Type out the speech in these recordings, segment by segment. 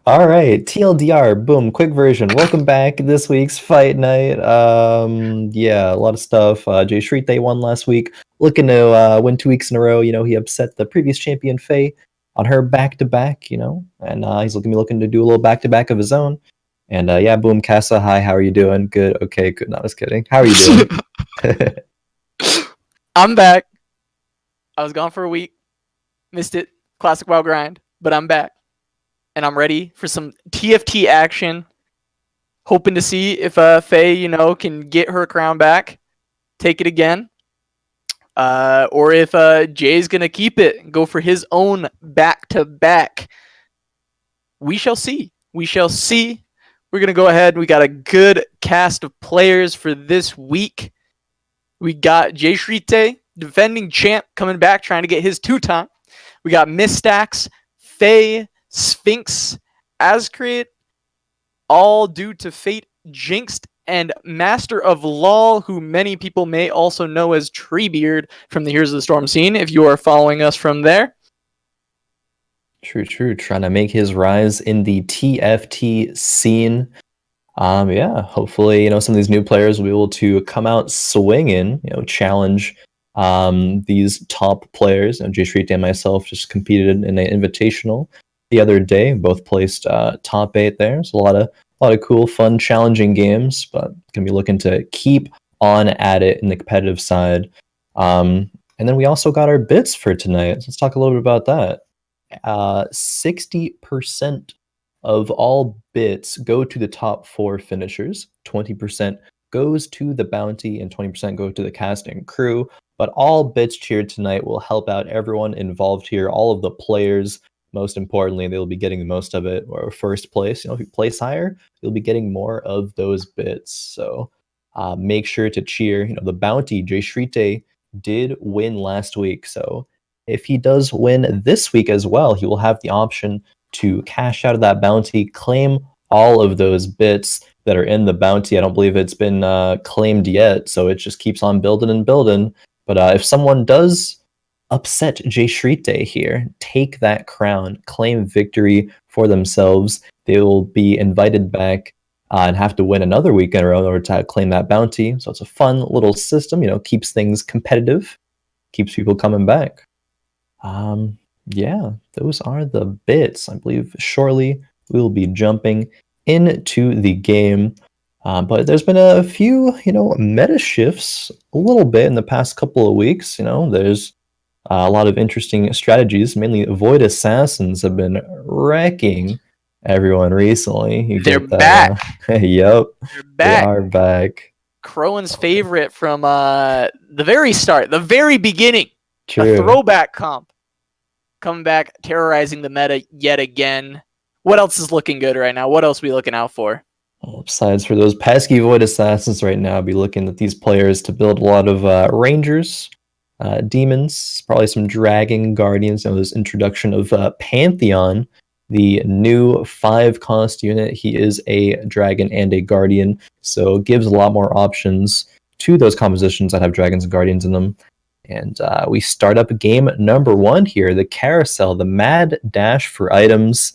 All right, TLDR, boom, quick version. Welcome back. This week's fight night. Yeah, a lot of stuff. JSchritte won last week, looking to win 2 weeks in a row. He upset the previous champion Faye on her back-to-back. And he's looking to do a little back-to-back of his own. And yeah, boom, Casa, hi, how are you doing? Good, okay, good. No, I was kidding. How are you doing? I'm back. I was gone for a week. Missed it. Classic WoW grind. But I'm back. And I'm ready for some TFT action. Hoping to see if Faye, can get her crown back. Take it again. Or if Jay's going to keep it and go for his own back-to-back. We shall see. We shall see. We're going to go ahead. We got a good cast of players for this week. We got JSchritte, defending champ, coming back, trying to get his 2-time. We got Mistax, Faye, Sphinx, Azcryte, AllDueToFate, Jinxed, and Master of Law, who many people may also know as Treebeard from the Heroes of the Storm scene, if you are following us from there. True. Trying to make his rise in the TFT scene. Yeah, hopefully, some of these new players will be able to come out swinging, challenge these top players. JSchritte and myself just competed in an invitational the other day, both placed top 8 there. So a lot of cool, fun, challenging games, but gonna be looking to keep on at it in the competitive side. And then we also got our bits for tonight. So let's talk a little bit about that. 60% of all bits go to the top 4 finishers, 20% goes to the bounty, and 20% go to the casting crew. But all bits cheered tonight will help out everyone involved here, all of the players. Most importantly, they'll be getting the most of it, or first place. If you place higher, you'll be getting more of those bits. So make sure to cheer. The bounty, JSchritte did win last week. So if he does win this week as well, he will have the option to cash out of that bounty, claim all of those bits that are in the bounty. I don't believe it's been claimed yet, so it just keeps on building and building. But if someone does upset JSchritte here, take that crown, claim victory for themselves, they will be invited back and have to win another week in a row in order to claim that bounty. So it's a fun little system, keeps things competitive, keeps people coming back. Yeah, those are the bits. I believe shortly we will be jumping into the game. But there's been a few, meta shifts a little bit in the past couple of weeks. There's a lot of interesting strategies. Mainly Void Assassins have been wrecking everyone recently. They're back. Yep, They're back. They are back. Khroen's favorite from the very start, the very beginning. True. A throwback comp. Coming back, terrorizing the meta yet again. What else is looking good right now? What else are we looking out for? Well, besides for those pesky Void Assassins right now, I'll be looking at these players to build a lot of Rangers, Demons, probably some Dragon Guardians. This introduction of Pantheon, the new 5-cost unit. He is a Dragon and a Guardian, so gives a lot more options to those compositions that have Dragons and Guardians in them. And we start up game number 1 here, the Carousel, the mad dash for items.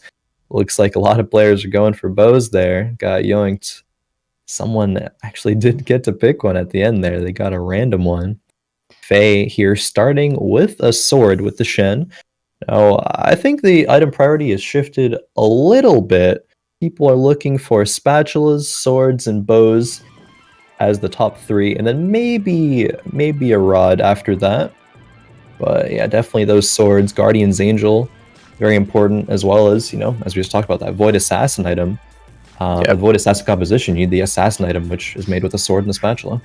Looks like a lot of players are going for bows there. Got yoinked. Someone actually did get to pick one at the end there. They got a random one. Faye here starting with a sword with the Shen. Now, I think the item priority has shifted a little bit. People are looking for spatulas, swords, and bows as the top 3, and then maybe a rod after that. But yeah, definitely those swords. Guardian's Angel, very important, as well as, as we just talked about, that Void Assassin item. The Void Assassin composition, you need the Assassin item, which is made with a sword and a spatula.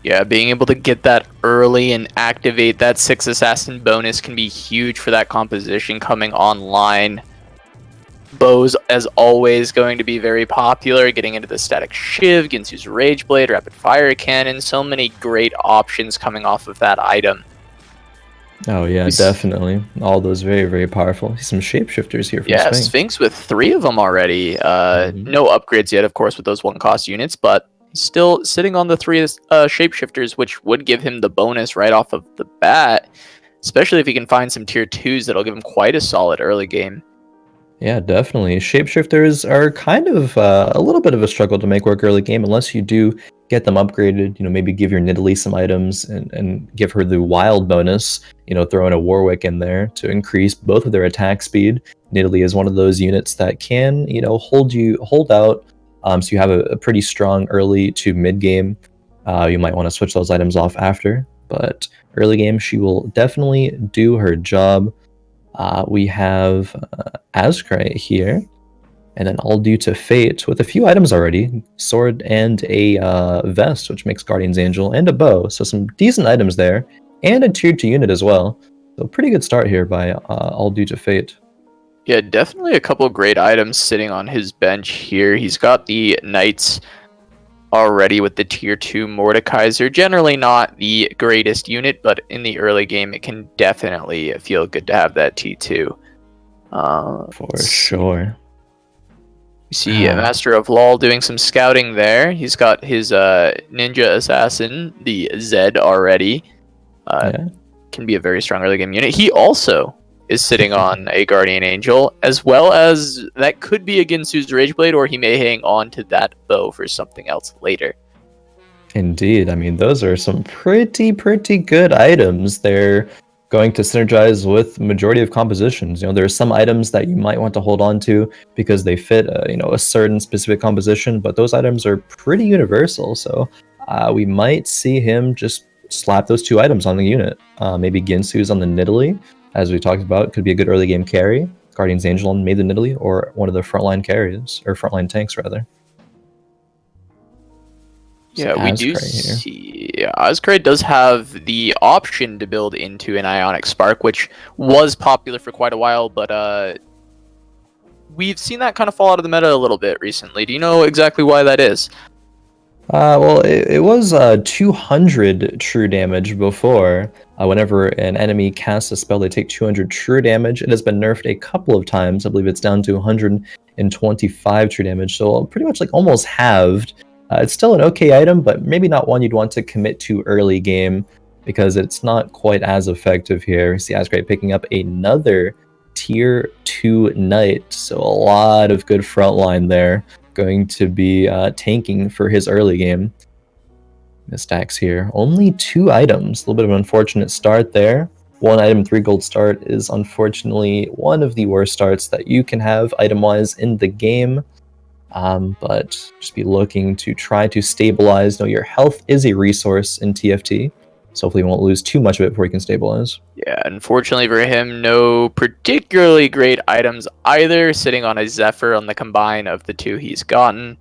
Yeah, being able to get that early and activate that 6 Assassin bonus can be huge for that composition coming online. Bows, as always, going to be very popular. Getting into the Static Shiv, Ginsu's Rage Blade, Rapid Fire Cannon. So many great options coming off of that item. Oh yeah, definitely. All those very, very powerful. Some shapeshifters here from Sphinx. Sphinx with 3 of them already. No upgrades yet, of course, with those 1-cost units, but still sitting on the 3 shapeshifters, which would give him the bonus right off of the bat. Especially if he can find some tier 2s that'll give him quite a solid early game. Yeah, definitely. Shapeshifters are kind of a little bit of a struggle to make work early game unless you do get them upgraded. Maybe give your Nidalee some items and give her the wild bonus. Throw in a Warwick in there to increase both of their attack speed. Nidalee is one of those units that can, hold out. So you have a pretty strong early to mid game. You might want to switch those items off after, but early game she will definitely do her job. We have Azcryte here, and then AllDueToFate with a few items already. Sword and a vest, which makes Guardian's Angel, and a bow. So some decent items there, and a tier 2 unit as well. So pretty good start here by AllDueToFate. Yeah, definitely a couple of great items sitting on his bench here. He's got the Knights already with the tier 2 Mordekaiser. Generally not the greatest unit, but in the early game it can definitely feel good to have that T2. For sure. You see Master of Law doing some scouting there. He's got his Ninja Assassin, the Zed already. Can be a very strong early game unit. He also is sitting on a Guardian Angel, as well as that could be a Ginsu's Ridgeblade, or he may hang on to that bow for something else later. Indeed. I mean, those are some pretty good items. They're going to synergize with majority of compositions. There are some items that you might want to hold on to because they fit, a certain specific composition, but those items are pretty universal. So we might see him just slap those 2 items on the unit. Maybe Ginsu's on the Nidalee, as we talked about, could be a good early game carry. Guardian's Angel on maybe the Nidalee, or one of the frontline carries, or frontline tanks rather. Yeah, we do see. Azcryte does have the option to build into an Ionic Spark, which was popular for quite a while, but we've seen that kind of fall out of the meta a little bit recently. Do you know exactly why that is? Well, it was 200 true damage before. Whenever an enemy casts a spell, they take 200 true damage. It has been nerfed a couple of times. I believe it's down to 125 true damage, so pretty much like almost halved. It's still an okay item, but maybe not one you'd want to commit to early game because it's not quite as effective here. We see Azcryte picking up another tier 2 Knight, so a lot of good frontline there. Going to be tanking for his early game. Mistax here. Only 2 items. A little bit of an unfortunate start there. 1 item, 3 gold start is unfortunately one of the worst starts that you can have item-wise in the game. But just be looking to try to stabilize. Your health is a resource in TFT, so hopefully you won't lose too much of it before you can stabilize. Yeah, unfortunately for him, no particularly great items either. Sitting on a Zephyr on the combine of the 2 he's gotten.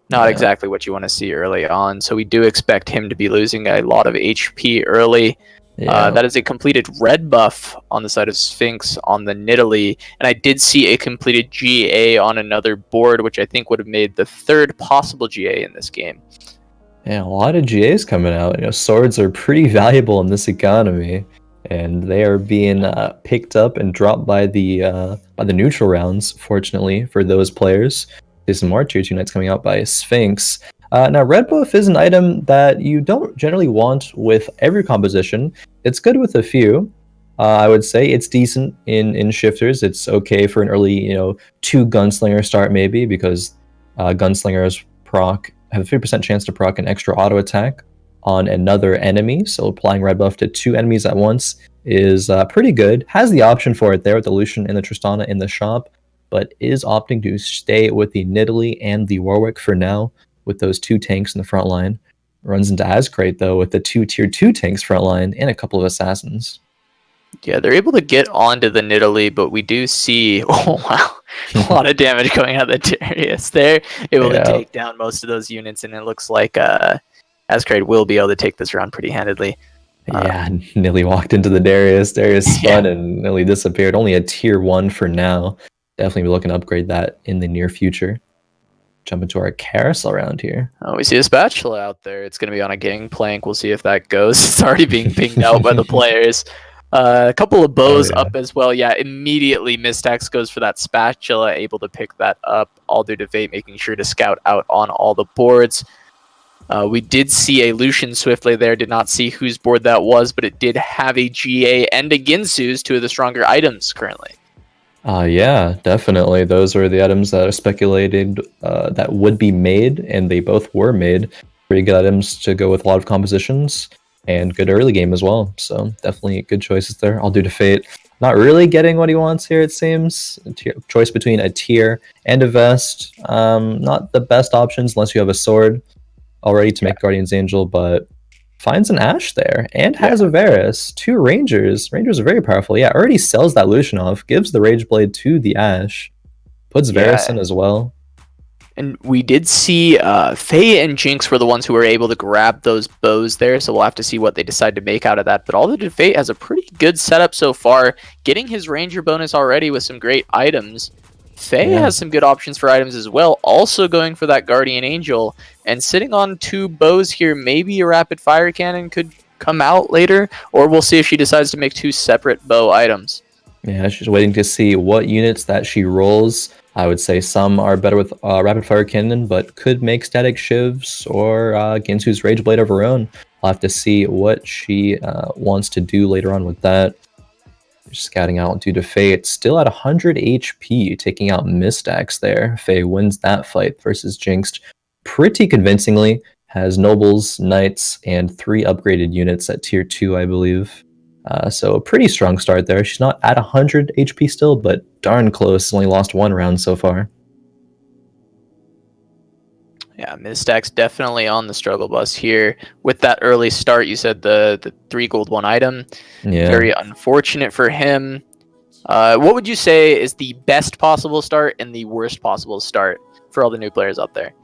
Not exactly what you want to see early on, so we do expect him to be losing a lot of HP early. That is a completed red buff on the side of Sphinx on the Nidalee, and I did see a completed GA on another board, which I think would have made the 3rd possible GA in this game. Yeah, a lot of GAs coming out. Swords are pretty valuable in this economy, and they are being picked up and dropped by the neutral rounds. Fortunately for those players, there's some more tier 2 Knights coming out by Sphinx. Now, red buff is an item that you don't generally want with every composition. It's good with a few. I would say it's decent in shifters. It's okay for an early, 2 gunslinger start maybe, because gunslingers have a 50% chance to proc an extra auto attack on another enemy. So applying red buff to 2 enemies at once is pretty good. Has the option for it there with the Lucian and the Tristana in the shop, but is opting to stay with the Nidalee and the Warwick for now, with those 2 tanks in the front line. Runs into Azcryte, though, with the 2 tier 2 tanks front line and a couple of assassins. Yeah, they're able to get onto the Nidalee, but we do see, oh wow, a lot of damage going out of the Darius. They're able to take down most of those units, and it looks like Azcryte will be able to take this round pretty handedly. Nilly walked into the Darius spun and Nilly disappeared. Only a tier 1 for now. Definitely be looking to upgrade that in the near future. Jump into our carousel around here. Oh, we see a spatula out there. It's going to be on a gangplank. We'll see if that goes. It's already being pinged out by the players. A couple of bows up as well. Yeah, immediately Mistax goes for that spatula, able to pick that up. AllDueToFate making sure to scout out on all the boards. We did see a Lucian swiftly there. Did not see whose board that was, but it did have a GA and a Ginsu's, 2 of the stronger items currently. Yeah, definitely. Those are the items that are speculated that would be made, and they both were made. Pretty good items to go with a lot of compositions, and good early game as well. So definitely good choices there. AllDueToFate not really getting what he wants here, it seems. Choice between a tier and a vest. Not the best options unless you have a sword already to make Guardian's Angel, but finds an Ashe there and has a Varus. Two Rangers. Rangers are very powerful. Yeah, already sells that Lucian off, gives the Rage Blade to the Ashe, puts Varus in as well. And we did see Faye and Jinx were the ones who were able to grab those bows there, so we'll have to see what they decide to make out of that. But AllDueToFate has a pretty good setup so far, getting his Ranger bonus already with some great items. Faye has some good options for items as well, also going for that Guardian Angel, and sitting on 2 bows here. Maybe a Rapid Fire Cannon could come out later, or we'll see if she decides to make 2 separate bow items. Yeah, she's waiting to see what units that she rolls. I would say some are better with Rapid Fire Cannon, but could make Static Shivs or Ginsu's Rage Blade of her own. I'll have to see what she wants to do later on with that. Scouting out AllDueToFate, still at 100 HP, taking out Mistax there. Faye wins that fight versus Jinxed pretty convincingly. Has Nobles, Knights, and 3 upgraded units at tier 2, I believe. So a pretty strong start there. She's not at 100 HP still, but darn close. Only lost 1 round so far. Yeah, Mistax definitely on the struggle bus here. With that early start, you said the 3 gold 1 item. Yeah. Very unfortunate for him. What would you say is the best possible start and the worst possible start for all the new players out there?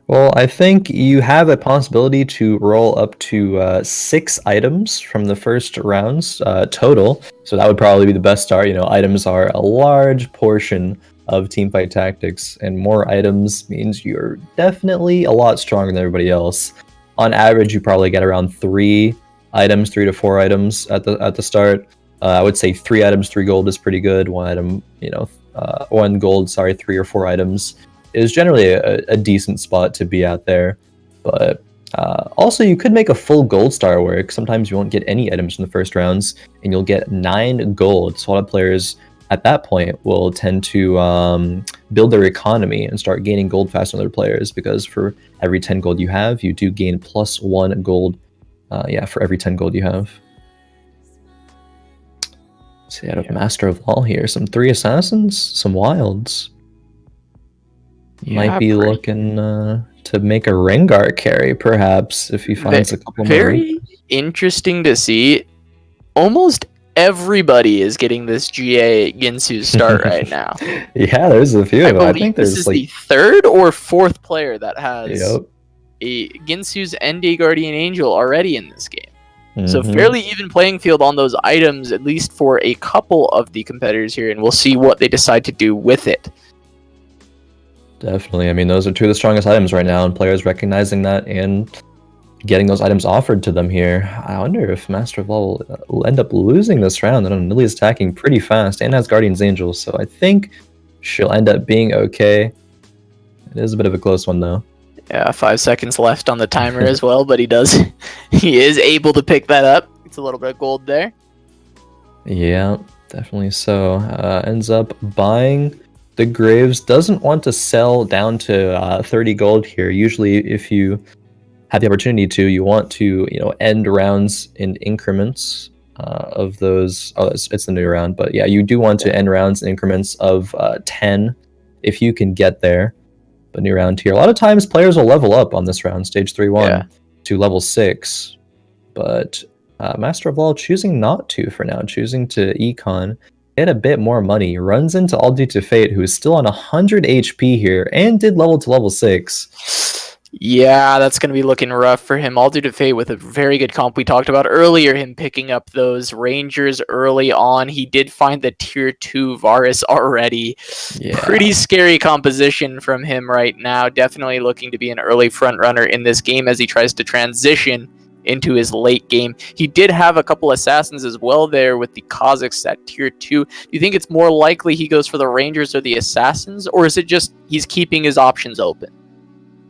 Well, I think you have a possibility to roll up to 6 items from the first rounds total. So that would probably be the best start. You know, items are a large portion of Teamfight Tactics, and more items means you're definitely a lot stronger than everybody else. On average, you probably get around 3 items, 3 to 4 items at the start. I would say 3 items, 3 gold is pretty good. 1 item, 1 gold, 3 or 4 items is generally a decent spot to be at there. But also, you could make a full gold star work. Sometimes you won't get any items in the first rounds, and you'll get 9 gold. So a lot of players at that point will tend to build their economy and start gaining gold faster than other players, because for every 10 gold you have, you do gain plus 1 gold. For every 10 gold you have. See, out of Master of Law here, some 3 assassins, some wilds. Might be looking to make a Rengar carry, perhaps, if he finds a couple more. Very interesting to see. Almost everybody is getting this GA Ginsu start right now. Yeah, there's a few. I think this is the 3rd or 4th player that has a Ginsu's and a Guardian Angel already in this game. So fairly even playing field on those items, at least for a couple of the competitors here, and we'll see what they decide to do with it. Definitely. I mean, those are 2 of the strongest items right now, and players recognizing that and getting those items offered to them here. I wonder if Master of Law will end up losing this round. I don't know, Lily's attacking pretty fast and has Guardian's Angel, so I think she'll end up being okay. It is a bit of a close one, though. Yeah, 5 seconds left on the timer as well, but he is able to pick that up. It's a little bit of gold there. Yeah, definitely so. Ends up buying the Graves. Doesn't want to sell down to 30 gold here. Usually, if you have the opportunity to, you want to end rounds in increments of those. Oh, it's the new round, but yeah, you do want to end rounds in increments of 10 if you can get there. But new round here, a lot of times players will level up on this round, stage 3-1 to level 6, but Master of Law choosing not to for now, choosing to econ, get a bit more money, runs into AllDueToFate, who is still on 100 HP here and did level to level 6. Yeah, that's going to be looking rough for him. AllDueToFate with a very good comp. We talked about earlier him picking up those Rangers early on. He did find the tier 2 Varus already. Yeah. Pretty scary composition from him right now. Definitely looking to be an early front runner in this game as he tries to transition into his late game. He did have a couple assassins as well there with the Kazakhs at tier 2. Do you think it's more likely he goes for the Rangers or the assassins, or is it just he's keeping his options open?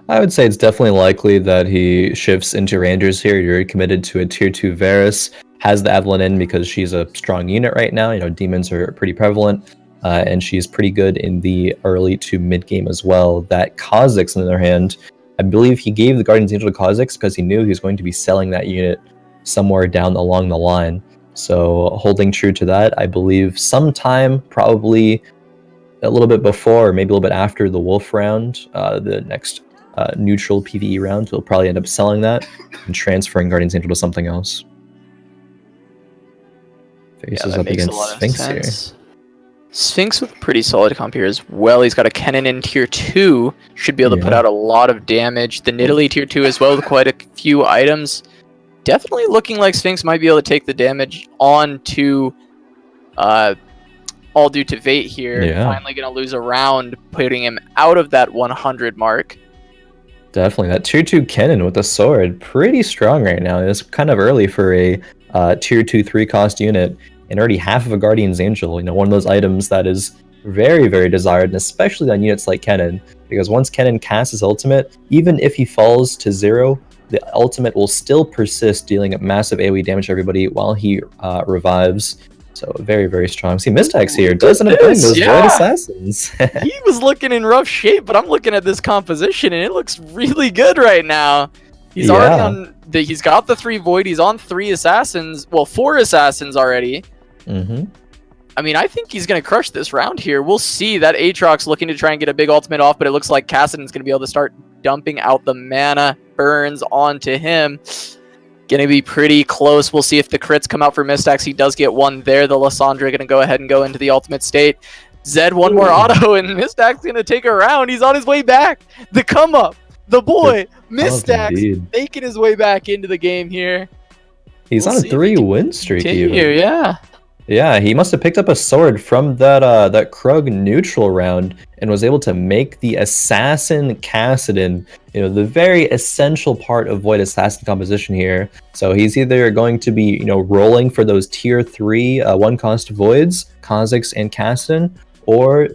I would say it's definitely likely that he shifts into Rangers here. You're committed to a tier 2 Varus. Has the Evelyn in because she's a strong unit right now. Demons are pretty prevalent. and she's pretty good in the early to mid game as well. That Kha'Zix, on the other hand, I believe he gave the Guardian's Angel to Kha'Zix because he knew he was going to be selling that unit somewhere down along the line. So holding true to that, I believe sometime probably a little bit before or maybe a little bit after the Wolf round, the next neutral PvE round, he'll probably end up selling that and transferring Guardian's Angel to something else. Faces up against Sphinx here. Sphinx with a pretty solid comp here as well. He's got a Kennen in tier 2. Should be able to put out a lot of damage. The Nidalee tier 2 as well with quite a few items. Definitely looking like Sphinx might be able to take the damage on to AllDueToFate here. Finally going to lose a round, putting him out of that 100 mark. Definitely. That tier 2 Kennen with the sword, pretty strong right now. It's kind of early for a tier 2 3 cost unit. And already half of a Guardian's Angel, one of those items that is very, very desired, and especially on units like Kennen, because once Kennen casts his ultimate, even if he falls to 0, the ultimate will still persist, dealing massive AoE damage to everybody while he revives. So very, very strong. See, Mistax here doesn't have those Void Assassins. He was looking in rough shape, but I'm looking at this composition, and it looks really good right now. He's already on he's got the 3 Void, he's on 3 Assassins, well, 4 Assassins already. I mean, I think he's going to crush this round here. We'll see. That Aatrox looking to try and get a big ultimate off, but it looks like Kassadin's going to be able to start dumping out the mana burns onto him. Going to be pretty close. We'll see if the crits come out for Mistax. He does get one there. The Lissandra going to go ahead and go into the ultimate state. Zed, one more auto, and Mistax going to take a round. He's on his way back. The come up. The boy, Mistax, making his way back into the game here. He's on a 3-win streak even. Yeah, he must have picked up a sword from that Krug neutral round and was able to make the Assassin Kassadin, the very essential part of Void Assassin composition here. So he's either going to be, rolling for those tier 3 1-cost Voids, Kha'Zix and Kassadin, or,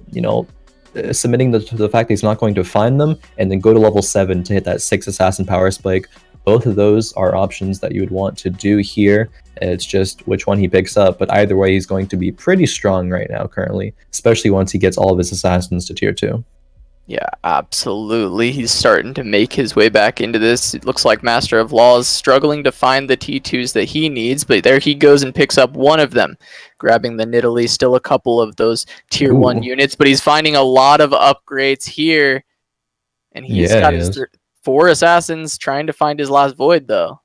submitting to the fact that he's not going to find them and then go to level 7 to hit that 6 Assassin power spike. Both of those are options that you would want to do here. It's just which one he picks up, but either way, he's going to be pretty strong right now currently, especially once he gets all of his assassins to tier 2. Yeah, absolutely. He's starting to make his way back into this. It looks like Master of Law is struggling to find the T2s that he needs, but there he goes and picks up one of them, grabbing the Nidalee. Still a couple of those tier 1 units, but he's finding a lot of upgrades here, and he's got his 4 assassins trying to find his last Void, though.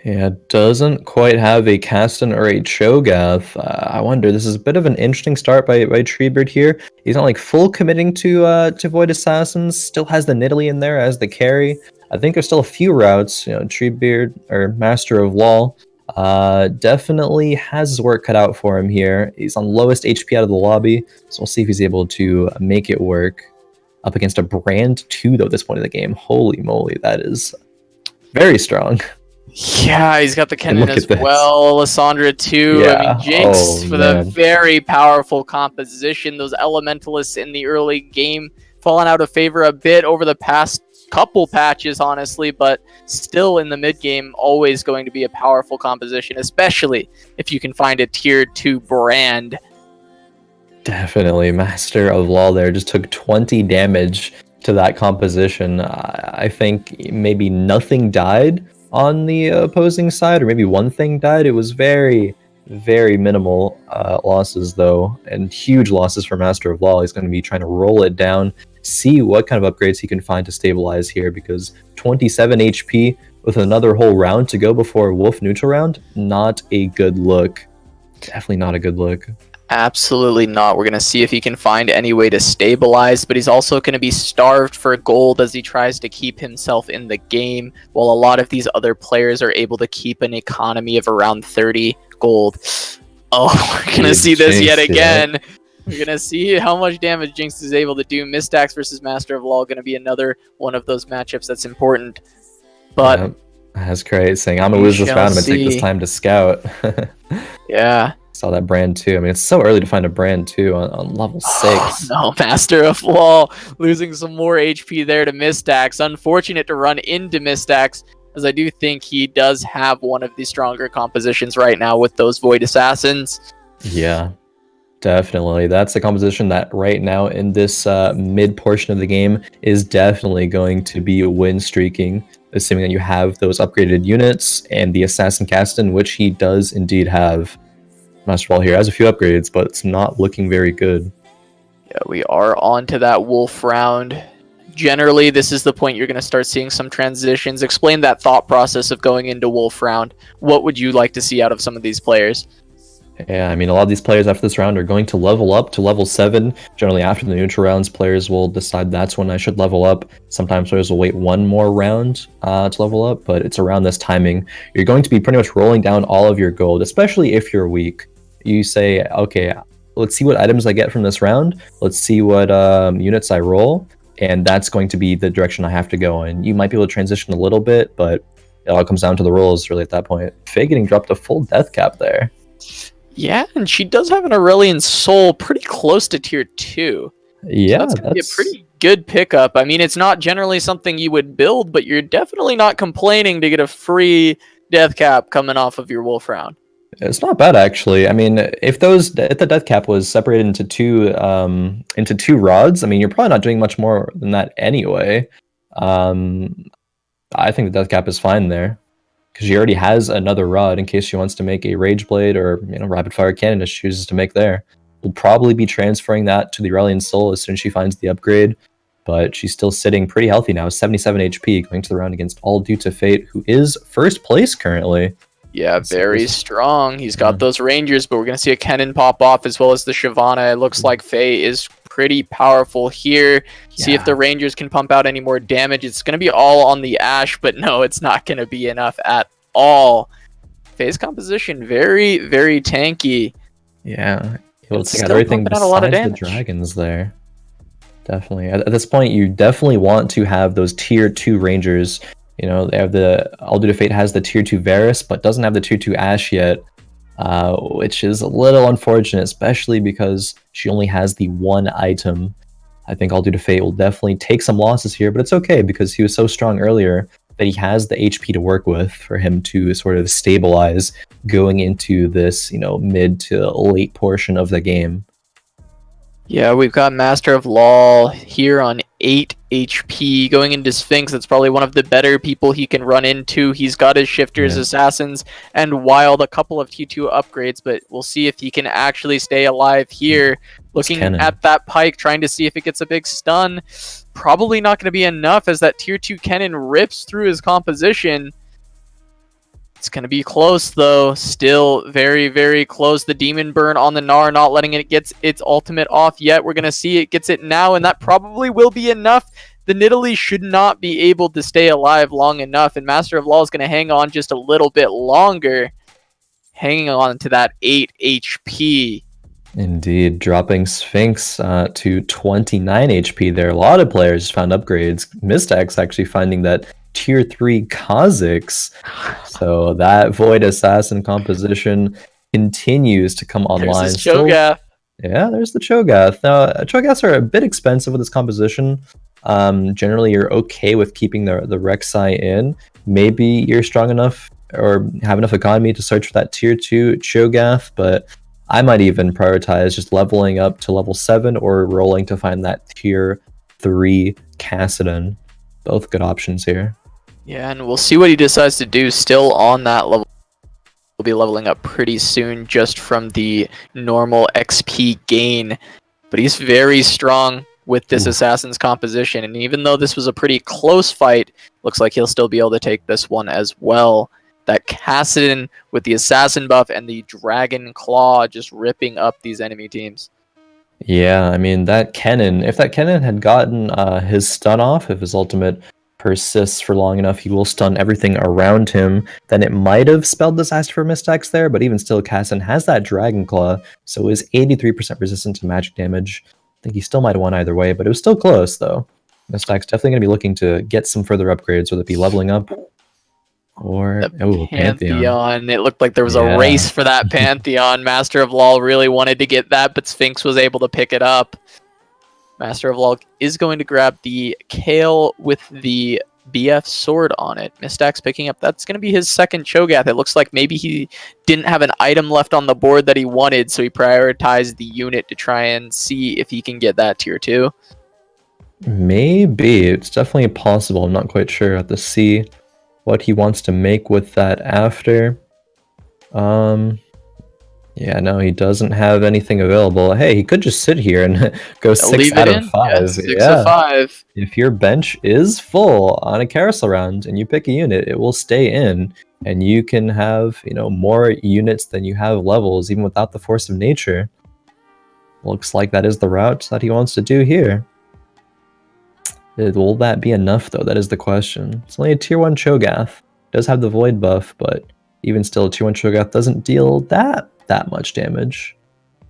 Yeah, doesn't quite have a Kassadin or a Cho'Gath. I wonder, this is a bit of an interesting start by Treebeard here. He's not full committing to Void Assassins, still has the Nidalee in there as the carry. I think there's still a few routes, Treebeard or Master of Law definitely has his work cut out for him here. He's on lowest HP out of the lobby, so we'll see if he's able to make it work. Up against a brand 2 though at this point in the game. Holy moly, that is very strong. Yeah, he's got the Kennen as well. Lissandra too. Yeah. I mean, Jinx with a very powerful composition. Those elementalists in the early game fallen out of favor a bit over the past couple patches, honestly, but still in the mid game, always going to be a powerful composition, especially if you can find a tier 2 brand. Definitely. Master of Law there just took 20 damage to that composition. I think maybe nothing died on the opposing side, or maybe one thing died. It was very, very minimal losses, though, and huge losses for Master of Law. He's going to be trying to roll it down, see what kind of upgrades he can find to stabilize here, because 27 HP with another whole round to go before Wolf neutral round, not a good look. Definitely not a good look. Absolutely not. We're going to see if he can find any way to stabilize, but he's also going to be starved for gold as he tries to keep himself in the game, while a lot of these other players are able to keep an economy of around 30 gold. Oh, we're going to see this yet again. We're going to see how much damage Jinx is able to do. Mistax versus Master of Law going to be another one of those matchups that's important. But Azcryte saying, I'm going to lose this round. I'm going to take this time to scout. Yeah. Saw that brand 2. I mean, it's so early to find a brand 2 on level 6. Oh, no, Master of Law losing some more HP there to Mistax. Unfortunate to run into Mistax, as I do think he does have one of the stronger compositions right now with those Void Assassins. Yeah. Definitely. That's a composition that right now in this mid portion of the game is definitely going to be win streaking, assuming that you have those upgraded units and the Assassin Caston, which he does indeed have. Master Ball here has a few upgrades, but it's not looking very good. Yeah, we are on to that Wolf round. Generally, this is the point you're going to start seeing some transitions. Explain that thought process of going into Wolf round. What would you like to see out of some of these players? Yeah, I mean, a lot of these players after this round are going to level up to level 7. Generally, after the neutral rounds, players will decide that's when I should level up. Sometimes players will wait one more round to level up, but it's around this timing. You're going to be pretty much rolling down all of your gold, especially if you're weak. You say, okay, let's see what items I get from this round. Let's see what units I roll, and that's going to be the direction I have to go in. You might be able to transition a little bit, but it all comes down to the rolls really at that point. Faye getting dropped a full death cap there. Yeah, and she does have an Aurelian Soul pretty close to tier 2. Yeah, so that's going to be a pretty good pickup. I mean, it's not generally something you would build, but you're definitely not complaining to get a free death cap coming off of your Wolf round. It's not bad actually. I mean, if the death cap was separated into two rods, I mean, you're probably not doing much more than that anyway. I think the death cap is fine there, because she already has another rod in case she wants to make a Rage Blade or rapid fire cannon if she chooses to make there. We'll probably be transferring that to the Aurelian Soul as soon as she finds the upgrade, but she's still sitting pretty healthy now, 77 HP, going to the round against AllDueToFate, who is first place currently. Yeah, very strong. He's got those Rangers, but we're going to see a cannon pop off as well as the Shyvana. It looks like Faye is pretty powerful here. Yeah. See if the Rangers can pump out any more damage. It's going to be all on the Ashe, but no, it's not going to be enough at all. Faye's composition, very, very tanky. Yeah, able to take out everything besides the dragons there. Definitely. At this point, you definitely want to have those tier 2 Rangers. They have the AllDueToFate has the tier 2 Varus, but doesn't have the tier 2 Ashe yet, which is a little unfortunate, especially because she only has the one item. I think AllDueToFate will definitely take some losses here, but it's okay because he was so strong earlier that he has the HP to work with for him to sort of stabilize going into this, mid to late portion of the game. Yeah, we've got Master of Law here on 8 HP. Going into Sphinx, that's probably one of the better people he can run into. He's got his Shifters, Assassins, and Wild, a couple of T2 upgrades, but we'll see if he can actually stay alive here. Looking at that Pike, trying to see if it gets a big stun. Probably not going to be enough as that tier 2 cannon rips through his composition. It's going to be close, though. Still very, very close. The Demon Burn on the Gnar, not letting it get its ultimate off yet. We're going to see it gets it now, and that probably will be enough. The Nidalee should not be able to stay alive long enough, and Master of Law is going to hang on just a little bit longer. Hanging on to that 8 HP. Indeed, dropping Sphinx to 29 HP there. A lot of players found upgrades. Mistax actually finding that tier 3 Kha'Zix. So that Void Assassin composition continues to come online. There's Cho'Gath. Yeah, there's the Cho'Gath. Now, Cho'Gaths are a bit expensive with this composition. Generally, you're okay with keeping the Rek'Sai in. Maybe you're strong enough or have enough economy to search for that tier 2 Cho'Gath, but I might even prioritize just leveling up to level 7 or rolling to find that tier 3 Kassadin. Both good options here. Yeah, and we'll see what he decides to do still on that level. We'll be leveling up pretty soon just from the normal XP gain. But he's very strong with this Assassin's composition. And even though this was a pretty close fight, looks like he'll still be able to take this one as well. That Kassadin with the Assassin buff and the Dragon Claw just ripping up these enemy teams. Yeah, I mean, that Kennen, if that Kennen had gotten his stun off, if his ultimate persists for long enough, he will stun everything around him, then it might have spelled disaster for Mistax there, but even still, Kassadin has that Dragon Claw, so is 83% resistant to magic damage. I think he still might have won either way, but it was still close, though. Mistax definitely going to be looking to get some further upgrades, whether it be leveling up or Pantheon. It looked like there was a race for that Pantheon. Master of Law really wanted to get that, but Sphinx was able to pick it up. Master of Law is going to grab the Kale with the BF sword on it. Mistax picking up. That's going to be his second Cho'Gath. It looks like maybe he didn't have an item left on the board that he wanted, so he prioritized the unit to try and see if he can get that tier 2. Maybe. It's definitely possible. I'm not quite sure. I have to see what he wants to make with that after. Yeah, no, he doesn't have anything available. Hey, he could just sit here and go 6 out of 5. Yeah, 6 of 5. If your bench is full on a carousel round and you pick a unit, it will stay in, and you can have, you know, more units than you have levels, even without the Force of Nature. Looks like that is the route that he wants to do here. Will that be enough, though? That is the question. It's only a tier 1 Cho'Gath. Does have the Void buff, but even still, a tier 1 Cho'Gath doesn't deal that much damage.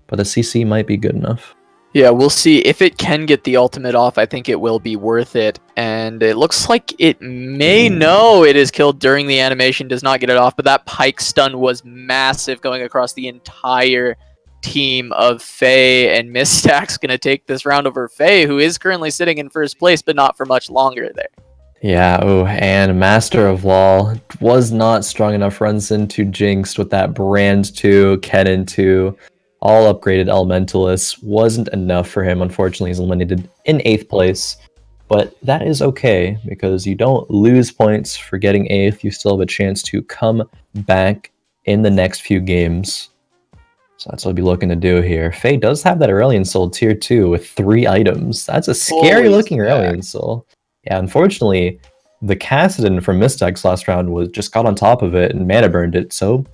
But a CC might be good enough. Yeah, we'll see. If it can get the ultimate off, I think it will be worth it. And it looks like it may know it is killed during the animation, does not get it off, but that Pike stun was massive going across the entire team of Faye, and Mistax going to take this round over Faye, who is currently sitting in first place, but not for much longer there. Yeah, oh, and Master of Law was not strong enough, runs into Jinxed with that Brand 2, Kennen 2, all upgraded Elementalists. Wasn't enough for him, unfortunately. He's eliminated in 8th place, but that is okay, because you don't lose points for getting 8th. You still have a chance to come back in the next few games. So that's what I'll be looking to do here. Faye does have that Aurelion Soul tier 2 with 3 items. That's a scary looking Aurelion Soul. Yeah, unfortunately, the Kassadin from Mistax last round just got on top of it and mana burned it, so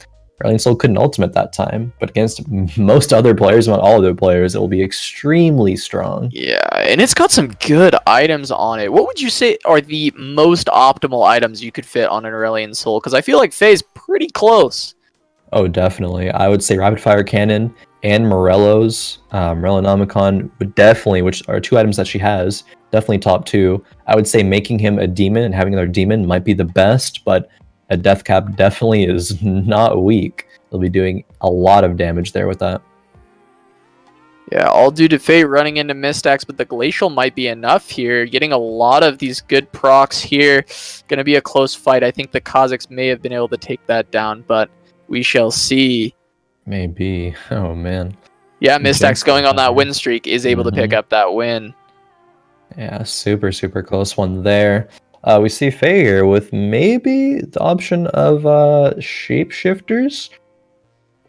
Aurelion Soul couldn't ultimate that time. But against most other players, not all other players, it will be extremely strong. Yeah, and it's got some good items on it. What would you say are the most optimal items you could fit on an Aurelion Soul? Because I feel like Faye's pretty close. Oh, definitely. I would say Rapid Fire Cannon and Morello's. Morellonomicon would definitely, which are 2 items that she has, definitely top 2. I would say making him a demon and having another demon might be the best, but a death cap definitely is not weak. He'll be doing a lot of damage there with that. Yeah, AllDueToFate running into Mistax, but the Glacial might be enough here. Getting a lot of these good procs here. Going to be a close fight. I think the Kazakhs may have been able to take that down, but we shall see. Maybe. Oh, man. Yeah, Mistax going on that win streak is able to pick up that win. Yeah, super, super close one there. We see Faye here with maybe the option of Shapeshifters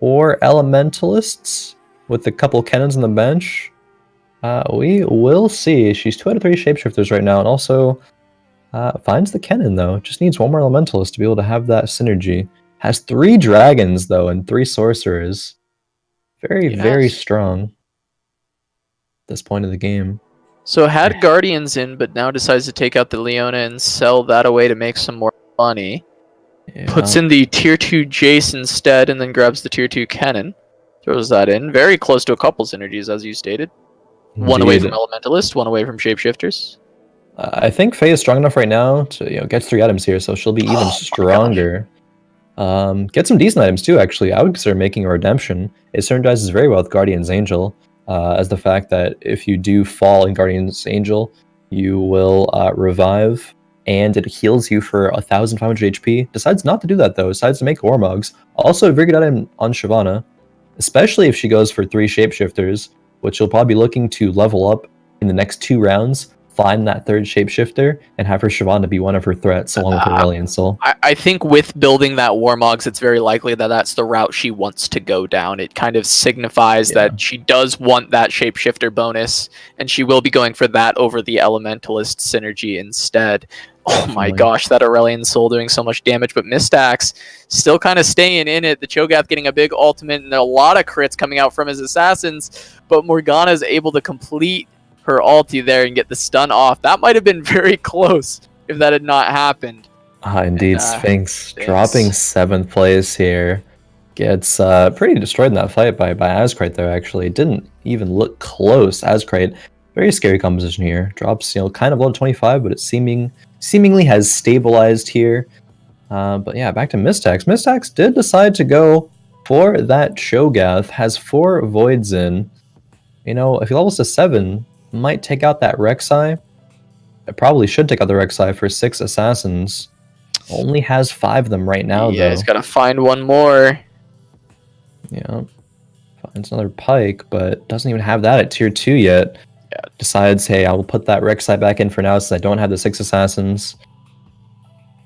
or Elementalists with a couple cannons on the bench. We will see. She's 2 out of 3 Shapeshifters right now, and also finds the cannon, though. Just needs 1 more Elementalist to be able to have that synergy. Has 3 dragons, though, and 3 sorcerers. Very, very strong at this point of the game. So had Guardians in, but now decides to take out the Leona and sell that away to make some more money. Yeah. Puts in the tier 2 Jace instead, and then grabs the tier 2 Kennen. Throws that in. Very close to a couple synergies, as you stated. Indeed. 1 away from Elementalist, 1 away from Shapeshifters. I think Faye is strong enough right now to get 3 items here, so she'll be even stronger. Get some decent items too, actually. I would consider making a redemption. It synergizes very well with Guardian's Angel, as the fact that if you do fall in Guardian's Angel, you will revive, and it heals you for 1,500 HP. Decides not to do that, though. Decides to make Warmogs. Also a very good item on Shyvana, especially if she goes for 3 Shapeshifters, which she'll probably be looking to level up in the next 2 rounds. Find that 3rd Shapeshifter and have her Shyvana be one of her threats along with Aurelion Soul. I think with building that Warmogs, it's very likely that that's the route she wants to go down. It kind of signifies that she does want that Shapeshifter bonus, and she will be going for that over the Elementalist synergy instead. Oh my gosh, that Aurelion Soul doing so much damage, but Mistax still kind of staying in it. The Cho'Gath getting a big ultimate and a lot of crits coming out from his assassins, but Morgana is able to complete her ulti there and get the stun off. That might have been very close if that had not happened. Indeed, Sphinx dropping 7th place here. Gets pretty destroyed in that fight by Azcryte, though, actually. Didn't even look close. Azcryte, very scary composition here. Drops, kind of low to 25, but it seemingly has stabilized here. But yeah, back to Mistax. Mistax did decide to go for that Cho'Gath. Has 4 voids in. If he levels to 7, might take out that Rek'Sai. It probably should take out the Rek'Sai for 6 assassins. Only has 5 of them right now, Yeah, though. he's got to find one more. Yeah. Finds another Pike, but doesn't even have that at tier 2 yet. Yeah. Decides, hey, I will put that Rek'Sai back in for now since I don't have the 6 assassins.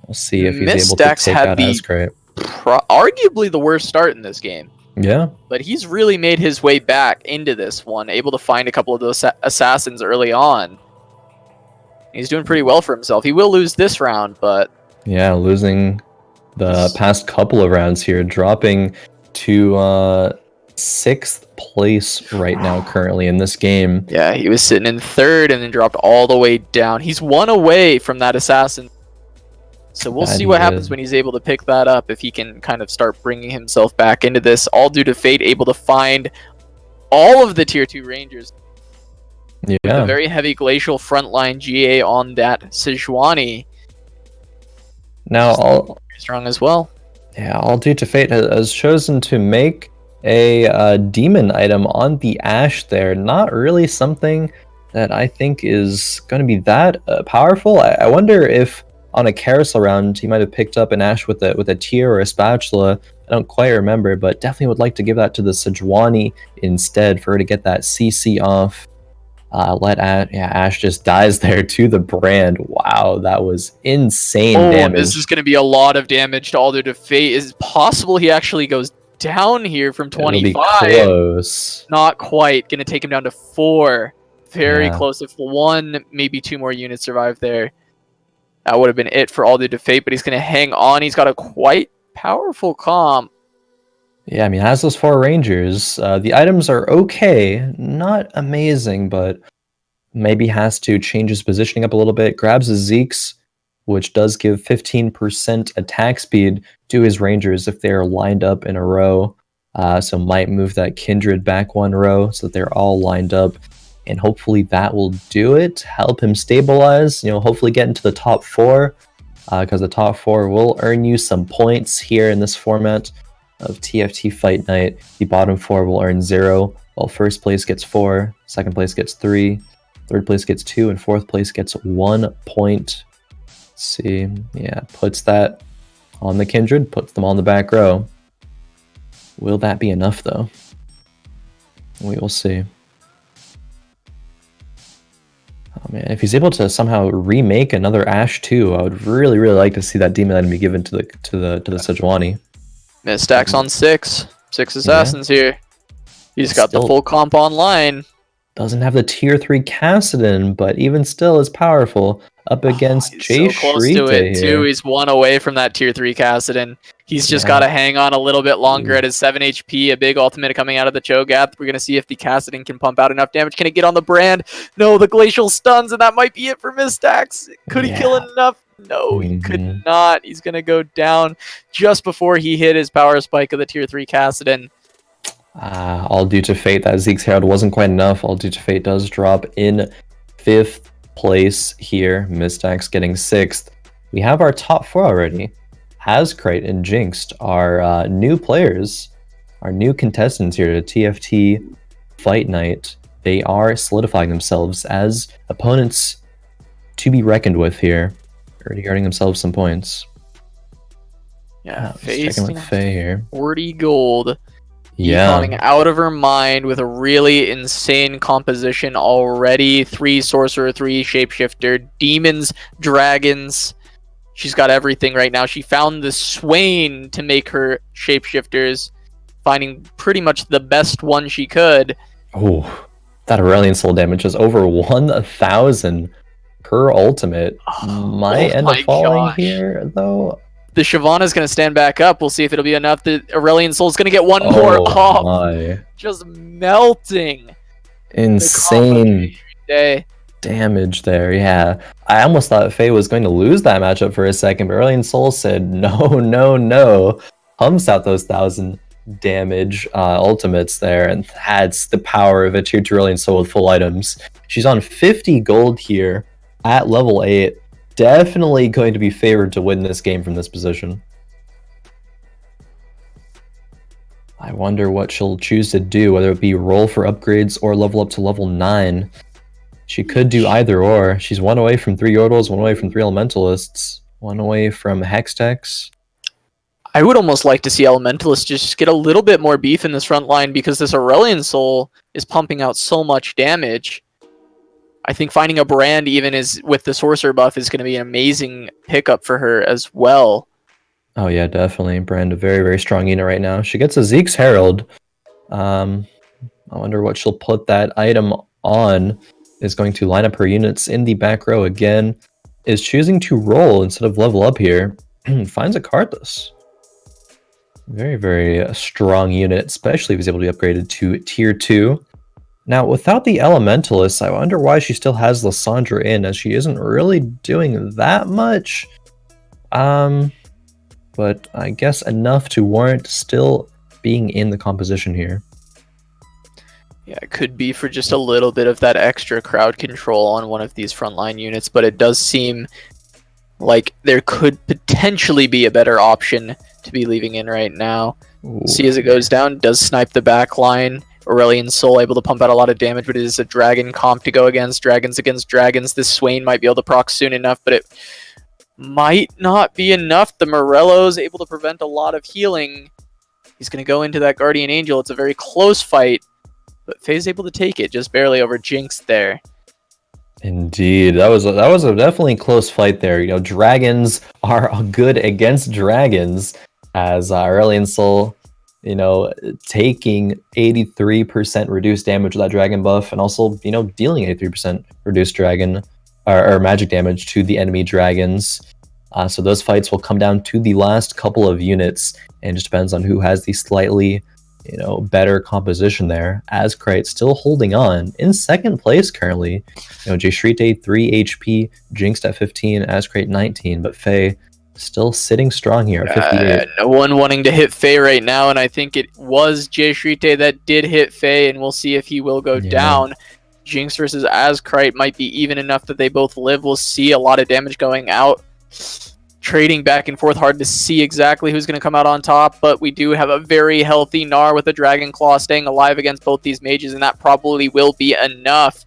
We'll see if he's able to Mistax take had out Azcryte. arguably the worst start in this game. Yeah. But he's really made his way back into this one, able to find a couple of those assassins early on. He's doing pretty well for himself. He will lose this round, but... Yeah, losing the past couple of rounds here, dropping to 6th place right now currently in this game. Yeah, he was sitting in 3rd and then dropped all the way down. He's 1 away from that assassin. So we'll see what happens when he's able to pick that up, if he can kind of start bringing himself back into this. AllDueToFate able to find all of the tier 2 rangers. Yeah. With a very heavy glacial frontline GA on that Sejuani. Now, strong as well. Yeah, AllDueToFate has chosen to make a demon item on the Ashe there. Not really something that I think is going to be that powerful. I wonder if on a carousel round he might have picked up an Ashe with a tear or a spatula. I don't quite remember, but definitely would like to give that to the Sejuani instead for her to get that CC off. Ashe just dies there to the brand. Wow, that was insane damage. This is going to be a lot of damage to AllDueToFate. Is it possible he actually goes down here from 25? It'll be close. Not quite. Going to take him down to 4. Very close. If 1, maybe 2 more units survive there, that would have been it for AllDueToFate, but he's going to hang on. He's got a quite powerful comp. Yeah, I mean, has those 4 rangers. The items are okay, not amazing, but maybe has to change his positioning up a little bit. Grabs his Zeeks, which does give 15% attack speed to his rangers if they are lined up in a row. So might move that Kindred back 1 row so that they're all lined up. And hopefully that will do it. Help him stabilize, hopefully get into the top 4. Because the top 4 will earn you some points here in this format of TFT Fight Night. The bottom 4 will earn 0, while first place gets 4, second place gets 3, third place gets 2, and fourth place gets 1 point. Let's see. Yeah, puts that on the Kindred, puts them on the back row. Will that be enough, though? We will see. Oh man, if he's able to somehow remake another Ashe too, I would really like to see that demon item be given to the Sejuani. Mistax on 6 assassins here. He's got the full comp online. Doesn't have the tier 3 Kassadin, but even still is powerful up against JSchritte. So close to it too. He's 1 away from that tier 3 Kassadin. He's just got to hang on a little bit longer at his 7 HP. A big ultimate coming out of the Cho'Gath. We're going to see if the Kassadin can pump out enough damage. Can it get on the brand? No, the glacial stuns, and that might be it for Mistax. Could he kill enough? No, he could not. He's going to go down just before he hit his power spike of the tier 3 Kassadin. AllDueToFate, that Zeke's Herald wasn't quite enough. AllDueToFate does drop in 5th place here. Mistax getting 6th. We have our top 4 already. Azcryte and Jinxed are new players, are new contestants here to TFT Fight Night. They are solidifying themselves as opponents to be reckoned with here. Already earning themselves some points. Yeah, checking with Faye here. 40 gold. Yeah. Econing out of her mind with a really insane composition already. 3 sorcerer, 3 shapeshifter, demons, dragons. She's got everything right now. She found the Swain to make her shapeshifters, finding pretty much the best one she could. Oh, that Aurelion Soul damage is over 1,000 per ultimate. Might end up falling here, though. The Shyvana's going to stand back up. We'll see if it'll be enough. The Aurelion Soul's going to get 1 more off. My. Just melting. Insane damage there. Yeah, I almost thought Faye was going to lose that matchup for a second, but Aurelion Soul said no. Pumps out those 1,000 damage ultimates there, and adds the power of a tier 2 Aurelion Soul with full items. She's on 50 gold here at level 8. Definitely going to be favored to win this game from this position. I wonder what she'll choose to do, whether it be roll for upgrades or level up to level 9. She could do either or. She's one away from 3 Yordles, one away from 3 Elementalists, one away from Hextechs. I would almost like to see Elementalists just get a little bit more beef in this front line because this Aurelion Soul is pumping out so much damage. I think finding a brand even is with the Sorcerer buff is going to be an amazing pickup for her as well. Oh yeah, definitely. Brand a very, very strong unit right now. She gets a Zeke's Herald. I wonder what she'll put that item on. Is going to line up her units in the back row again. Is choosing to roll instead of level up here. Finds a Karthus. Very, very strong unit, especially if he's able to be upgraded to tier 2. Now, without the Elementalists, I wonder why she still has Lysandra in, as she isn't really doing that much. But I guess enough to warrant still being in the composition here. Yeah, it could be for just a little bit of that extra crowd control on one of these frontline units, but it does seem like there could potentially be a better option to be leaving in right now. Ooh. See as it goes down, does snipe the back line. Aurelion Soul able to pump out a lot of damage, but it is a dragon comp to go against. Dragons against dragons. This Swain might be able to proc soon enough, but it might not be enough. The Morello's able to prevent a lot of healing. He's going to go into that Guardian Angel. It's a very close fight, but Faye's able to take it just barely over Jinx there. Indeed, that was a definitely close fight there. You know, dragons are good against dragons, as Aurelion Soul, you know, taking 83% reduced damage with that dragon buff, and also, you know, dealing 83% reduced dragon or magic damage to the enemy dragons. So those fights will come down to the last couple of units, and it just depends on who has the slightly, you know, better composition there. Azcryte still holding on in second place currently. You know, JSchritte 3 HP, Jinxed at 15, Azcryte 19, but Faye still sitting strong here at 58. No one wanting to hit Faye right now, and I think it was JSchritte that did hit Faye, and we'll see if he will go down. Jinx versus Azcryte might be even enough that they both live. We'll see a lot of damage going out. Trading back and forth, hard to see exactly who's going to come out on top, but we do have a very healthy Gnar with a Dragon Claw staying alive against both these mages, and that probably will be enough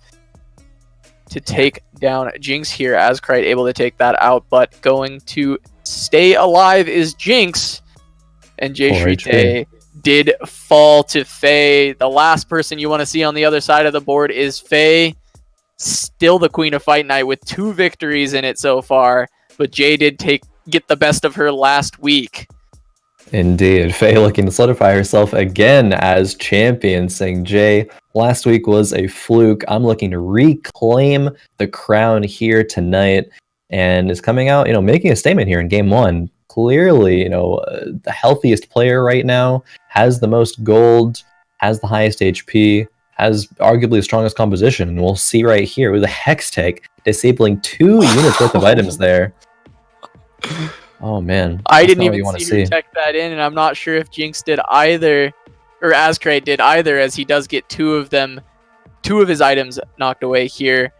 to take down Jinx here. Azcryte able to take that out, but going to stay alive is Jinx, and JSchritte did fall to Faye. The last person you want to see on the other side of the board is Faye, still the queen of Fight Night with 2 victories in it so far. But Jay did get the best of her last week. Indeed. Faye looking to solidify herself again as champion, saying, Jay, last week was a fluke. I'm looking to reclaim the crown here tonight, and is coming out, you know, making a statement here in game 1. Clearly, you know, the healthiest player right now, has the most gold, has the highest HP, has arguably the strongest composition. And we'll see right here with the Hextech disabling 2 units worth of items there. Oh man, I didn't even see her check that in, and I'm not sure if Jinx did either, or Azcryte did either, as he does get 2 of his items knocked away here.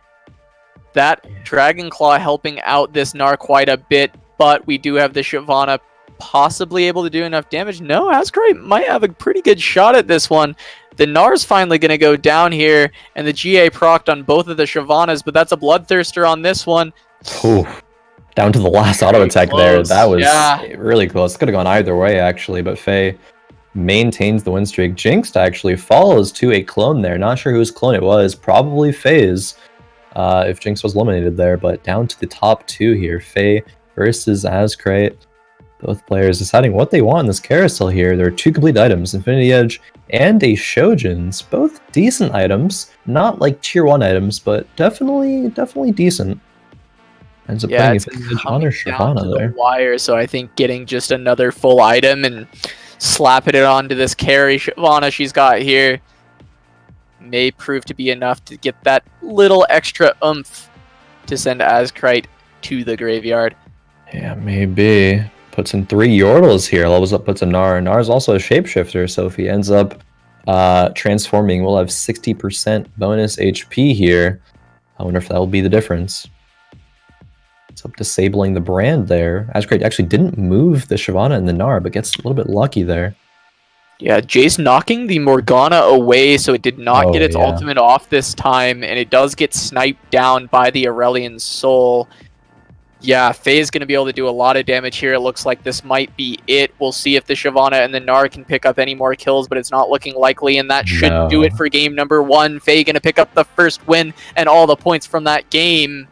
That Dragon Claw helping out this Gnar quite a bit, but we do have the Shyvana possibly able to do enough damage. No, Azcryte might have a pretty good shot at this one. The Gnar's finally going to go down here, and the GA procced on both of the Shyvanas, but that's a Bloodthirster on this one. Ooh. Down to the last auto attack there. That was really close. Could have gone either way, actually, but Faye maintains the win streak. Jinxed actually follows to a clone there. Not sure whose clone it was. Probably Faye's, if Jinx was eliminated there, but down to the top 2 here. Faye versus Azcryte. Both players deciding what they want in this carousel here. There are 2 complete items, Infinity Edge and a Shojin's. Both decent items. Not like tier 1 items, but definitely decent. Ends up putting Infinity Edge on her Shyvana there. Wire, so I think getting just another full item and slapping it onto this carry Shyvana she's got here may prove to be enough to get that little extra oomph to send Azcryte to the graveyard. Yeah, maybe. Puts in 3 Yordles here. Levels up, puts a Gnar. Gnar's also a shapeshifter, so if he ends up transforming, we'll have 60% bonus HP here. I wonder if that will be the difference. It's up disabling the brand there. Azcryte actually didn't move the Shyvana and the Gnar, but gets a little bit lucky there. Yeah, Jace knocking the Morgana away, so it did not get its ultimate off this time, and it does get sniped down by the Aurelion Soul. Yeah, Faye is going to be able to do a lot of damage here. It looks like this might be it. We'll see if the Shyvana and the Gnar can pick up any more kills, but it's not looking likely, and that should do it for game number 1. Faye going to pick up the first win and all the points from that game.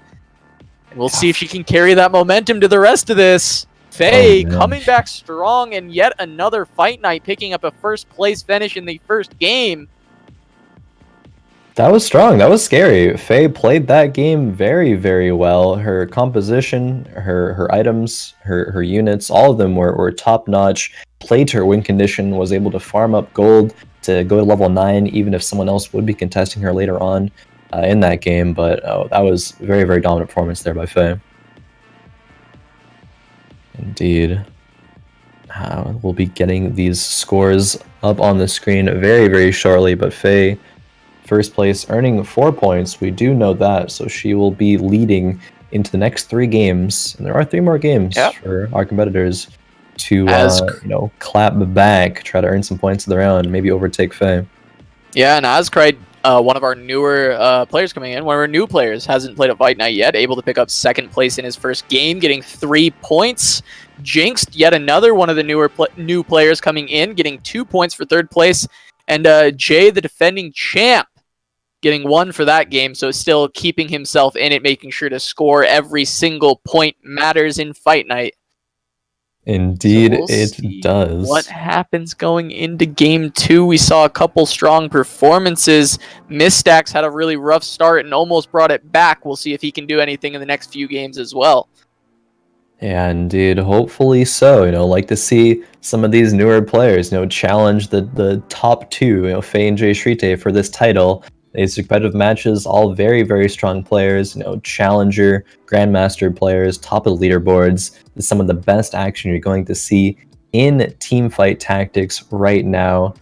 And we'll see if she can carry that momentum to the rest of this. Faye coming back strong, and yet another fight night, picking up a first place finish in the first game. That was strong. That was scary. Faye played that game very, very well. Her composition, her items, her units, all of them were top notch. Played her win condition, was able to farm up gold to go to level 9, even if someone else would be contesting her later on in that game. But that was very, very dominant performance there by Faye. Indeed. We'll be getting these scores up on the screen very, very shortly, but Faye, first place, earning 4 points. We do know that, so she will be leading into the next 3 games. And there are 3 more games for our competitors to clap back, try to earn some points of their own, maybe overtake Faye. Yeah, and Azcryte, one of our newer players coming in, one of our new players, hasn't played a fight night yet, able to pick up 2nd place in his first game, getting 3 points. Jinxed, yet another one of the new players coming in, getting 2 points for 3rd place. And Jay, the defending champ, getting 1 for that game, so still keeping himself in it, making sure to score. Every single point matters in fight night. Indeed, so it does. What happens going into game 2? We saw a couple strong performances. Mistax had a really rough start and almost brought it back. We'll see if he can do anything in the next few games as well. Yeah, indeed. Hopefully so. Like to see some of these newer players, challenge the top 2, Faye and JSchritte for this title. These competitive matches, all very, very strong players, challenger, grandmaster players, top of the leaderboards. It's some of the best action you're going to see in Teamfight Tactics right now.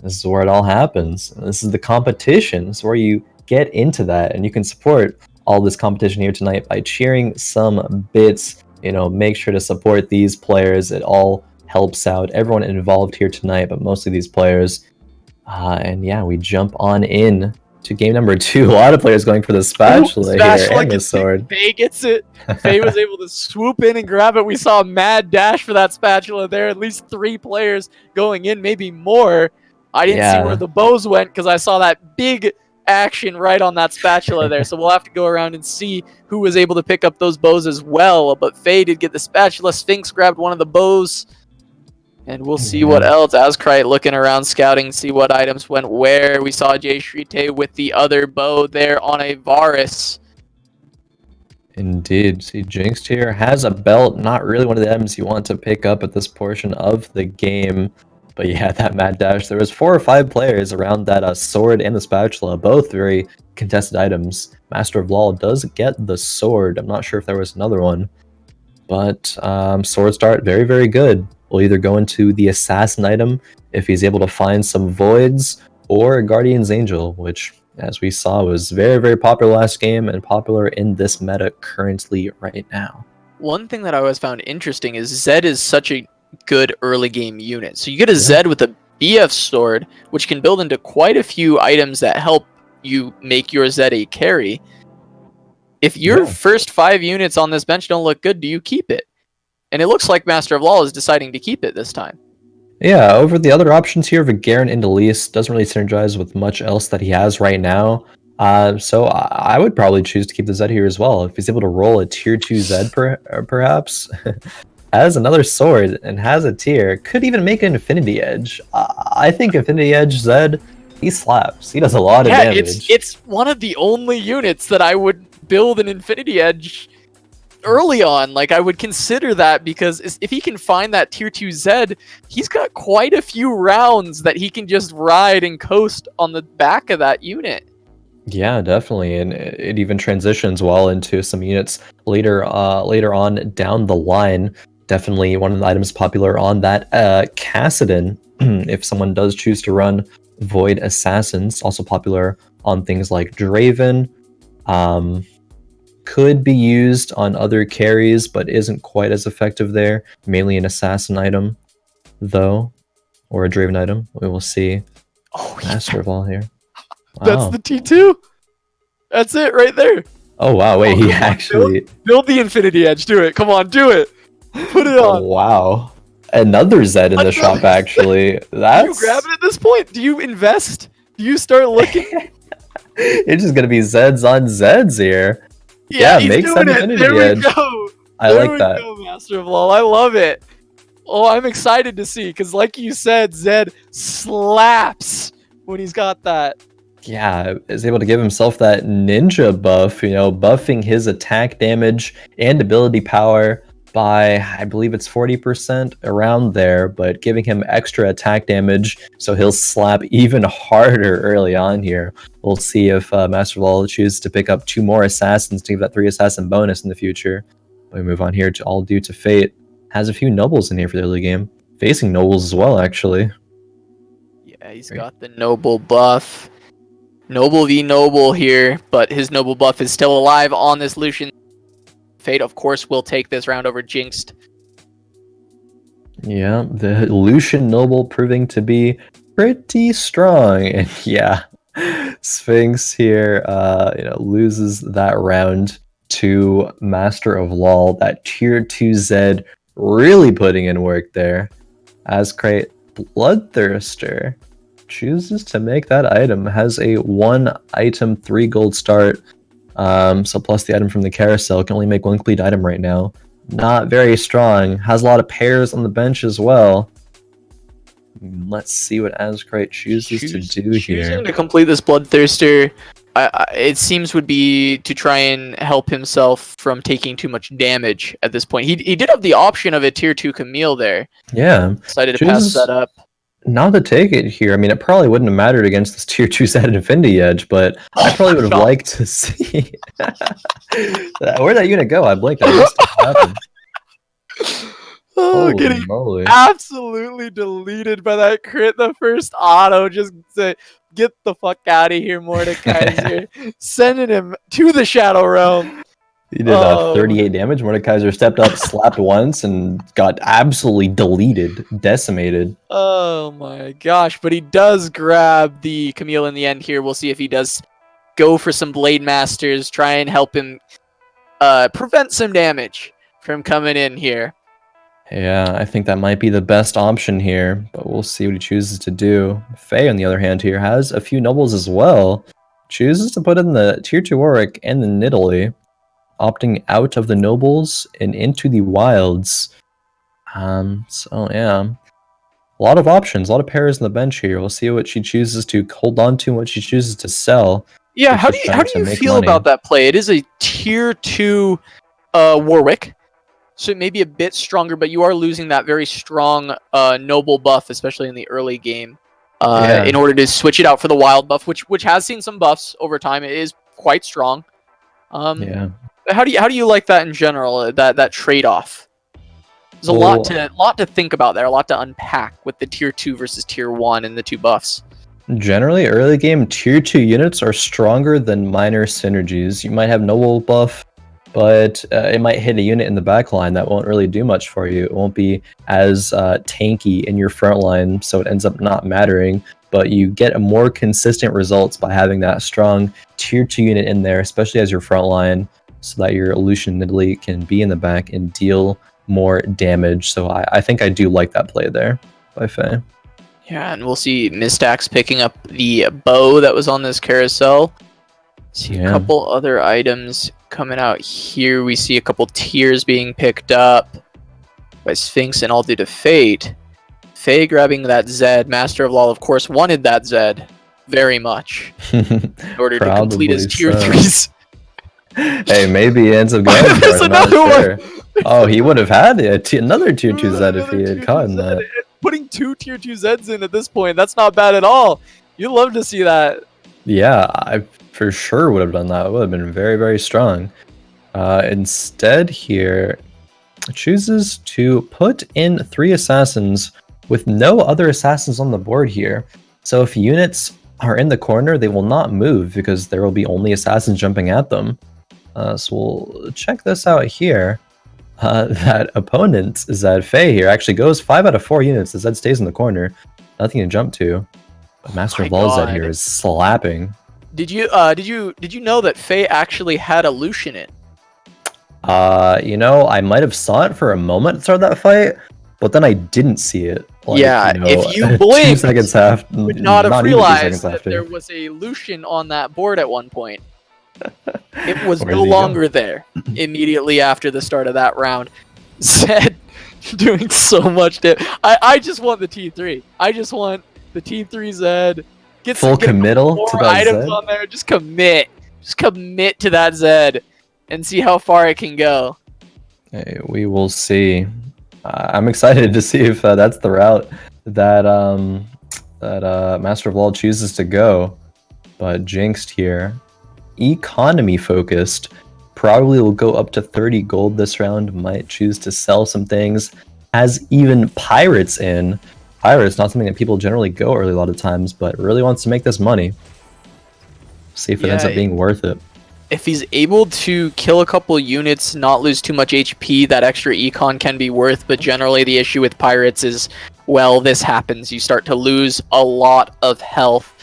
This is where it all happens. This is the competition. It's where you get into that, and you can support all this competition here tonight by cheering some bits. Make sure to support these players. It all helps out everyone involved here tonight, but mostly these players. And yeah, we jump on in to game number 2. A lot of players going for the spatula here and the sword. Faye gets it. Faye was able to swoop in and grab it. We saw a mad dash for that spatula there. At least 3 players going in, maybe more. I didn't see where the bows went because I saw that big action right on that spatula there. So we'll have to go around and see who was able to pick up those bows as well. But Faye did get the spatula. Sphinx grabbed one of the bows. And we'll see what else. Azcryte looking around, scouting, see what items went where. We saw JSchritte with the other bow there on a Varus. Indeed. See, Jinxed here has a belt. Not really one of the items you want to pick up at this portion of the game. But yeah, that mad dash. There was 4 or 5 players around that sword and the spatula. Both very contested items. Master of Law does get the sword. I'm not sure if there was another one. But sword start, very, very good. Will either go into the assassin item if he's able to find some voids, or Guardian's Angel, which, as we saw, was very, very popular last game and popular in this meta currently right now. One thing that I always found interesting is Zed is such a good early game unit. So you get a Zed with a BF sword, which can build into quite a few items that help you make your Zed a carry. If your first 5 units on this bench don't look good, do you keep it? And it looks like Master of Law is deciding to keep it this time. Yeah, over the other options here, Vigaren and Elise doesn't really synergize with much else that he has right now. So I would probably choose to keep the Zed here as well. If he's able to roll a tier 2 Zed perhaps, has another sword and has a tier, could even make an Infinity Edge. I think Infinity Edge Zed, he slaps. He does a lot of damage. It's one of the only units that I would build an Infinity Edge early on. Like, I would consider that, because if he can find that tier 2 Zed, he's got quite a few rounds that he can just ride and coast on the back of that unit. Yeah, definitely, and it even transitions well into some units later on down the line. Definitely one of the items popular on that Kassadin, if someone does choose to run Void Assassins. Also popular on things like Draven. Could be used on other carries, but isn't quite as effective there. Mainly an assassin item, though. or a Draven item. We will see. Oh, Master of all here. That's Wow. the T2. That's it right there. Oh wow, wait, he come on, actually build the Infinity Edge. Do it. Come on, do it. Put it on. wow. Another Zed in the shop actually. Do That's you grab it at this point? Do you invest? Do you start looking? it's just gonna be Zeds on Zeds here. Yeah, he's makes doing that it. Infinity There Edge. we go. I There like we that. go, Master of LoL. I love it. Oh, I'm excited to see because, like you said, Zed slaps when he's got that. Yeah, is able to give himself that ninja buff, you know, buffing his attack damage and ability power by, I believe it's 40% around there, but giving him extra attack damage, so he'll slap even harder early on here. We'll see if Master of All chooses to pick up 2 more assassins to give that 3 assassin bonus in the future. We move on here to AllDueToFate. Has a few nobles in here for the early game. Facing nobles as well, actually. Yeah, he's got the noble buff. Noble v noble here, but his noble buff is still alive on this Lucian. Fate, of course, will take this round over Jinxed. Yeah, the Lucian Noble proving to be pretty strong. And yeah, Sphinx here loses that round to Master of LoL. That tier 2 Zed really putting in work there. Azcryte Bloodthirster chooses to make that item. Has a 1 item 3 gold start. So plus the item from the carousel, can only make 1 complete item right now. Not very strong. Has a lot of pairs on the bench as well. Let's see what Azcryte chooses to do here. Choosing to complete this Bloodthirster, it seems would be to try and help himself from taking too much damage at this point. He did have the option of a tier 2 Camille there. Yeah. Decided to pass that up. Not to take it here. I mean, it probably wouldn't have mattered against this tier 2 set Infinity Edge, but I probably would have liked to see where'd that unit go? I blinked. I missed it. What happened? Oh, Holy getting moly. absolutely deleted by that crit. The first auto just say, get the fuck out of here, Mordekaiser. Sending him to the Shadow Realm. He did 38 damage. Mordekaiser stepped up, slapped once, and got absolutely deleted, decimated. Oh my gosh, but he does grab the Camille in the end here. We'll see if he does go for some Blade Masters, try and help him prevent some damage from coming in here. Yeah, I think that might be the best option here, but we'll see what he chooses to do. Faye, on the other hand, here has a few nobles as well. Chooses to put in the tier 2 Warwick and the Nidalee, opting out of the nobles and into the wilds. So yeah, a lot of options, a lot of pairs on the bench here. We'll see what she chooses to hold on to and what she chooses to sell. Yeah, how do you feel about that play? It is a tier 2 Warwick, so it may be a bit stronger, but you are losing that very strong noble buff, especially in the early game, in order to switch it out for the wild buff, which has seen some buffs over time. It is quite strong. Yeah. How do you like that in general? That trade off. There's a lot to think about there, a lot to unpack with the tier 2 versus tier 1 and the 2 buffs. Generally, early game tier 2 units are stronger than minor synergies. You might have noble buff, but it might hit a unit in the back line that won't really do much for you. It won't be as tanky in your front line, so it ends up not mattering. But you get a more consistent results by having that strong tier 2 unit in there, especially as your front line, so that your Lucian Nidalee can be in the back and deal more damage. So I think I do like that play there by Faye. Yeah, and we'll see Mistax picking up the bow that was on this carousel. See a couple other items coming out here. We see a couple tiers being picked up by Sphinx and AllDueToFate. Faye grabbing that Zed. Master of LoL, of course, wanted that Zed very much in order to complete his tier 3s. Hey, maybe he ends up going for There's it. another one. Oh, he would have had another tier 2 Zed if he had caught that. Putting 2 tier 2 Zeds in at this point, that's not bad at all. You'd love to see that. Yeah, I for sure would have done that. It would have been very, very strong. Instead here, chooses to put in 3 assassins with no other assassins on the board here. So if units are in the corner, they will not move because there will be only assassins jumping at them. So we'll check this out here. That opponent, Zed Faye here, actually goes 5 out of 4 units. The Zed stays in the corner. Nothing to jump to. But Master of My All Zed God. here is slapping. Did you know that Faye actually had a Lucian in? You know, I might have saw it for a moment at the start of that fight, but then I didn't see it. Like, Yeah, you know, if you 2 blinked, seconds after, you would not have even 2 realized seconds that after. there was a Lucian on that board at one point. It was Where no did he go? longer there immediately after the start of that round. Zed doing so much damage. I just want the T3. I just want the T3 Zed. Get Full committal to more that items Zed? on there. Just commit. Just commit to that Zed and see how far it can go. Hey, we will see. I'm excited to see if that's the route that Master of All chooses to go. But Jinxed here, economy focused, probably will go up to 30 gold this round. Might choose to sell some things. Has even pirates in. Pirates, not something that people generally go early a lot of times, but really wants to make this money. See if it ends up being worth it. If he's able to kill a couple units, not lose too much HP, that extra econ can be worth, but generally the issue with pirates is, well, this happens. You start to lose a lot of health.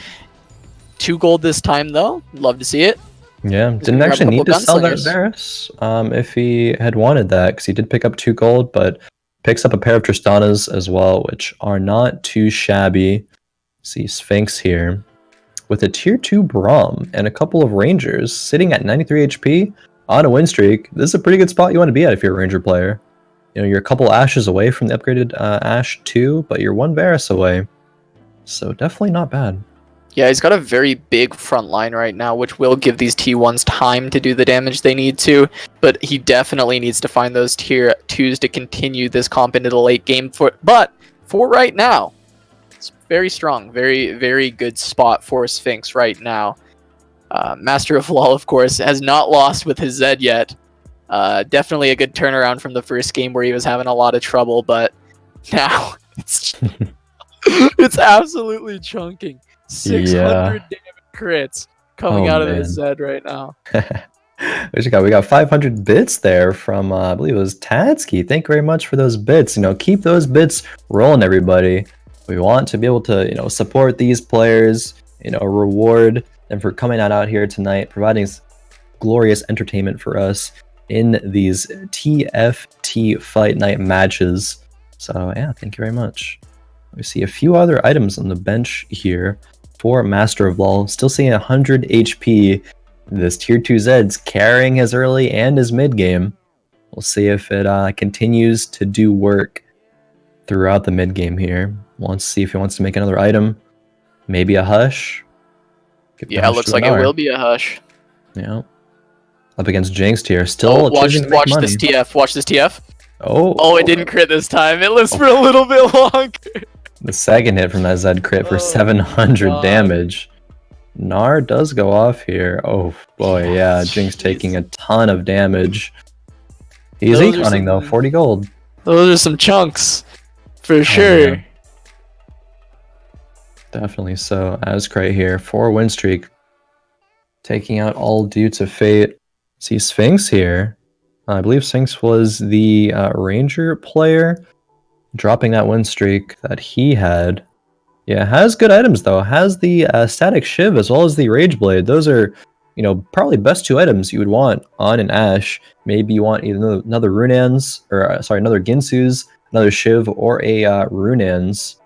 2 gold this time, though. Love to see it. Yeah, didn't actually need to sell that Varus if he had wanted that, because he did pick up 2 gold, but picks up a pair of Tristanas as well, which are not too shabby. See Sphinx here with a tier 2 Braum and a couple of Rangers sitting at 93 HP on a win streak. This is a pretty good spot you want to be at if you're a Ranger player. You know, you're a couple Ashes away from the upgraded Ash 2, but you're 1 Varus away. So definitely not bad. Yeah, he's got a very big front line right now, which will give these T1s time to do the damage they need to, but he definitely needs to find those tier 2s to continue this comp into the late game. But for right now, it's very strong, very, very good spot for Sphinx right now. Master of Law, of course, has not lost with his Zed yet. Definitely a good turnaround from the first game where he was having a lot of trouble, but now it's, it's absolutely chunking. 600 damage crits coming out of this Zed right now. We got 500 bits there from I believe it was Tadsky. Thank you very much for those bits. You know, keep those bits rolling, everybody. We want to be able to, you know, support these players, you know, reward them for coming out here tonight, providing glorious entertainment for us in these TFT Fight Night matches. So yeah, thank you very much. We see a few other items on the bench here for Master of Law. Still seeing 100 HP. This tier 2 Zed's carrying his early and his mid game. We'll see if it continues to do work throughout the mid game here. Wants to see if he wants to make another item. Maybe a Hush. Yeah, it looks like it will be a Hush. Yeah. Up against Jinxed here. Still watch this TF. Watch this TF. Oh, it didn't crit this time. It lives for a little bit longer. The second hit from that Zed crit for 700 damage. Gnar does go off here. Oh boy, yeah. Jinx taking a ton of damage. He's econing though, 40 gold. Those are some chunks, for sure. Yeah. Definitely so. Azcryte here, 4 win streak. Taking out AllDueToFate. See Sphinx here. I believe Sphinx was the Ranger player. Dropping that win streak that he had. Yeah, has good items though. Has the static Shiv as well as the Rage Blade. Those are, you know, probably best 2 items you would want on an Ashe. Maybe you want either another Runans, or sorry, another Ginsu's, another Shiv, or a Runans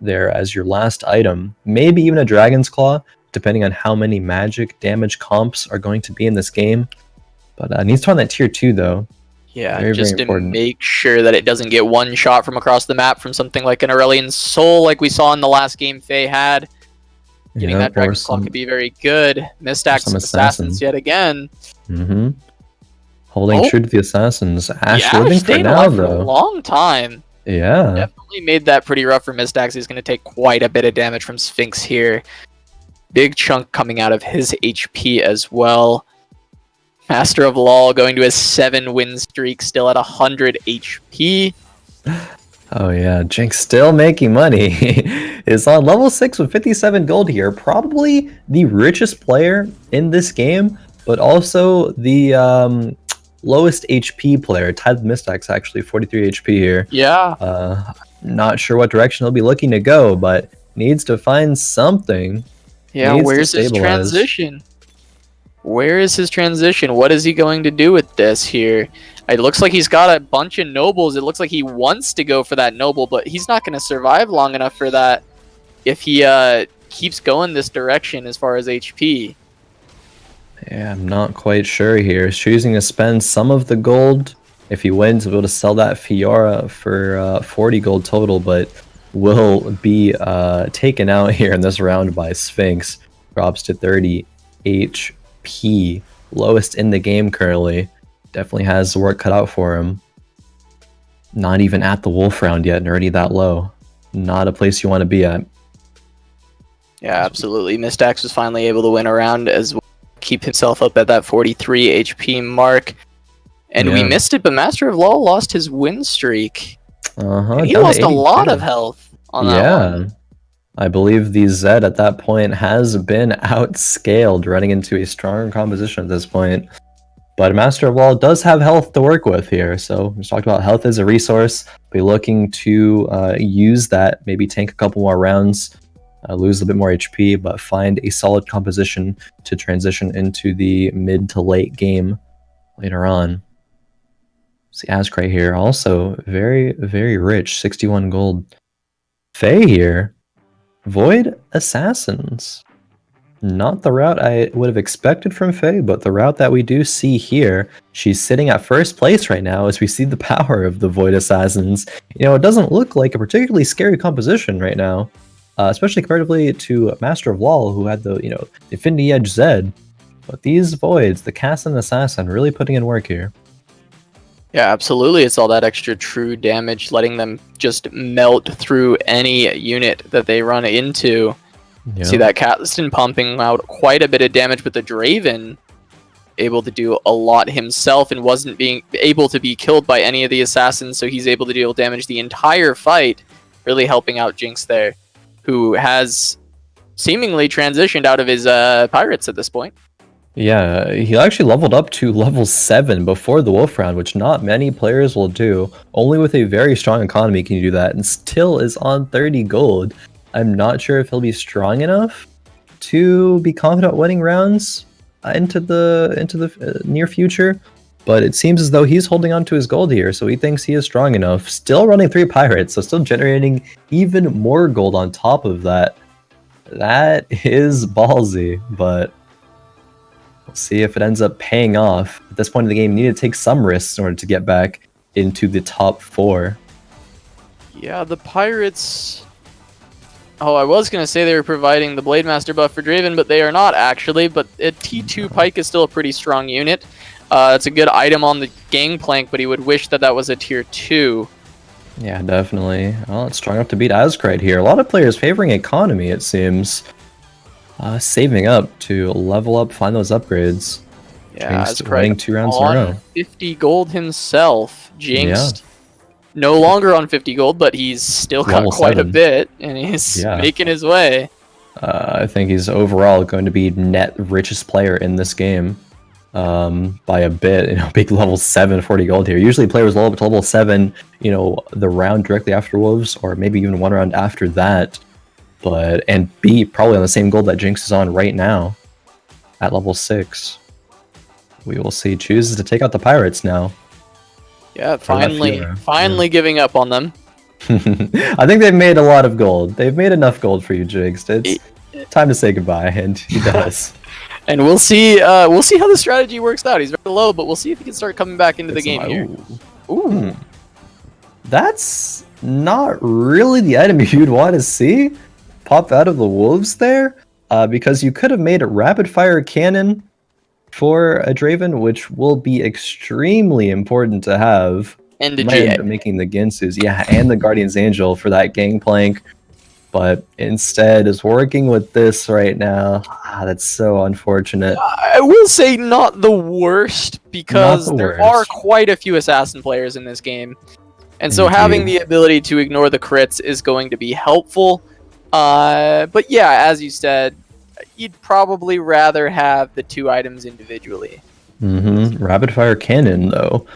there as your last item. Maybe even a Dragon's Claw, depending on how many magic damage comps are going to be in this game. But needs to find that tier 2 though. Yeah, just to make sure that it doesn't get one shot from across the map from something like an Aurelion Soul like we saw in the last game Faye had. Getting that Dragon's Claw could be very good. Mistax Assassins yet again. Holding true to the Assassins. Ashe living for now though. For a long time. Yeah. Definitely made that pretty rough for Mistax. He's going to take quite a bit of damage from Sphinx here. Big chunk coming out of his HP as well. Master of Law going to a 7 win streak, still at 100 HP. Oh yeah, Jinx still making money. Is on level 6 with 57 gold here. Probably the richest player in this game, but also the lowest HP player. Tied with Mistax actually, 43 HP here. Yeah. not sure what direction he'll be looking to go, but needs to find something. Yeah, where's his transition? Where is his transition? What is he going to do with this here? It looks like he's got a bunch of nobles. It looks like he wants to go for that noble, but he's not going to survive long enough for that if he keeps going this direction as far as HP. Yeah, I'm not quite sure here. He's choosing to spend some of the gold. If he wins, he'll be able to sell that Fiora for 40 gold total, but will be taken out here in this round by Sphinx. Drops to 30 HP. Lowest in the game currently. Definitely has the work cut out for him. Not even at the wolf round yet and already that low. Not a place you want to be at. Yeah, absolutely. Mistax was finally able to win a round as well, keep himself up at that 43 HP mark. And we missed it, but Master of Law lost his win streak. And he lost a lot of health on that one. I believe the Zed at that point has been outscaled, running into a stronger composition at this point. But Master of Law does have health to work with here, so we just talked about health as a resource. Be looking to use that, maybe tank a couple more rounds, lose a bit more HP, but find a solid composition to transition into the mid to late game later on. See Azcryte here, also very, very rich, 61 gold. Faye here, Void Assassins. Not the route I would have expected from Faye, but the route that we do see here. She's sitting at first place right now as we see the power of the Void Assassins. You know, it doesn't look like a particularly scary composition right now, especially comparatively to Master of Law, who had the, the Infinity Edge Zed. But these Voids, the Cast and Assassin, really putting in work here. Yeah, absolutely. It's all that extra true damage, letting them just melt through any unit that they run into. Yep. See that Catliston pumping out quite a bit of damage, but the Draven able to do a lot himself and wasn't being able to be killed by any of the assassins, so he's able to deal damage the entire fight, really helping out Jinx there, who has seemingly transitioned out of his pirates at this point. Yeah, he actually leveled up to level 7 before the Wolf round, which not many players will do. Only with a very strong economy can you do that, and still is on 30 gold. I'm not sure if he'll be strong enough to be confident winning rounds into the near future, but it seems as though he's holding on to his gold here, so he thinks he is strong enough. Still running 3 pirates, so still generating even more gold on top of that. That is ballsy, but we'll see if it ends up paying off. At this point in the game, you need to take some risks in order to get back into the top 4. Yeah, the pirates... Oh, I was going to say they were providing the Blade Master buff for Draven, but they are not actually. But a T2 Pike is still a pretty strong unit. It's a good item on the Gangplank, but he would wish that that was a tier 2. Yeah, definitely. Well, it's strong enough to beat Azcryte here. A lot of players favoring economy, it seems. Saving up to level up, find those upgrades. Yeah, Jinxed winning 2 rounds in a row. 50 gold himself. Jinxed. Yeah. No longer on 50 gold, but he's still got quite a bit, and he's making his way. I think he's overall going to be net richest player in this game by a bit. Big level 7, 40 gold here. Usually players level up to level 7, the round directly after Wolves, or maybe even one round after that. And be probably on the same gold that Jinx is on right now at level 6. We will see. Chooses to take out the pirates now. Yeah, finally giving up on them. I think they've made a lot of gold. They've made enough gold for you, Jinx. It's time to say goodbye, and he does. And we'll see how the strategy works out. He's very low, but we'll see if he can start coming back into the game here. Ooh. That's not really the item you'd want to see pop out of the Wolves there, because you could have made a rapid fire cannon for a Draven, which will be extremely important to have. And the making the Ginsus, and the Guardian's Angel for that Gangplank, but instead is working with this right now. That's so unfortunate. I will say not the worst, because there are quite a few assassin players in this game, and so having the ability to ignore the crits is going to be helpful. But yeah, as you said, you'd probably rather have the 2 items individually. Rapid fire cannon, though.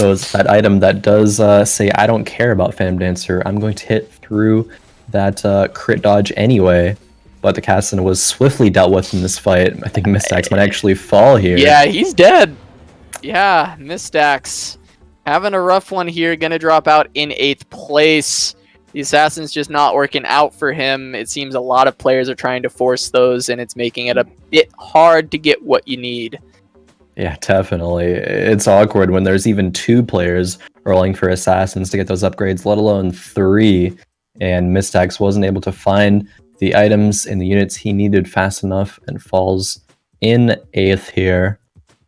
that item that does say, I don't care about Phantom Dancer. I'm going to hit through that crit dodge anyway. But the Casanova was swiftly dealt with in this fight. I think Mistax might actually fall here. Yeah, he's dead. Yeah, Mistax having a rough one here. Gonna drop out in 8th place. The Assassin's just not working out for him. It seems a lot of players are trying to force those, and it's making it a bit hard to get what you need. Yeah, definitely. It's awkward when there's even 2 players rolling for Assassins to get those upgrades, let alone 3. And Mistax wasn't able to find the items and the units he needed fast enough and falls in 8th here.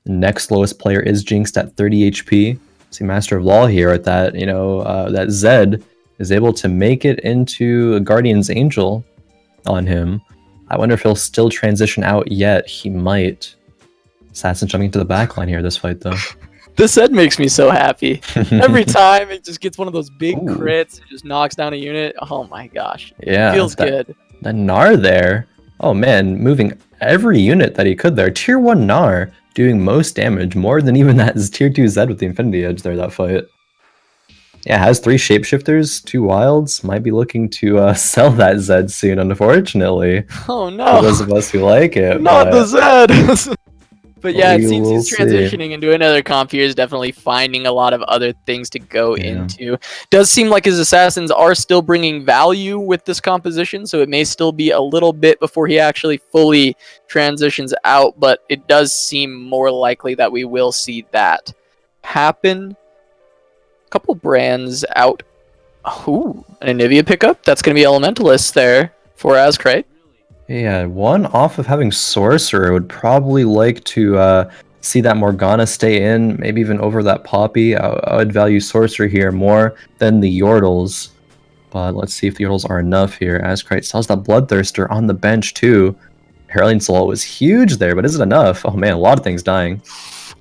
The next lowest player is Jinxed at 30 HP. See, Master of Law here at that, that Zed is able to make it into a Guardian's Angel on him. I wonder if he'll still transition out yet. He might. Assassin jumping into the backline here this fight, though. This Zed makes me so happy. Every time it just gets one of those big crits, it just knocks down a unit. Oh my gosh. Yeah. Feels good. The Gnar there. Oh man, moving every unit that he could there. Tier 1 Gnar doing most damage, more than even that Tier 2 Zed with the Infinity Edge there, that fight. Yeah, has 3 Shapeshifters, 2 Wilds. Might be looking to sell that Zed soon, unfortunately. Oh no. For those of us who like it. Not the Zed! But yeah, it seems he's see. transitioning into another comp here. Is definitely finding a lot of other things to go into. Does seem like his Assassins are still bringing value with this composition, so it may still be a little bit before he actually fully transitions out, but it does seem more likely that we will see that happen. A couple brands out. Ooh, an Anivia pickup. That's going to be Elementalist there for Azcryte. Yeah, one off of having Sorcerer would probably like to see that Morgana stay in, maybe even over that Poppy. I would value Sorcerer here more than the Yordles. But let's see if the Yordles are enough here. Azcryte sells that Bloodthirster on the bench too. Heralding Soul was huge there, but is it enough? Oh man, a lot of things dying.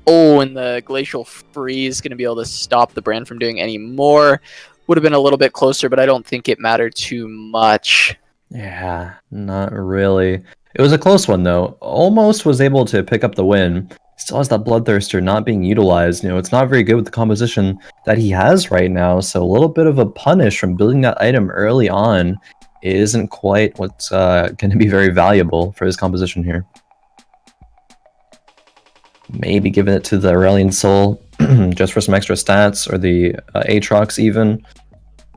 Oh, and the Glacial Freeze is going to be able to stop the brand from doing any more. Would have been a little bit closer, but I don't think it mattered too much. Yeah, not really. It was a close one, though. Almost was able to pick up the win. Still has that Bloodthirster not being utilized. It's not very good with the composition that he has right now, so a little bit of a punish from building that item early on isn't quite what's going to be very valuable for his composition here. Maybe giving it to the Aurelian Soul just for some extra stats, or the Aatrox even,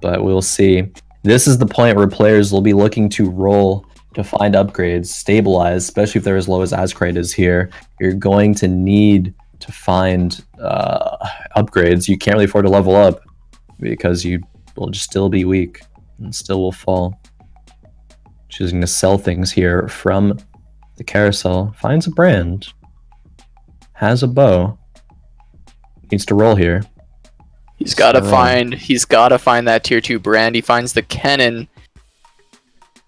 but we'll see. This is the point where players will be looking to roll to find upgrades, stabilize, especially if they're as low as Azcryte is here. You're going to need to find upgrades. You can't really afford to level up because you will just still be weak and still will fall. Choosing to sell things here from the carousel. Finds a brand. Has a bow. Needs to roll here. He's got to find that tier 2 brand. He finds the Kennen.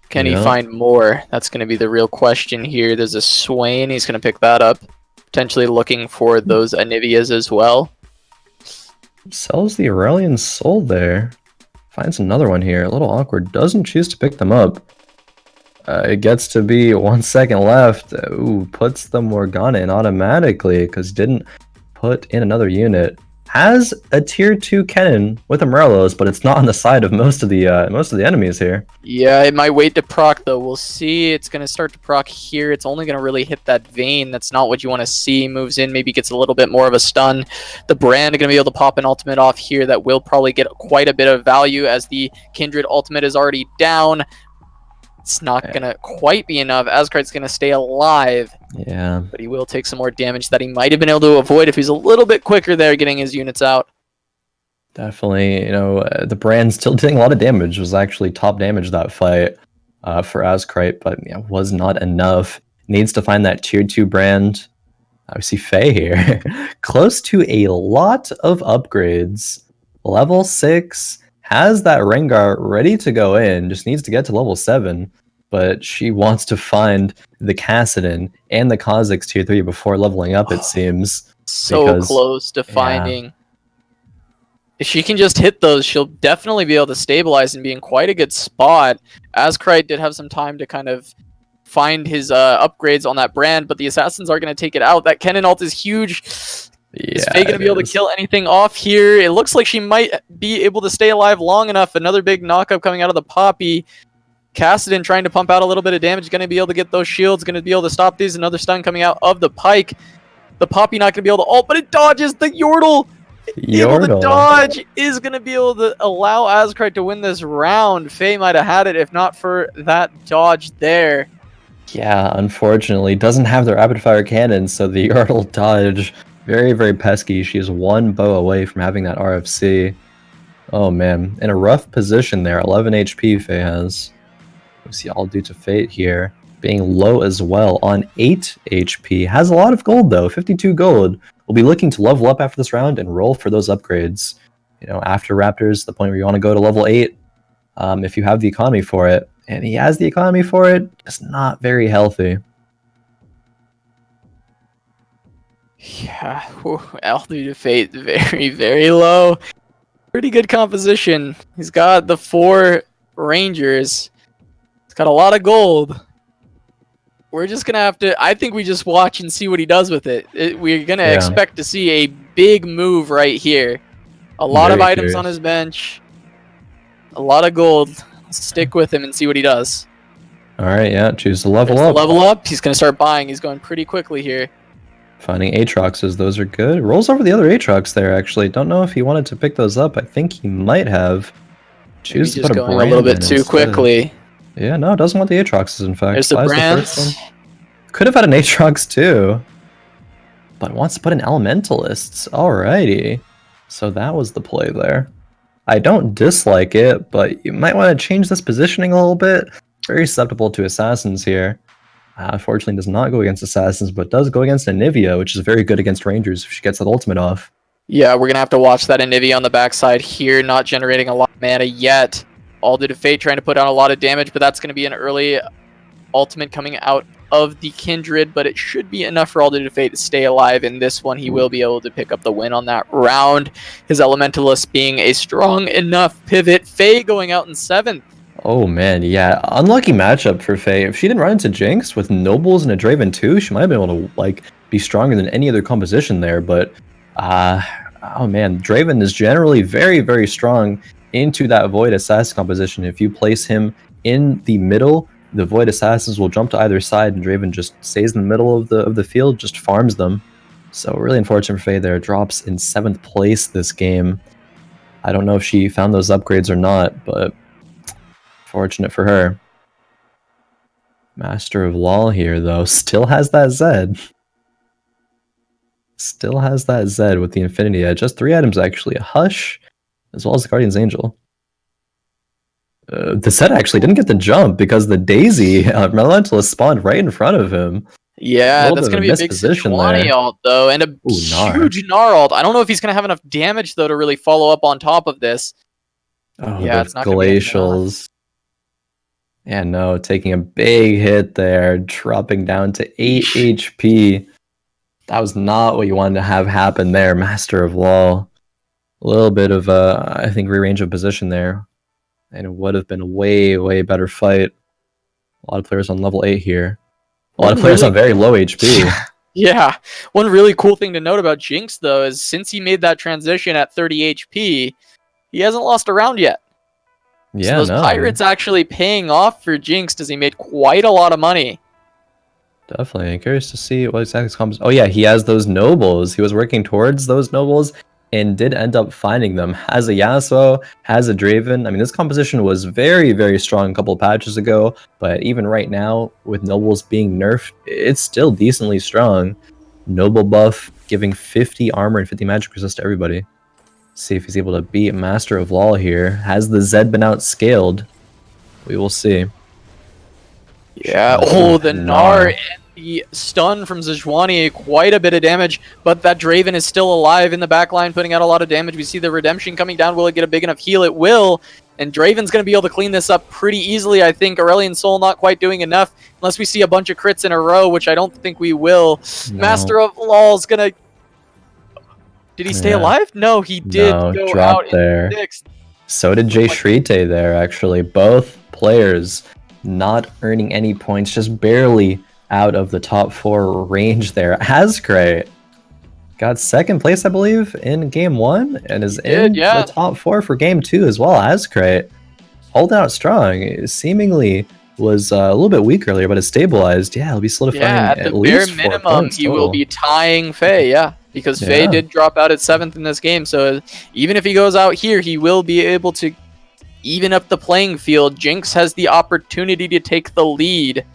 Can he find more? That's going to be the real question here. There's a Swain. He's going to pick that up. Potentially looking for those Anivias as well. Sells the Aurelian Soul there. Finds another one here. A little awkward. Doesn't choose to pick them up. It gets to be 1 second left. Ooh, puts the Morgana in automatically because didn't put in another unit. Has a tier 2 Kennen with Umbrellas, but it's not on the side of most of the enemies here. Yeah, it might wait to proc though. We'll see. It's gonna start to proc here. It's only gonna really hit that vein. That's not what you want to see. Moves in, maybe gets a little bit more of a stun. The brand are gonna be able to pop an ultimate off here that will probably get quite a bit of value as the Kindred ultimate is already down. It's not gonna quite be enough. Azcryte's gonna stay alive. Yeah. But he will take some more damage that he might have been able to avoid if he's a little bit quicker there getting his units out. Definitely, the brand still doing a lot of damage. Was actually top damage that fight for Azcryte, but was not enough. Needs to find that tier 2 brand. I see Faye here. Close to a lot of upgrades. Level 6. Has that Rengar ready to go in, just needs to get to level 7, but she wants to find the Kassadin and the Kha'Zix tier 3 before leveling up, it seems. So close to finding. Yeah. If she can just hit those, she'll definitely be able to stabilize and be in quite a good spot. Azcryte did have some time to kind of find his upgrades on that brand, but the Assassins are going to take it out. That Kennen ult is huge. Is Faye going to be able to kill anything off here? It looks like she might be able to stay alive long enough. Another big knockup coming out of the Poppy. Kassadin trying to pump out a little bit of damage. Going to be able to get those shields. Going to be able to stop these. Another stun coming out of the Pyke. The Poppy not going to be able to ult, but it dodges the Yordle. Able to dodge is going to be able to allow Azcryte to win this round. Faye might have had it if not for that dodge there. Yeah, unfortunately, doesn't have the rapid fire cannon, so the Yordle dodge, very, very pesky. She is one bow away from having that RFC. Oh man, in a rough position there. 11 HP Faye has. We see AllDueToFate here, being low as well on 8 HP. Has a lot of gold though, 52 gold. We'll be looking to level up after this round and roll for those upgrades. You know, after Raptors, the point where you want to go to level 8, if you have the economy for it. And he has the economy for it, just not very healthy. Yeah, AllDueToFate very, very low. Pretty good composition. He's got the 4 Rangers. He's got a lot of gold. We're just going to have to... I think we just watch and see what he does with it. We're going to expect to see a big move right here. A lot of items on his bench. A lot of gold. Stick with him and see what he does. All right, yeah, choose to level up. Level up. He's going to start buying. He's going pretty quickly here. Finding Aatroxes, those are good. Rolls over the other Aatrox there, actually. Don't know if he wanted to pick those up. I think he might have. Choose to put a little bit too quickly. Yeah, no, doesn't want the Aatroxes, in fact. There's the brands. Could have had an Aatrox too. But wants to put in Elementalists. Alrighty. So that was the play there. I don't dislike it, but you might want to change this positioning a little bit. Very susceptible to Assassins here. Unfortunately, does not go against Assassins, but does go against Anivia, which is very good against Rangers if she gets that ultimate off. Yeah, we're going to have to watch that Anivia on the backside here, not generating a lot of mana yet. AllDueToFate trying to put out a lot of damage, but that's going to be an early ultimate coming out of the Kindred, but it should be enough for AllDueToFate to stay alive in this one. He will be able to pick up the win on that round. His Elementalist being a strong enough pivot. Faye going out in 7th. Oh man, yeah. Unlucky matchup for Faye. If she didn't run into Jinx with Nobles and a Draven too, she might have been able to be stronger than any other composition there, but oh man, Draven is generally very, very strong into that Void Assassin composition. If you place him in the middle, the Void Assassins will jump to either side, and Draven just stays in the middle of the field, just farms them. So really unfortunate for Faye there. Drops in 7th place this game. I don't know if she found those upgrades or not, but fortunate for her. Master of Law here, though, still has that Zed. Still has that Zed with the Infinity Edge. Just 3 items, actually. A Hush, as well as the Guardian's Angel. The Zed actually didn't get the jump because the Daisy Elementalist spawned right in front of him. Yeah, that's going to be a big Sejuani ult, though, and a huge Gnar ult. I don't know if he's going to have enough damage, though, to really follow up on top of this. Oh, yeah, it's not Glacials. Yeah, no, taking a big hit there, dropping down to 8 HP. That was not what you wanted to have happen there, Master of Law. A little bit of, I think, rearrange of position there. And it would have been a way, way better fight. A lot of players on level 8 here. A lot of players on very low HP. Yeah. One really cool thing to note about Jinx, though, is since he made that transition at 30 HP, he hasn't lost a round yet. Yeah, so those Pirates actually paying off for Jinx, as he made quite a lot of money. Definitely. I'm curious to see what exactly comes. Oh, yeah, he has those Nobles. He was working towards those Nobles and did end up finding them. Has a Yasuo, has a Draven. I mean, this composition was very, very strong a couple of patches ago, but even right now, with Nobles being nerfed, it's still decently strong. Noble buff, giving 50 armor and 50 magic resist to everybody. See if he's able to beat Master of Law here. Has the Zed been outscaled? We will see. Yeah, oh, the Gnar and the stun from Sejuani, quite a bit of damage, but that Draven is still alive in the backline, putting out a lot of damage. We see the Redemption coming down. Will it get a big enough heal? It will, and Draven's going to be able to clean this up pretty easily, I think. Aurelion Sol not quite doing enough, unless we see a bunch of crits in a row, which I don't think we will. No. Master of Law is going to... Did he stay alive? No, he did go out there. So did JSchritte there, actually. Both players not earning any points, just barely out of the top 4 range there. Azcryte got second place, I believe, in game 1, and is in yeah. the top 4 for game 2 as well. Azcryte holding out strong. It seemingly was a little bit weak earlier, but it's stabilized. Yeah, he'll be solidifying Yeah, at the least bare 4 minimum, points he will total. be tying Faye, yeah. Because Faye Yeah. did drop out at 7th in this game, so even if he goes out here, he will be able to even up the playing field. Jinx has the opportunity to take the lead.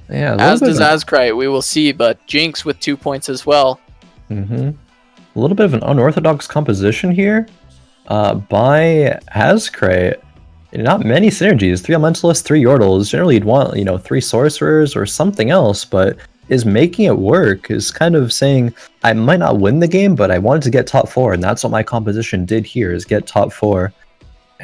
Yeah, As does Azcryte, we will see, but Jinx with 2 points as well. A little bit of an unorthodox composition here by Azcryte. Not many synergies. 3 Elementalists, 3 Yordles. Generally, you'd want, 3 Sorcerers or something else, but is making it work. Is kind of saying, I might not win the game, but I wanted to get top 4, and that's what my composition did here, is get top 4.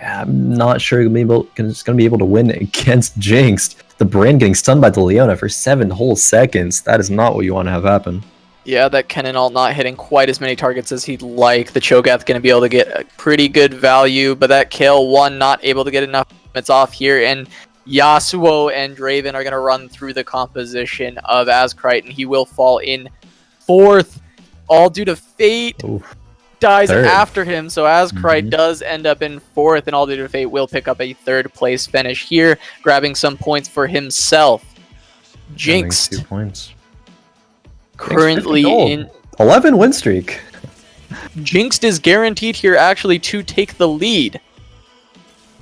I'm not sure it's going to be able to win against Jinxed. The Brand getting stunned by the Leona for 7 whole seconds. That is not what you want to have happen. Yeah, that Kennen ult not hitting quite as many targets as he'd like. The Cho'Gath going to be able to get a pretty good value, but that Kale 1 not able to get enough hits off here, and Yasuo and Draven are going to run through the composition of Azcryte, and he will fall in 4th. AllDueToFate dies after him, so Azcryte does end up in 4th, and AllDueToFate will pick up a 3rd place finish here, grabbing some points for himself. Jinxed. 2 points. Currently in 11 win streak. Jinxed is guaranteed here actually to take the lead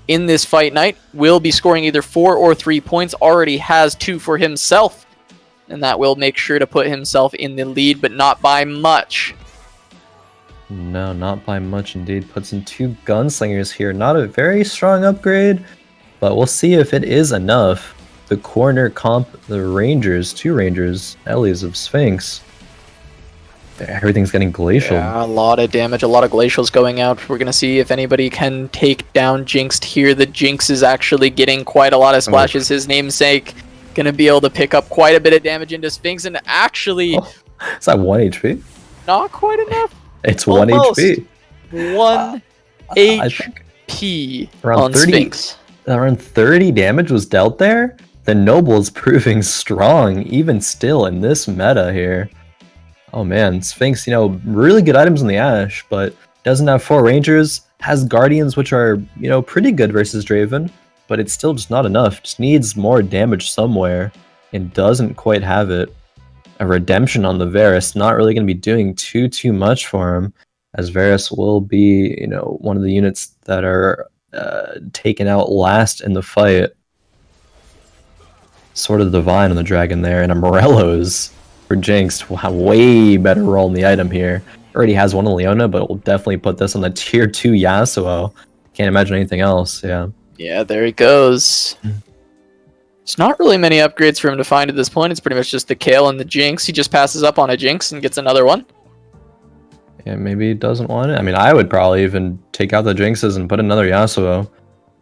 in this fight night. Will be scoring either 4 or 3 points. Already has 2 for himself, and that will make sure to put himself in the lead, but not by much. No, not by much indeed. Puts in 2 gunslingers here. Not a very strong upgrade, but we'll see if it is enough. The corner comp, the Rangers, 2 Rangers, Ellie's of Sphinx. Everything's getting glacial. Yeah, a lot of damage, a lot of glacials going out. We're going to see if anybody can take down Jinxed here. The Jinx is actually getting quite a lot of splashes. His namesake going to be able to pick up quite a bit of damage into Sphinx, and actually... Is that 1 HP? Not quite enough. It's almost 1 HP. 1 HP around 30, Sphinx. Around 30 damage was dealt there. The Noble is proving strong, even still in this meta here. Oh man, Sphinx, really good items in the Ashe, but doesn't have 4 Rangers, has Guardians, which are, pretty good versus Draven, but it's still just not enough. Just needs more damage somewhere, and doesn't quite have it. A Redemption on the Varus, not really going to be doing too much for him, as Varus will be, one of the units that are taken out last in the fight. Sword of the Divine on the Dragon there, and a Morello's for Jinx will have way better roll in the item here. Already has one on Leona, but will definitely put this on the tier 2 Yasuo. Can't imagine anything else, yeah. Yeah, there he goes. There's not really many upgrades for him to find at this point. It's pretty much just the Kale and the Jinx. He just passes up on a Jinx and gets another one. Yeah, maybe he doesn't want it. I mean, I would probably even take out the Jinxes and put another Yasuo.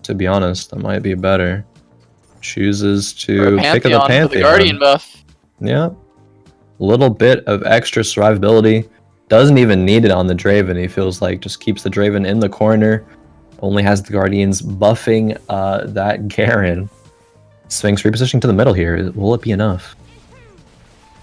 To be honest, that might be better. Chooses to pick up the Pantheon. For the Guardian buff. Yeah. A little bit of extra survivability. Doesn't even need it on the Draven. He feels like just keeps the Draven in the corner. Only has the Guardians buffing that Garen. Sphinx repositioning to the middle here. Will it be enough?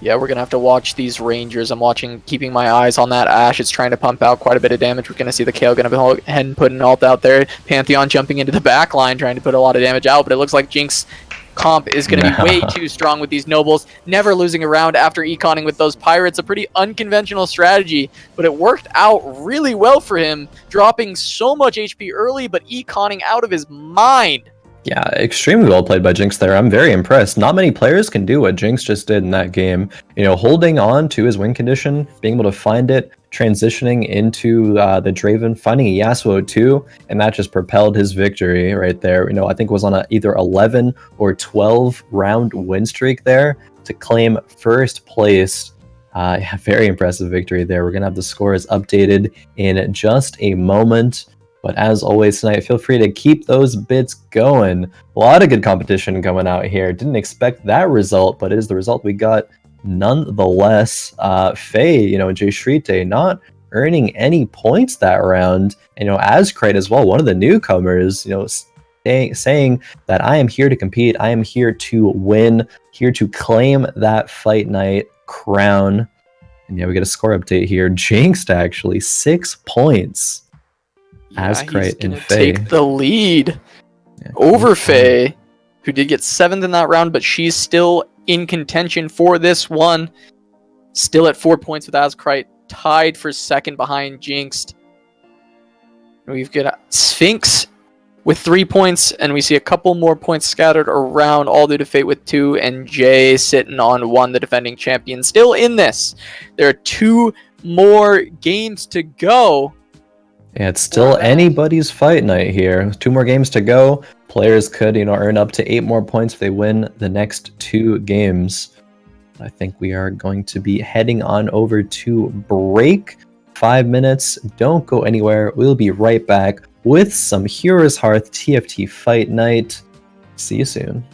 Yeah, we're going to have to watch these Rangers. I'm keeping my eyes on that Ashe. It's trying to pump out quite a bit of damage. We're going to see the Kale going to go ahead and put an ult out there. Pantheon jumping into the back line, trying to put a lot of damage out, but it looks like Jinx comp is going to be way too strong with these Nobles. Never losing a round after econing with those Pirates. A pretty unconventional strategy, but it worked out really well for him, dropping so much HP early, but econing out of his mind. Yeah, extremely well played by Jinx there. I'm very impressed. Not many players can do what Jinx just did in that game. Holding on to his win condition, being able to find it, transitioning into the Draven, finding a Yasuo too, and that just propelled his victory right there. I think it was on either 11 or 12 round win streak there to claim first place. Very impressive victory there. We're going to have the scores updated in just a moment. But as always tonight, feel free to keep those bits going. A lot of good competition coming out here. Didn't expect that result, but it is the result we got nonetheless. Faye, JSchritte not earning any points that round. Azcryte as well, one of the newcomers, saying that I am here to compete. I am here to win, here to claim that fight night crown. And yeah, we get a score update here. Jinxed actually 6 points. Yeah, he's Azcryte and gonna Faye. take the lead Yeah, over Jinxed won. Faye, who did get 7th in that round, but she's still in contention for this one. Still at 4 points with Azcryte, tied for 2nd behind Jinxed. We've got Sphinx with 3 points, and we see a couple more points scattered around. AllDueToFate with 2, and Jay sitting on 1, the defending champion. Still in this. There are 2 more games to go. Yeah, it's still anybody's fight night here. 2 more games to go. Players could, earn up to 8 more points if they win the next 2 games. I think we are going to be heading on over to break. 5 minutes. Don't go anywhere. We'll be right back with some HeroesHearth TFT Fight Night. See you soon.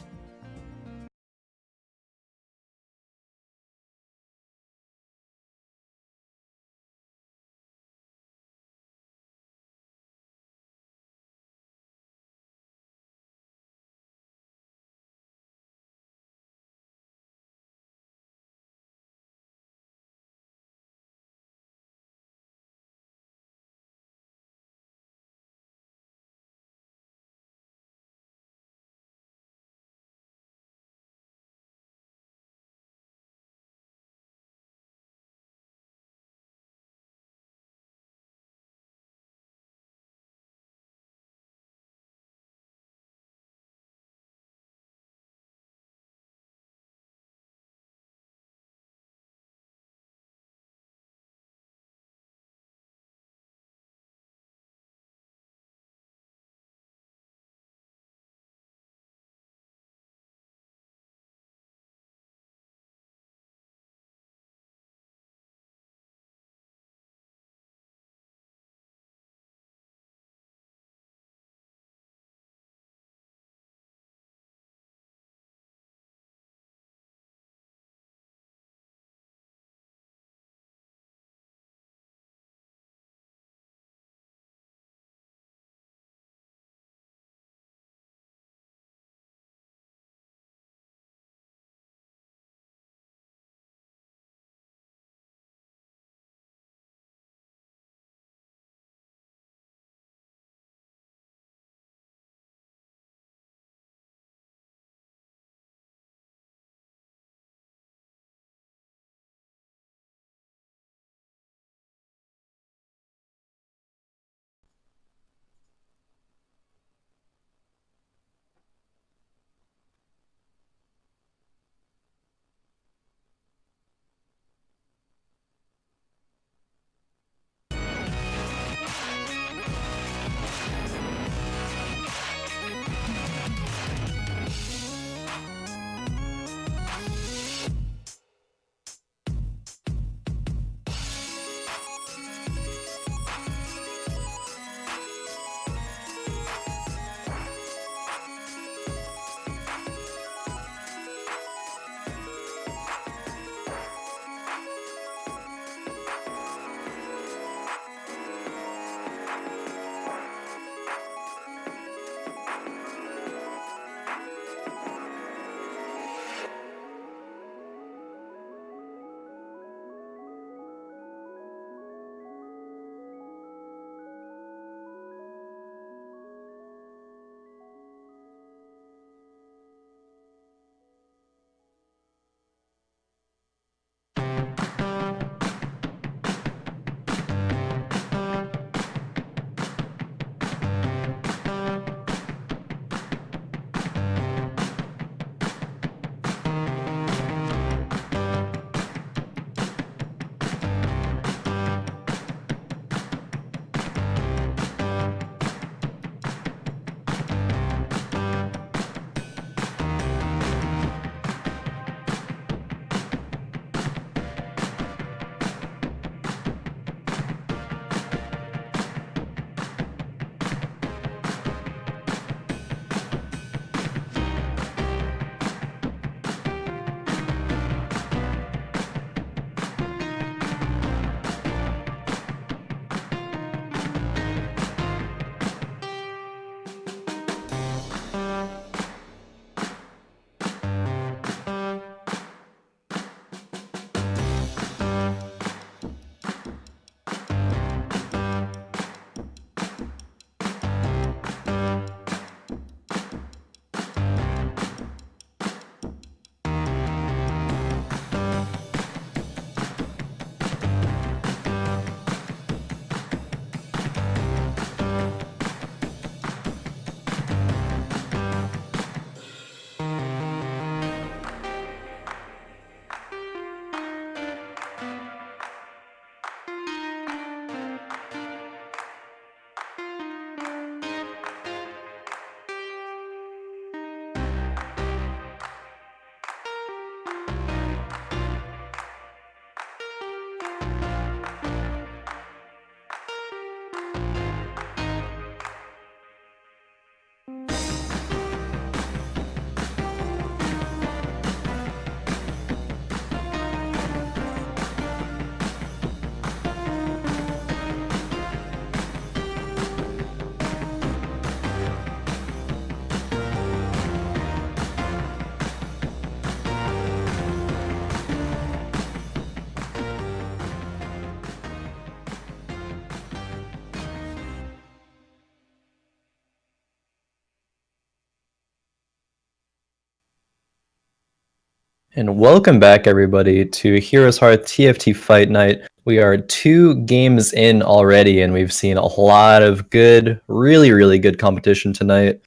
And welcome back, everybody, to HeroesHearth TFT Fight Night. We are 2 games in already, and we've seen a lot of good, really good competition tonight.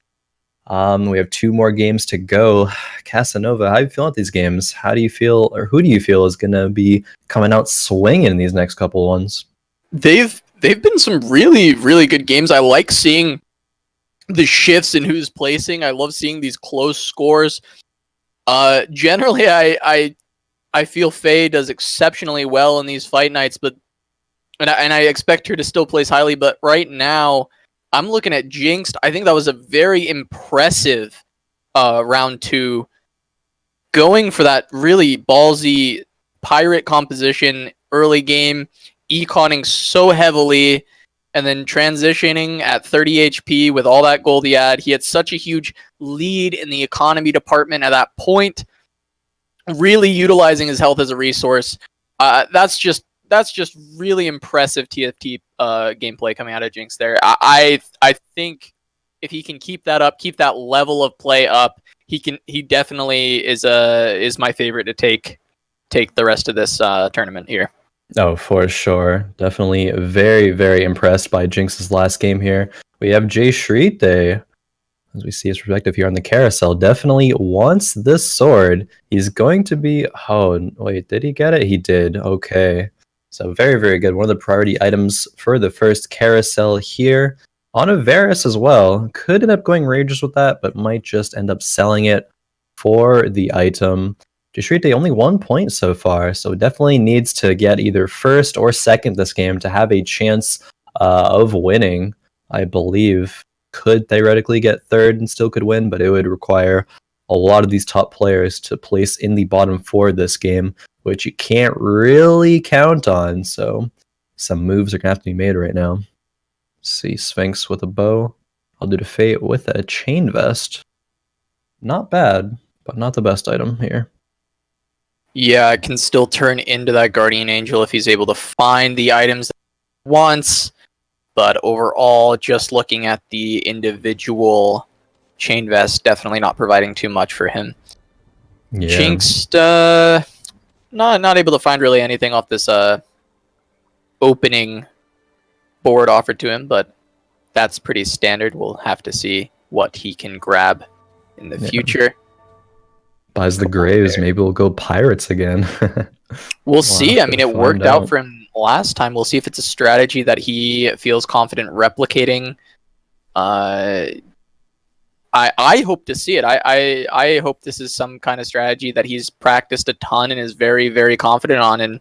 We have 2 more games to go. Casanova, how do you feel about these games? How do you feel, or who do you feel is going to be coming out swinging in these next couple ones? They've been some really good games. I like seeing the shifts in who's placing. I love seeing these close scores. Generally, I feel Faye does exceptionally well in these fight nights, but and I expect her to still place highly. But right now, I'm looking at Jinxed. I think that was a very impressive round 2, going for that really ballsy pirate composition early game, econing so heavily, and then transitioning at 30 HP with all that gold he had. He had such a huge lead in the economy department at that point, really utilizing his health as a resource. That's just really impressive TFT gameplay coming out of Jinx there. I think if he can keep that up, keep that level of play up, he definitely is my favorite to take the rest of this tournament here. Oh, for sure. Definitely very impressed by Jinx's last game here. We have JSchritte, as we see his perspective here on the carousel, definitely wants this sword. He's going to be... Oh, wait, did he get it? He did. Okay. So very good. One of the priority items for the first carousel here. On a Varus as well. Could end up going Rages with that, but might just end up selling it for the item. JSchritte only 1 point so far, so definitely needs to get either first or second this game to have a chance of winning, I believe. Could theoretically get third and still could win, but it would require a lot of these top players to place in the bottom 4 this game, which you can't really count on, so some moves are going to have to be made right now. Let's see, Sphinx with a bow, AllDueToFate with a chain vest. Not bad, but not the best item here. Yeah, it can still turn into that Guardian Angel if he's able to find the items that he wants. But overall, just looking at the individual chain vest, definitely not providing too much for him. Yeah. Jinxed, not able to find really anything off this opening board offered to him, but that's pretty standard. We'll have to see what he can grab in the future. Buys the Graves, maybe we'll go Pirates again. We'll see. I mean, it worked out for him last time. We'll see if it's a strategy that he feels confident replicating. I hope to see it. I hope this is some kind of strategy that he's practiced a ton and is very confident on and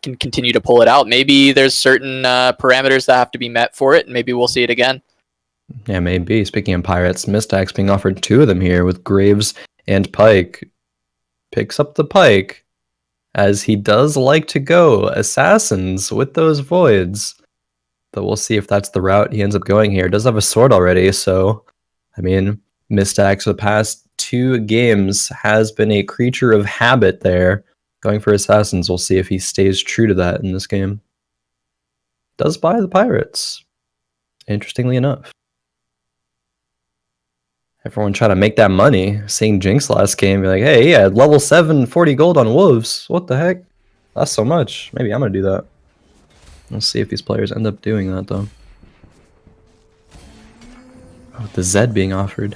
can continue to pull it out. Maybe there's certain parameters that have to be met for it, and maybe we'll see it again. Yeah, maybe. Speaking of Pirates, Mistax being offered 2 of them here with Graves and Pike. Picks up the Pike, as he does like to go Assassins with those Voids. But we'll see if that's the route he ends up going here. Does have a sword already, so... I mean, Mistax for the past 2 games has been a creature of habit there. Going for Assassins, we'll see if he stays true to that in this game. Does buy the Pirates, interestingly enough. Everyone trying to make that money. Seeing Jinx last game, be like, hey, yeah, level 7, 40 gold on Wolves. What the heck? That's so much. Maybe I'm going to do that. We'll see if these players end up doing that, though. Oh, the Zed being offered.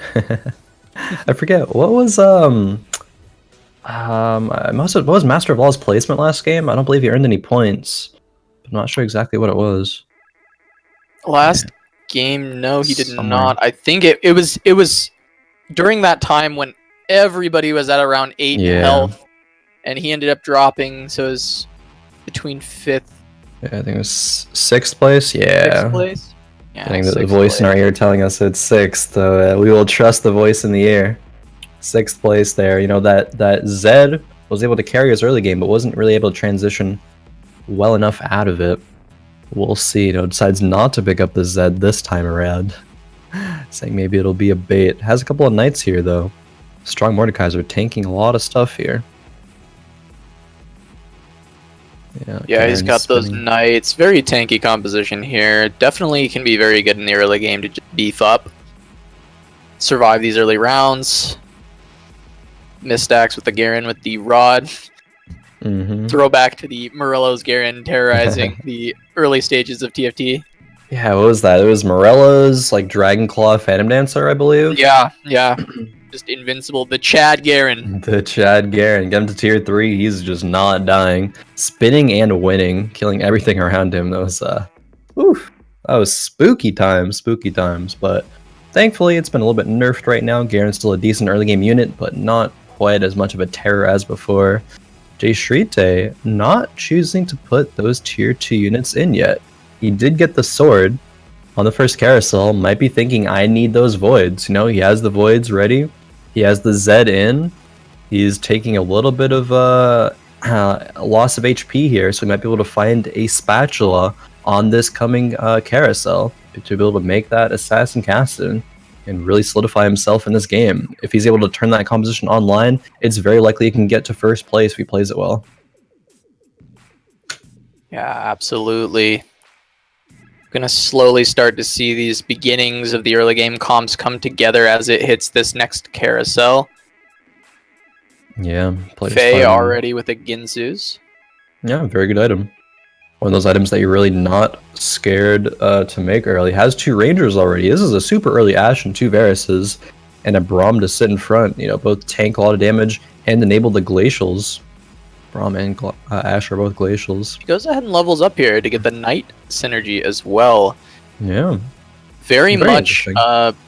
I forget. What was, what was Master of Law's placement last game? I don't believe he earned any points. I'm not sure exactly what it was. Last game, no, he did not. I think it was during that time when everybody was at around 8 health, and he ended up dropping, so it was between 5th. Yeah, I think it was 6th place. Yeah. 6th place? Yeah, I think the voice in our ear telling us it's 6th, so we will trust the voice in the ear. 6th place there. You know, that Zed was able to carry his early game, but wasn't really able to transition well enough out of it. We'll see. You know, decides not to pick up the Zed this time around. Saying maybe it'll be a bait. Has a couple of knights here, though. Strong Mordekaiser tanking a lot of stuff here. Yeah, he's got those knights. Very tanky composition here. Definitely can be very good in the early game to just beef up. Survive these early rounds. Mistax with the Garen with the rod. Throwback to the Morello's Garen terrorizing the early stages of TFT. Yeah, what was that? It was Morello's like Dragon Claw Phantom Dancer, I believe. Yeah. Just invincible. The Chad Garen. The Chad Garen. Get him to tier 3. He's just not dying. Spinning and winning. Killing everything around him. That was spooky times. But thankfully, it's been a little bit nerfed right now. Garen's still a decent early game unit, but not quite as much of a terror as before. JSchritte not choosing to put those tier 2 units in yet. He did get the sword on the first carousel. Might be thinking, I need those voids. You know, he has the voids ready. He has the Zed in. He's taking a little bit of loss of HP here, so he might be able to find a spatula on this coming carousel to be able to make that assassin casting and really solidify himself in this game. If he's able to turn that composition online, it's very likely he can get to first place if he plays it well. Yeah, absolutely. Gonna slowly start to see these beginnings of the early game comps come together as it hits this next carousel. Yeah, Faye already with a Ginsu's. Yeah, very good item. One of those items that you're really not scared to make early. Has 2 Rangers already. This is a super early Ashe and 2 Varuses, and a Braum to sit in front. You know, both tank a lot of damage and enable the Glacials. Braum and Ashe are both Glacials. He goes ahead and levels up here to get the Knight synergy as well. Yeah. Very much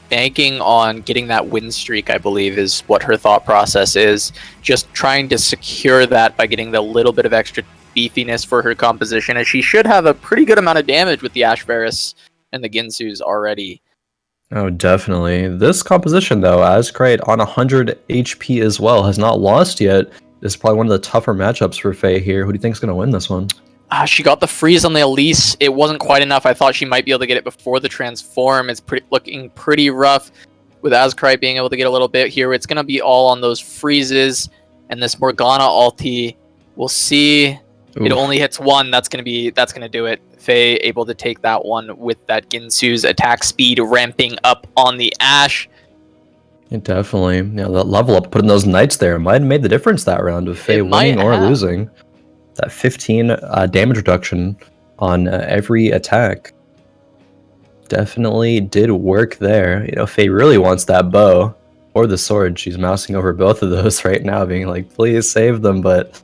banking on getting that win streak, I believe, is what her thought process is. Just trying to secure that by getting the little bit of extra beefiness for her composition, as she should have a pretty good amount of damage with the Ashe Varus and the Ginsu's already. Oh, definitely. This composition, though, Azcryte on 100 HP as well, has not lost yet. This is probably one of the tougher matchups for Faye here. Who do you think is going to win this one? She got the freeze on the Elise. It wasn't quite enough. I thought she might be able to get it before the transform. It's looking pretty rough with Azcryte being able to get a little bit here. It's going to be all on those freezes and this Morgana ulti. We'll see. Oof. It only hits one. That's going to do it. Faye able to take that one with that Ginsu's attack speed ramping up on the Ashe. Yeah, definitely. Yeah, that level up, putting those knights there might have made the difference that round of Faye winning or losing. That 15 damage reduction on every attack definitely did work there. You know, Faye really wants that bow or the sword. She's mousing over both of those right now, being like, please save them, but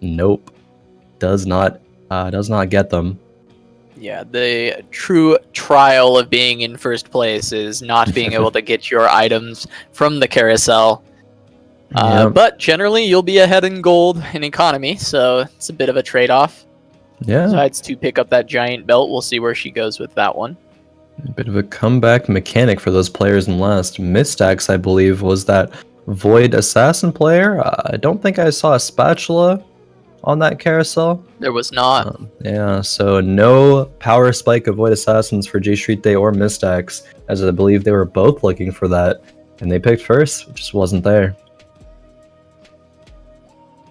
nope, does not get them. Yeah, the true trial of being in first place is not being able to get your items from the carousel. But generally, you'll be ahead in gold in economy, so it's a bit of a trade-off. Yeah. Decides to pick up that giant belt. We'll see where she goes with that one. A bit of a comeback mechanic for those players in last. Mistax, I believe, was that Void Assassin player. I don't think I saw a spatula on that carousel. There was not. Yeah, so no power spike of Void Assassins for JSchritte or Mistax, as I believe they were both looking for that, and they picked first, which just wasn't there.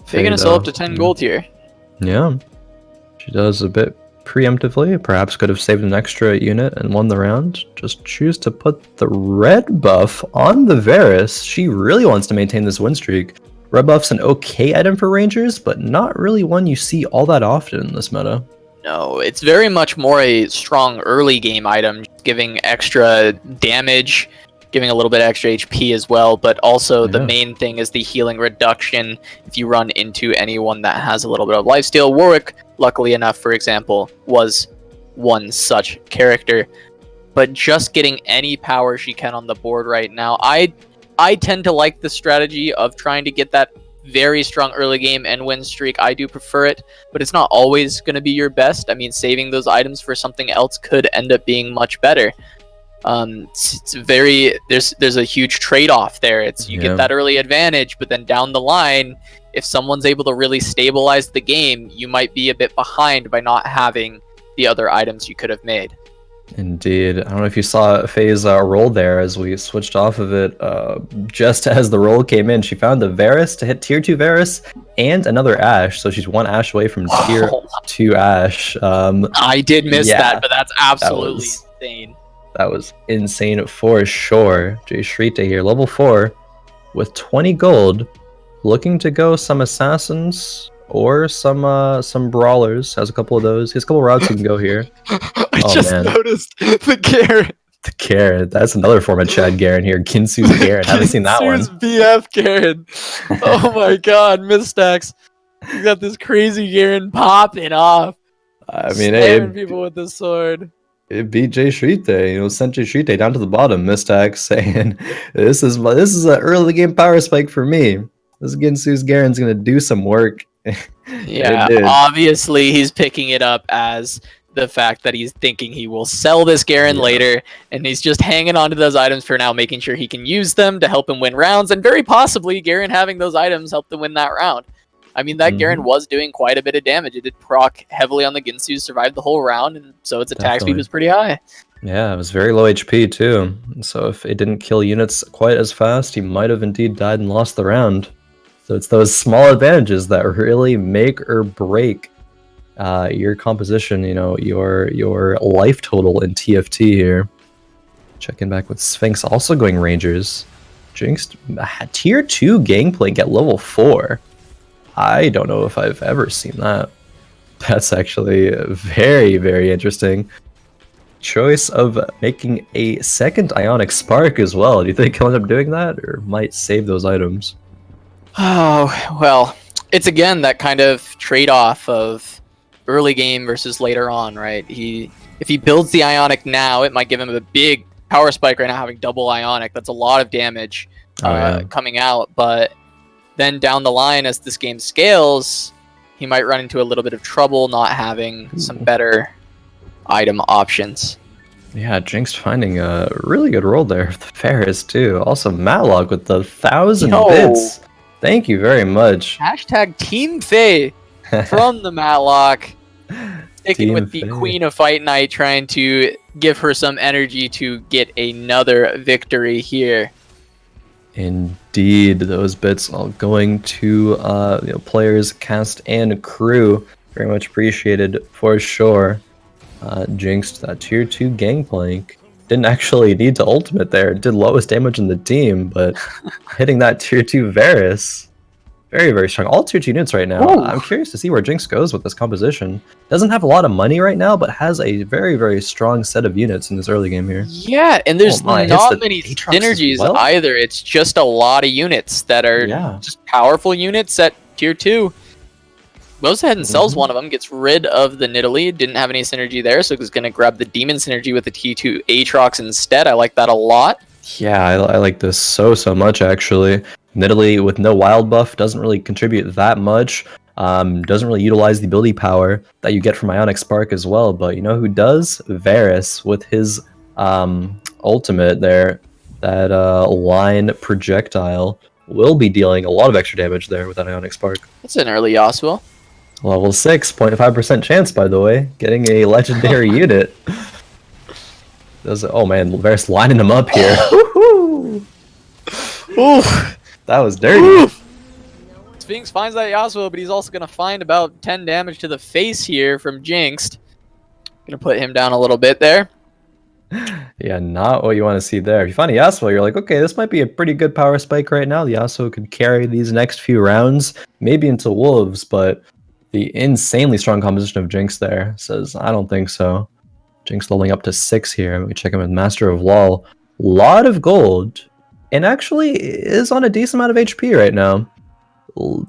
Faye gonna sell up to 10 gold here. Yeah, she does a bit preemptively. Perhaps could have saved an extra unit and won the round. Just choose to put the red buff on the Varus. She really wants to maintain this win streak. Red buff's an okay item for Rangers, but not really one you see all that often in this meta. No, it's very much more a strong early game item, giving extra damage, giving a little bit extra HP as well, but also the main thing is the healing reduction if you run into anyone that has a little bit of lifesteal. Warwick, luckily enough, for example, was one such character. But just getting any power she can on the board right now, I tend to like the strategy of trying to get that very strong early game and win streak. I do prefer it, but it's not always going to be your best. I mean, saving those items for something else could end up being much better. It's very there's a huge trade-off there. It's you get that early advantage, but then down the line, if someone's able to really stabilize the game, you might be a bit behind by not having the other items you could have made. Indeed. I don't know if you saw Faye's roll there as we switched off of it. Just as the roll came in, she found the Varus to hit tier 2 Varus and another Ashe. So she's one Ashe away from tier 2 Ashe. I did miss that, but that's absolutely insane. That was insane for sure. JSchritte here, level 4 with 20 gold. looking to go some assassins or some brawlers. Has a couple of those. He has a couple routes he can go here. I Oh, just man. noticed the Garen. The Garen. That's another form of Chad Garen here. Ginsu's Garen. Haven't seen that one. Ginsu's BF Garen. Oh my god, Mistax. You got this crazy Garen popping off. I mean, slamming people with this sword. It beat JSchritte, sent JSchritte down to the bottom. Mistax saying, "This is an early game power spike for me. This Ginsu's Garen's gonna do some work." Yeah, obviously he's picking it up as the fact that he's thinking he will sell this Garen later, and he's just hanging on to those items for now, making sure he can use them to help him win rounds, and very possibly Garen having those items helped him win that round. I mean, that Garen was doing quite a bit of damage. It did proc heavily on the Ginsu, survived the whole round, and so its attack speed was pretty high. Yeah, it was very low HP too. So if it didn't kill units quite as fast, he might have indeed died and lost the round. So it's those small advantages that really make or break your composition, your life total in TFT here. Checking back with Sphinx, also going Rangers. Jinxed tier 2 gangplank at level 4. I don't know if I've ever seen that. That's actually very, very interesting. Choice of making a second Ionic Spark as well. Do you think he'll end up doing that, or might save those items? Oh, well, it's again that kind of trade-off of early game versus later on, right? If he builds the Ionic now, it might give him a big power spike right now, having double Ionic. That's a lot of damage coming out, but then down the line, as this game scales, he might run into a little bit of trouble not having some better item options. Yeah, Jinx finding a really good roll there. The Ferris too. Also Matlock with the 1,000 bits. Thank you very much. Hashtag Team Faye from the Matlock. Sticking with the Queen of Fight Night, trying to give her some energy to get another victory here. Indeed, those bits all going to players, cast, and crew. Very much appreciated for sure. Jinxed that tier 2 gangplank. Didn't actually need to ultimate there. Did lowest damage in the team, but hitting that tier 2 Varus. Very, very strong. All tier 2 units right now. Ooh. I'm curious to see where Jinx goes with this composition. Doesn't have a lot of money right now, but has a very, very strong set of units in this early game here. Yeah, and there's not many synergies either. It's just a lot of units that are just powerful units at tier 2. Goes ahead and sells one of them, gets rid of the Nidalee. Didn't have any synergy there, so he's going to grab the Demon synergy with the T2 Aatrox instead. I like that a lot. Yeah, I like this so much, actually. Nidalee with no wild buff doesn't really contribute that much. Doesn't really utilize the ability power that you get from Ionic Spark as well. But you know who does? Varus with his ultimate there. That line projectile will be dealing a lot of extra damage there with that Ionic Spark. That's an early Yasuo. Level 6, 0.5% chance, by the way. Getting a legendary unit. Oh man, Varus lining him up here. Ooh, that was dirty. Ooh. Sphinx finds that Yasuo, but he's also going to find about 10 damage to the face here from Jinxed. Going to put him down a little bit there. Yeah, not what you want to see there. If you find a Yasuo, you're like, okay, this might be a pretty good power spike right now. The Yasuo could carry these next few rounds, maybe into Wolves, but the insanely strong composition of Jinx there says, I don't think so. Jinx leveling up to 6 here. We check him with Master of Law. Lot of gold, and actually is on a decent amount of HP right now.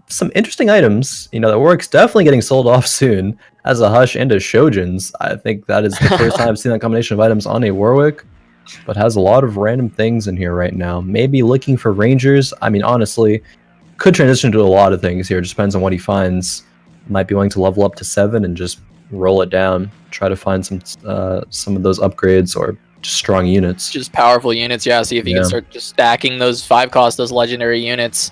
Some interesting items. That Warwick's definitely getting sold off soon as a Hush and a Shojin's. I think that is the first time I've seen that combination of items on a Warwick, but has a lot of random things in here right now. Maybe looking for Rangers. I mean, honestly, could transition to a lot of things here. It just depends on what he finds. Might be willing to level up to 7 and just roll it down. Try to find some of those upgrades or just strong units. Just powerful units, yeah. See if he can start just stacking those 5-cost, those legendary units.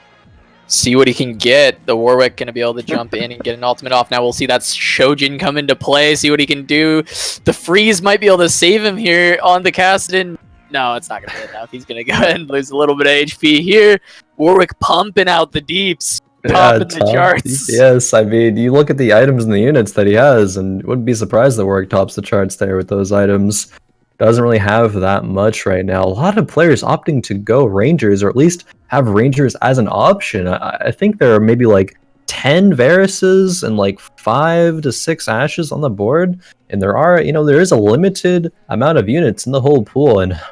See what he can get. The Warwick going to be able to jump in and get an ultimate off. Now we'll see that Shojin come into play. See what he can do. The freeze might be able to save him here on the Kassadin. No, it's not going to be enough. He's going to go ahead and lose a little bit of HP here. Warwick pumping out the deeps. Topping the charts. Yes, I mean, you look at the items and the units that he has, and wouldn't be surprised that Warwick tops the charts there with those items. doesn't really have that much right now. A lot of players opting to go Rangers, or at least have Rangers as an option. I think there are maybe like 10 Varuses and like 5 to 6 Ashes on the board. And there are, there is a limited amount of units in the whole pool. And a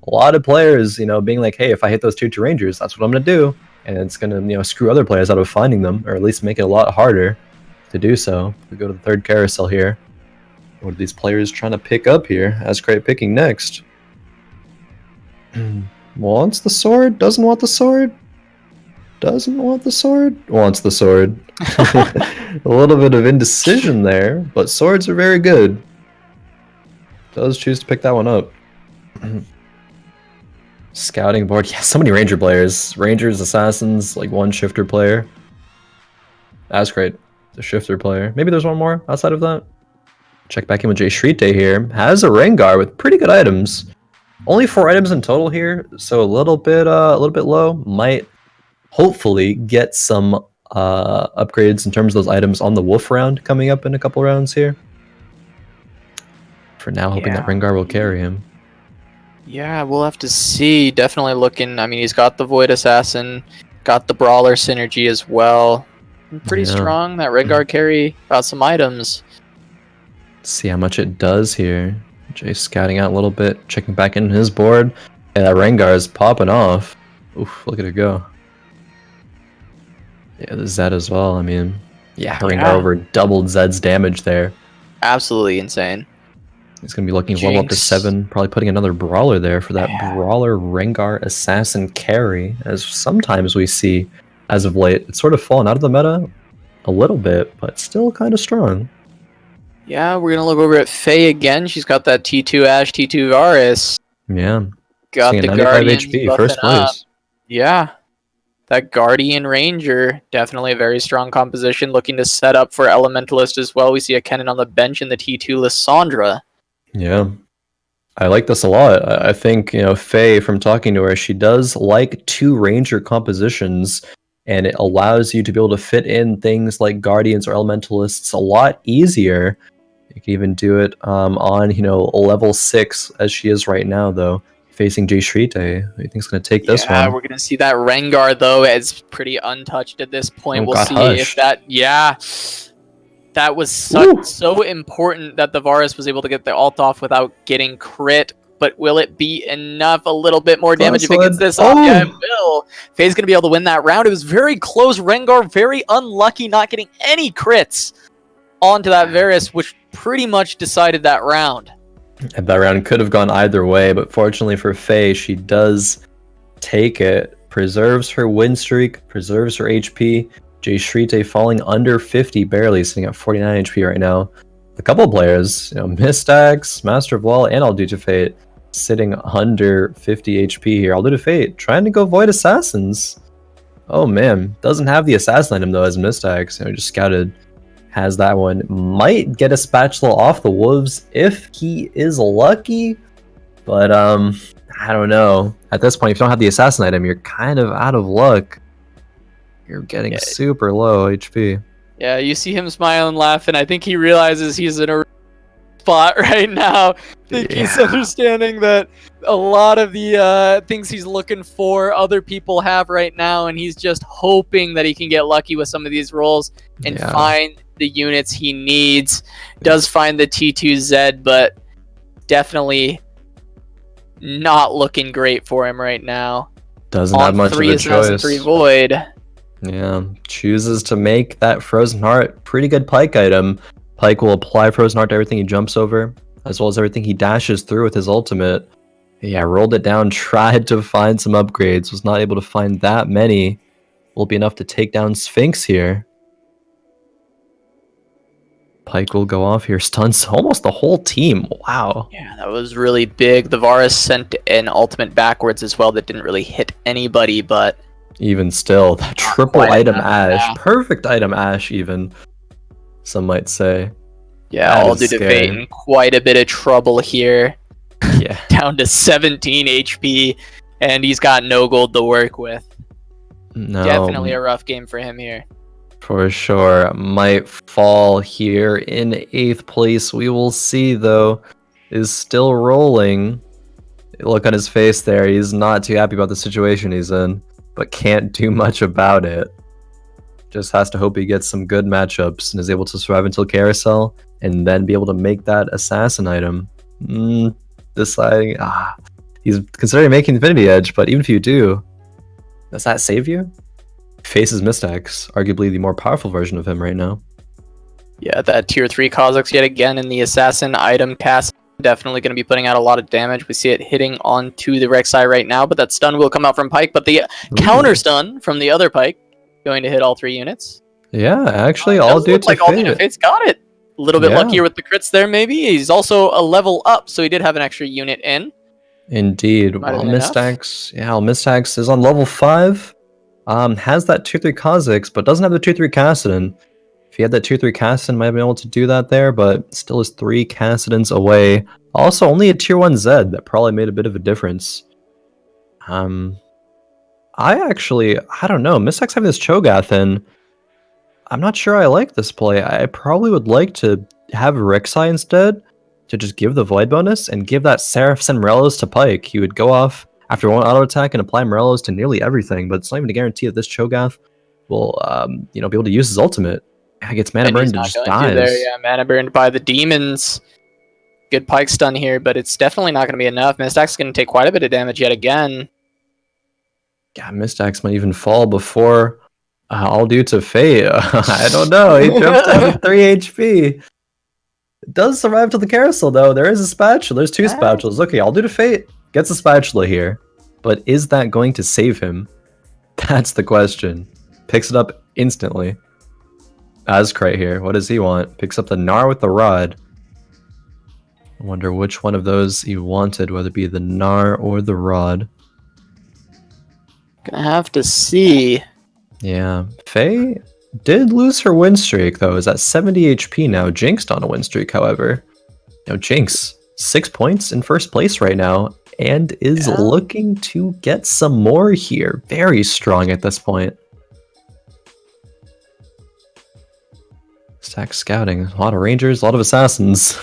lot of players, being like, hey, if I hit those tier 2 Rangers, that's what I'm going to do. And it's going to, screw other players out of finding them, or at least make it a lot harder to do so. We go to the third carousel here. What are these players trying to pick up here? Azcryte picking next. Wants the sword? Doesn't want the sword? Doesn't want the sword? Wants the sword. A little bit of indecision there, but swords are very good. Does choose to pick that one up. Scouting board. Yeah, so many ranger players. Rangers, assassins, like one shifter player. Azcryte, the shifter player. Maybe there's one more outside of that. Check back in with JSchritte here. Has a Rengar with pretty good items. Only 4 items in total here, so a little bit low. Might hopefully get some upgrades in terms of those items on the Wolf round coming up in a couple rounds here. For now, hoping that Rengar will carry him. Yeah, we'll have to see. Definitely looking. I mean, he's got the Void Assassin, got the Brawler synergy as well. Pretty strong. That Rengar carry got some items. See how much it does here. Jay scouting out a little bit, checking back in his board. And that Rengar is popping off. Oof, look at it go. Yeah, the Zed as well. I mean, Rengar over doubled Zed's damage there. Absolutely insane. He's going to be looking to level up to 7, probably putting another Brawler there for that Brawler Rengar Assassin carry, as sometimes we see as of late. It's sort of fallen out of the meta a little bit, but still kind of strong. Yeah, we're going to look over at Faye again. She's got that T2 Ashe, T2 Varus. Yeah. Got the 95 Guardians HP, first place. up. Yeah. That Guardian Ranger, definitely a very strong composition. Looking to set up for Elementalist as well. We see a Kennen on the bench in the T2 Lissandra. Yeah. I like this a lot. I think, Faye, from talking to her, she does like 2 Ranger compositions, and it allows you to be able to fit in things like Guardians or Elementalists a lot easier. You can even do it on, level 6 as she is right now, though, facing JSchritte. Who do you think's going to take this one? Yeah, we're going to see that Rengar, though, as pretty untouched at this point. We'll see if that... Yeah. That was so important that the Varus was able to get the ult off without getting crit. But will it be enough? A little bit more damage if it gets this off? Yeah, it will. Faye's going to be able to win that round. It was very close. Rengar very unlucky not getting any crits onto that Varus, which pretty much decided that round. And that round could have gone either way, but fortunately for Faye, she does take it. Preserves her win streak, preserves her HP. JSchritte falling under 50, barely sitting at 49 HP right now. A couple of players, Mistax, Master of Wall, and AllDueToFate sitting under 50 HP here. AllDueToFate trying to go Void Assassins. Oh man, doesn't have the Assassin item though as Mistax. Just scouted. Has that one. Might get a Spatula off the Wolves if he is lucky. But I don't know. At this point, if you don't have the Assassin item, you're kind of out of luck. You're getting super low HP. Yeah, you see him smile and laugh, and I think he realizes he's in a spot right now. I think he's understanding that a lot of the things he's looking for other people have right now, and he's just hoping that he can get lucky with some of these rolls and find the units he needs. Does find the T2Z, but definitely not looking great for him right now. Doesn't have much of a choice. 3 Void. Yeah, chooses to make that Frozen Heart pretty good Pike item. Pike will apply Frozen Heart to everything he jumps over, as well as everything he dashes through with his ultimate. Yeah, rolled it down, tried to find some upgrades, was not able to find that many. Will be enough to take down Sphinx here. Pike will go off here, stuns almost the whole team. Wow. Yeah, that was really big. The Varus sent an ultimate backwards as well that didn't really hit anybody, but... Even still, that triple item Ashe. Perfect item Ashe, even. Some might say. Yeah, AllDueToFate in quite a bit of trouble here. Yeah. Down to 17 HP, and he's got no gold to work with. No. Definitely a rough game for him here. For sure. Might fall here in 8th place. We will see, though. is still rolling. Look on his face there. He's not too happy about the situation he's in, but can't do much about it. Just has to hope he gets some good matchups and is able to survive until carousel and then be able to make that assassin item. Deciding, he's considering making Infinity Edge, but even if you do, does that save you? Faces Mistax, arguably the more powerful version of him right now. Yeah, that tier 3 Kha'Zix yet again in the assassin item cast. Definitely going to be putting out a lot of damage. We see it hitting onto the Rek'Sai right now, but that stun will come out from Pyke. But the counter stun from the other Pyke going to hit all 3 units. Yeah, actually, AllDueToFate's got it. A little bit luckier with the crits there, maybe. He's also a level up, so he did have an extra unit in. Indeed. Well, Mistax is on level 5. Has that tier 3 Kha'Zix, but doesn't have the tier 3 Kassadin. If he had that tier 3 Kassadin, might have been able to do that there, but still is 3 Kassadins away. Also, only a tier 1 Zed that probably made a bit of a difference. I don't know. Mistax having this Cho'Gath in, I'm not sure I like this play. I probably would like to have Rek'Sai instead, to just give the Void bonus and give that Seraphs and Morellos to Pyke. He would go off after one auto attack and apply Morellos to nearly everything, but it's not even a guarantee that this Cho'Gath will be able to use his ultimate. He gets mana burned and just dies. Mana burned by the demons. Good Pyke stun here, but it's definitely not going to be enough. Mistax is going to take quite a bit of damage yet again. Yeah, Mistax might even fall before AllDueToFate. I don't know. He jumped down to 3 HP. Does survive to the carousel, though. There is a spatula. There's 2 spatulas. Okay, AllDueToFate gets a spatula here. But is that going to save him? That's the question. Picks it up instantly. Azcryte here. What does he want? Picks up the Gnar with the Rod. I wonder which one of those he wanted, whether it be the Gnar or the Rod. Gonna have to see. Yeah. Faye did lose her win streak, though. Is at 70 HP now. Jinxed on a win streak, however. Jinx, 6 points in first place right now, and is looking to get some more here. Very strong at this point. Stack scouting. A lot of rangers, a lot of assassins.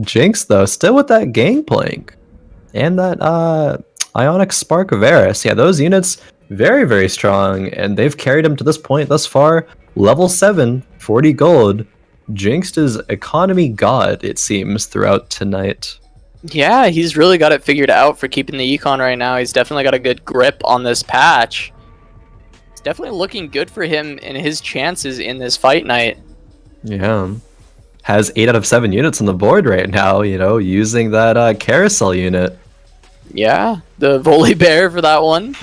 Jinx, though, still with that Gangplank. And that Ionic Spark of Eris. Yeah, those units, very, very strong. And they've carried him to this point thus far. Level 7, 40 gold. Jinxed is economy god, it seems, throughout tonight. Yeah, he's really got it figured out for keeping the econ right now. He's definitely got a good grip on this patch. It's definitely looking good for him and his chances in this fight night. Yeah. Has 8 out of 7 units on the board right now, using that carousel unit. Yeah, the Volibear for that one.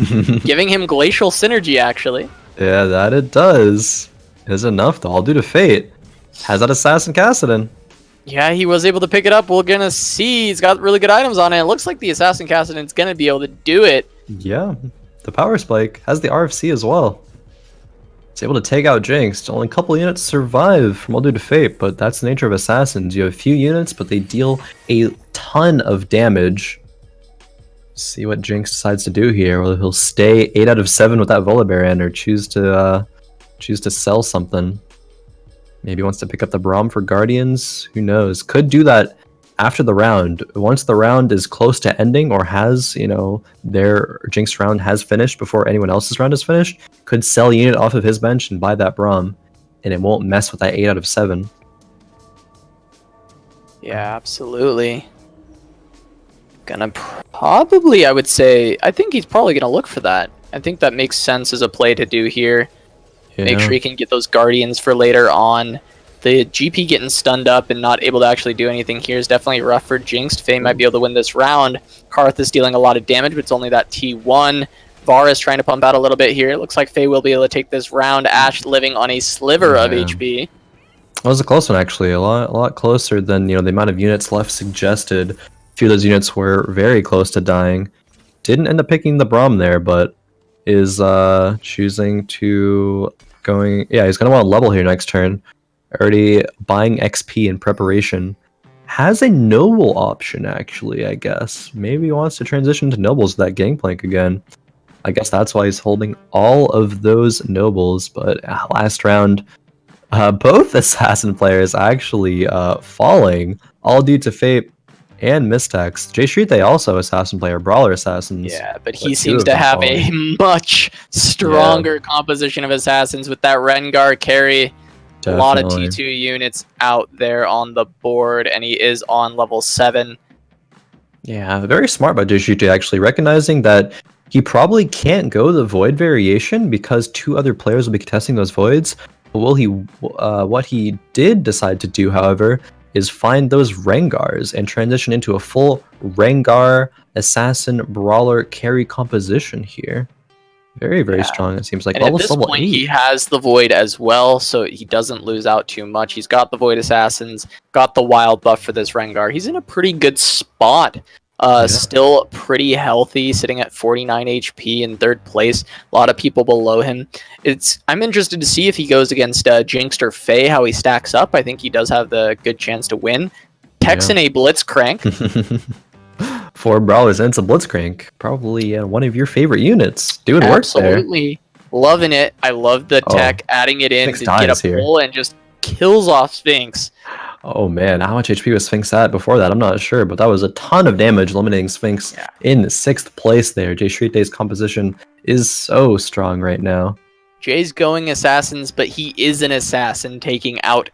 Giving him glacial synergy, actually. Yeah, that it does. Is enough, though. AllDueToFate has that Assassin Kassadin. Yeah, he was able to pick it up. We're going to see. He's got really good items on it. It looks like the Assassin Kassadin's going to be able to do it. Yeah, the Power Spike has the RFC as well. It's able to take out Jinx. Only a couple units survive from AllDueToFate, but that's the nature of Assassins. You have a few units, but they deal a ton of damage. See what Jinx decides to do here. Whether he'll stay 8 out of 7 with that Volibear in, or choose to sell something. Maybe he wants to pick up the Braum for Guardians. Who knows? Could do that after the round. Once the round is close to ending, or has, their Jinx round has finished before anyone else's round is finished, could sell a unit off of his bench and buy that Braum, and it won't mess with that 8 out of 7. Yeah, absolutely. Gonna probably, I would say, I think he's probably gonna look for that. I think that makes sense as a play to do here. Yeah. Make sure he can get those Guardians for later on. The GP getting stunned up and not able to actually do anything here is definitely rough for Jinxed. Faye might be able to win this round. Hearth is dealing a lot of damage, but it's only that T1. Varus trying to pump out a little bit here. It looks like Faye will be able to take this round. Ashe living on a sliver of HP. That was a close one, actually. A lot closer than the amount of units left suggested. A few of those units were very close to dying. Didn't end up picking the Braum there, but is choosing to he's gonna want to level here next turn. Already buying XP in preparation. Has a noble option, actually, I guess. Maybe he wants to transition to nobles with that Gangplank again. I guess that's why he's holding all of those nobles, but last round Both assassin players actually falling. AllDueToFate and Mistax. JSchritte also assassin player, brawler assassins. Yeah, but he two seems of to them have falling. a much stronger composition of assassins with that Rengar carry. Definitely. A lot of T2 units out there on the board, and he is on level 7. Yeah, very smart by JSchritte, actually, recognizing that he probably can't go the Void variation because 2 other players will be contesting those Voids. But what he did decide to do, however, is find those Rengars and transition into a full Rengar assassin brawler carry composition here. Very, very strong, it seems like. And at this point, 8. he has the Void as well, so he doesn't lose out too much. He's got the Void Assassins, got the Wild buff for this Rengar. He's in a pretty good spot. Still pretty healthy, sitting at 49 HP in 3rd place. A lot of people below him. I'm interested to see if he goes against Jinxed or Faye, how he stacks up. I think he does have the good chance to win. Texan a Blitzcrank. 4 brawlers and some Blitzcrank. Probably one of your favorite units. Doing work there. Absolutely. Loving it. I love the tech, adding it in to get a pull and just kills off Sphinx. Oh man, how much HP was Sphinx at before that? I'm not sure, but that was a ton of damage eliminating Sphinx in 6th place there. JSchritte's composition is so strong right now. Jay's going assassins, but he is an assassin taking out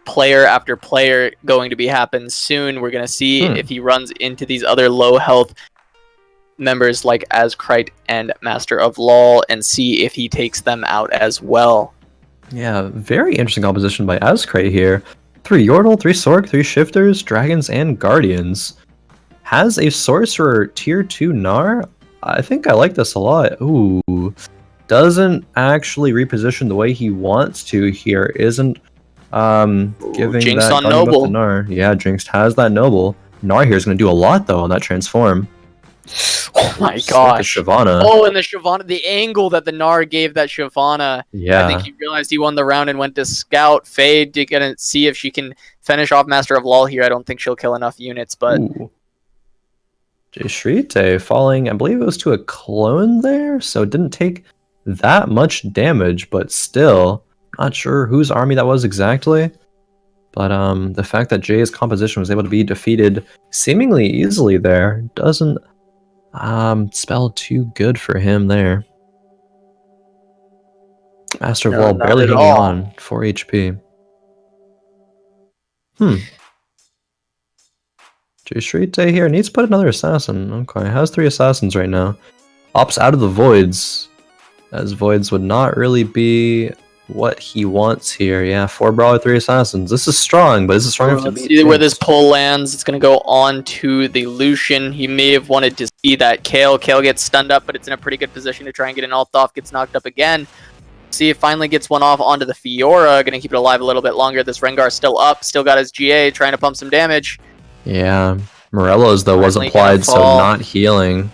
player after player going to be happen soon. We're going to see if he runs into these other low health members like Azcryte and Master of Law and see if he takes them out as well. Yeah, very interesting composition by Azcryte here. 3 Yordle, 3 Sork, 3 Shifters, Dragons, and Guardians. Has a Sorcerer tier 2 Gnar. I think I like this a lot. Ooh. Doesn't actually reposition the way he wants to here. Isn't giving Jinx that on Noble. Gnar. Yeah, Jinx has that Noble. Gnar here is going to do a lot though on that transform. Oh my gosh. Shyvana. Oh, and the Shyvana, the angle that the Gnar gave that Shyvana. Yeah. I think he realized he won the round and went to scout. Faye to gonna see if she can finish off Master of Law here. I don't think she'll kill enough units, but JSchritte falling, I believe it was to a clone there, so it didn't take that much damage, but still, not sure whose army that was exactly. But the fact that Jay's composition was able to be defeated seemingly easily there doesn't spell too good for him there. Master of Law barely hanging on, 4 HP. JSchritte here needs to put another assassin. Okay, has 3 assassins right now. Opts out of the Voids, as Voids would not really be what he wants here. Yeah, 4 brawler, 3 assassins. This is strong, but this is strong enough to beat. Let's see where this pull lands. It's going to go on to the Lucian. He may have wanted to see that Kale. Kale gets stunned up, but it's in a pretty good position to try and get an ult off. Gets knocked up again. See if finally gets one off onto the Fiora. Going to keep it alive a little bit longer. This Rengar still up. Still got his GA, trying to pump some damage. Yeah, Morello's though was applied, so not healing.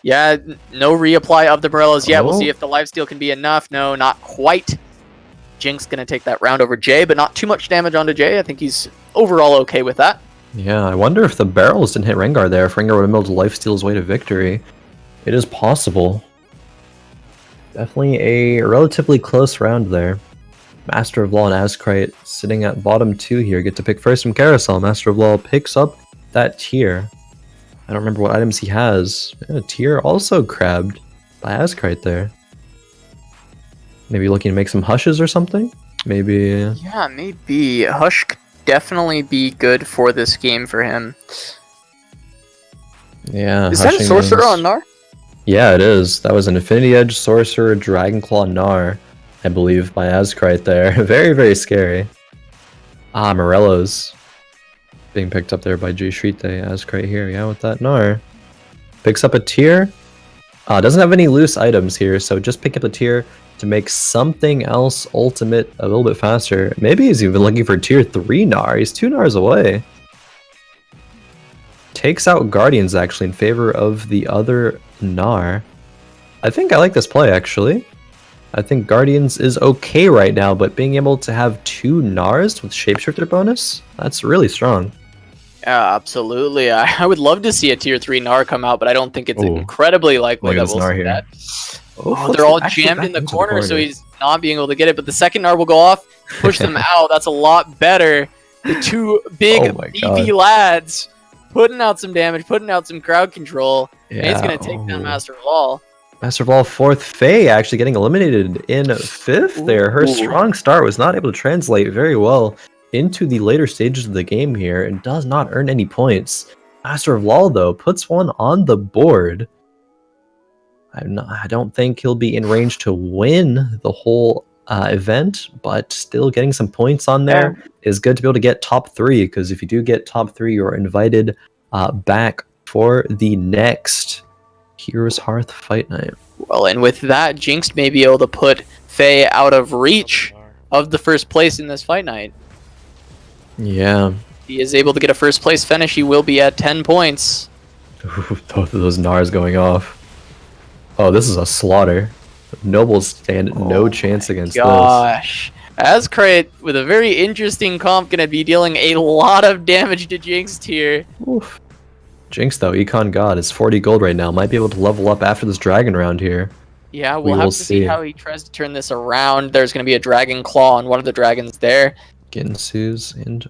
Yeah, no reapply of the Morellos yet. We'll see if the lifesteal can be enough. No, not quite. Jinx gonna take that round over Jay, but not too much damage onto Jay. I think he's overall okay with that. Yeah, I wonder if the barrels didn't hit Rengar there, if Rengar would have been able to lifesteal his way to victory. It is possible. Definitely a relatively close round there. Master of Law and Azcryte sitting at bottom 2 here. Get to pick first from Carousel. Master of Law picks up that tier. I don't remember what items he has. A tier also grabbed by Azcryte there. Maybe looking to make some hushes or something? Maybe. Yeah, maybe. Hush could definitely be good for this game for him. Yeah. Is that a Sorcerer on Gnar? Yeah, it is. That was an Infinity Edge Sorcerer Dragonclaw Gnar, I believe, by Azcryte there. Very, very scary. Morello's being picked up there by JSchritte. Azcryte here, yeah, with that Gnar. Picks up a tier. Doesn't have any loose items here, so just pick up a tier to make something else ultimate a little bit faster. Maybe he's even looking for tier 3 Gnar. He's 2 Gnars away. Takes out Guardians actually in favor of the other Gnar. I think I like this play actually. I think Guardians is okay right now, but being able to have 2 Gnars with Shapeshifter bonus, that's really strong. Yeah, absolutely. I would love to see a tier 3 Gnar come out, but I don't think it's incredibly likely that we'll see that. Oh, they're all jammed in the corner, so he's not being able to get it, but the second Gnar will go off, push them out. That's a lot better. The two big BB lads putting out some damage, putting out some crowd control. Yeah. And he's going to take down Master of All. Master of All 4th, Faye actually getting eliminated in 5th there. Her strong start was not able to translate very well into the later stages of the game here and does not earn any points. Master of Law, though, puts one on the board. I don't think he'll be in range to win the whole event, but still getting some points on there is good to be able to get top 3, because if you do get top 3, you're invited back for the next HeroesHearth Fight Night. Well, and with that, Jinxed may be able to put Faye out of reach of the first place in this Fight Night. Yeah. He is able to get a first place finish. He will be at 10 points. Ooh, both of those Gnars going off. Oh, this is a slaughter. Nobles stand no chance against this. Azcryte with a very interesting comp going to be dealing a lot of damage to Jinxed here. Oof. Jinx, though, Econ God is 40 gold right now. Might be able to level up after this dragon round here. Yeah, we'll have to see how he tries to turn this around. There's going to be a dragon claw on one of the dragons there. Ginsu's and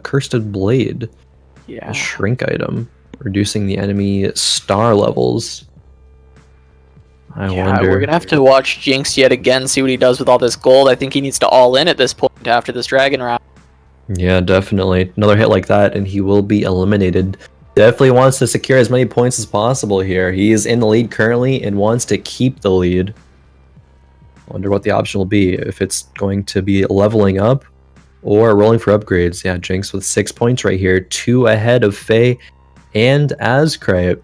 Cursed Blade. Yeah. A shrink item, reducing the enemy star levels. I wonder. We're gonna have to watch Jinx yet again, see what he does with all this gold. I think he needs to all in at this point after this dragon round. Yeah, definitely. Another hit like that, and he will be eliminated. Definitely wants to secure as many points as possible here. He is in the lead currently and wants to keep the lead. Wonder what the option will be. If it's going to be leveling up or rolling for upgrades. Yeah, Jinx with 6 points right here. 2 ahead of Faye and Azcryte.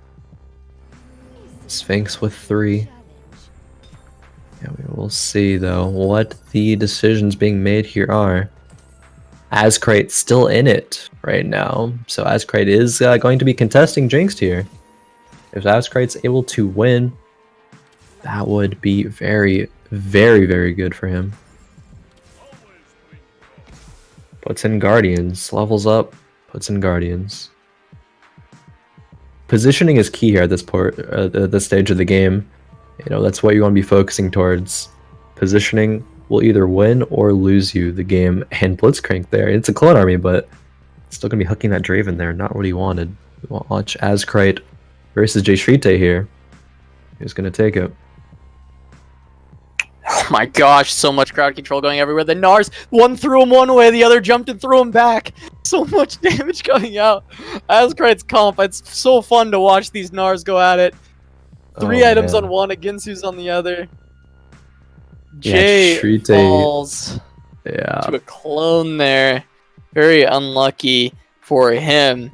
Sphinx with 3. Yeah, we will see, though, what the decisions being made here are. Azcryte still in it right now, so Azcryte is going to be contesting Jinxed here. If Azcryte's able to win, that would be very, very, very good for him. Puts in Guardians, levels up, puts in Guardians. Positioning is key here at this stage of the game. You know, that's what you want to be focusing towards. Positioning will either win or lose you the game. And Blitzcrank there. It's a clone army, but it's still going to be hooking that Draven there. Not what he wanted. Watch Azcryte versus JSchritte here. Who's going to take it? Oh my gosh, so much crowd control going everywhere. The Gnars, one threw him one way, the other jumped and threw him back. So much damage coming out. Azcryte's comp, it's so fun to watch these Gnars go at it. 3 items on one, Ginsu's on the other. Jay falls to a clone there. Very unlucky for him.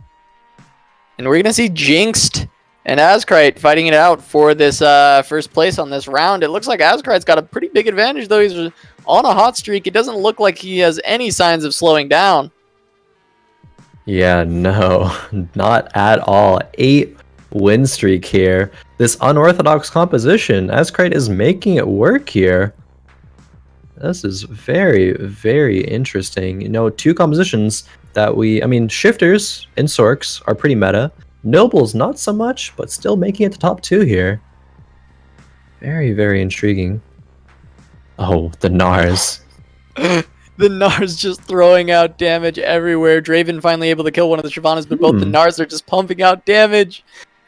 And we're going to see Jinxed and Azcryte fighting it out for this first place on this round. It looks like Azcryte's got a pretty big advantage, though. He's on a hot streak. It doesn't look like he has any signs of slowing down. Yeah, no, not at all. 8 win streak here. This unorthodox composition, Azcryte is making it work here. This is very, very interesting. You know, 2 compositions that I mean, Shifters and Sorks are pretty meta. Nobles, not so much, but still making it to top 2 here. Very, very intriguing. Oh, the Gnars. The Gnars just throwing out damage everywhere. Draven finally able to kill one of the Shyvanas, but both the Gnars are just pumping out damage.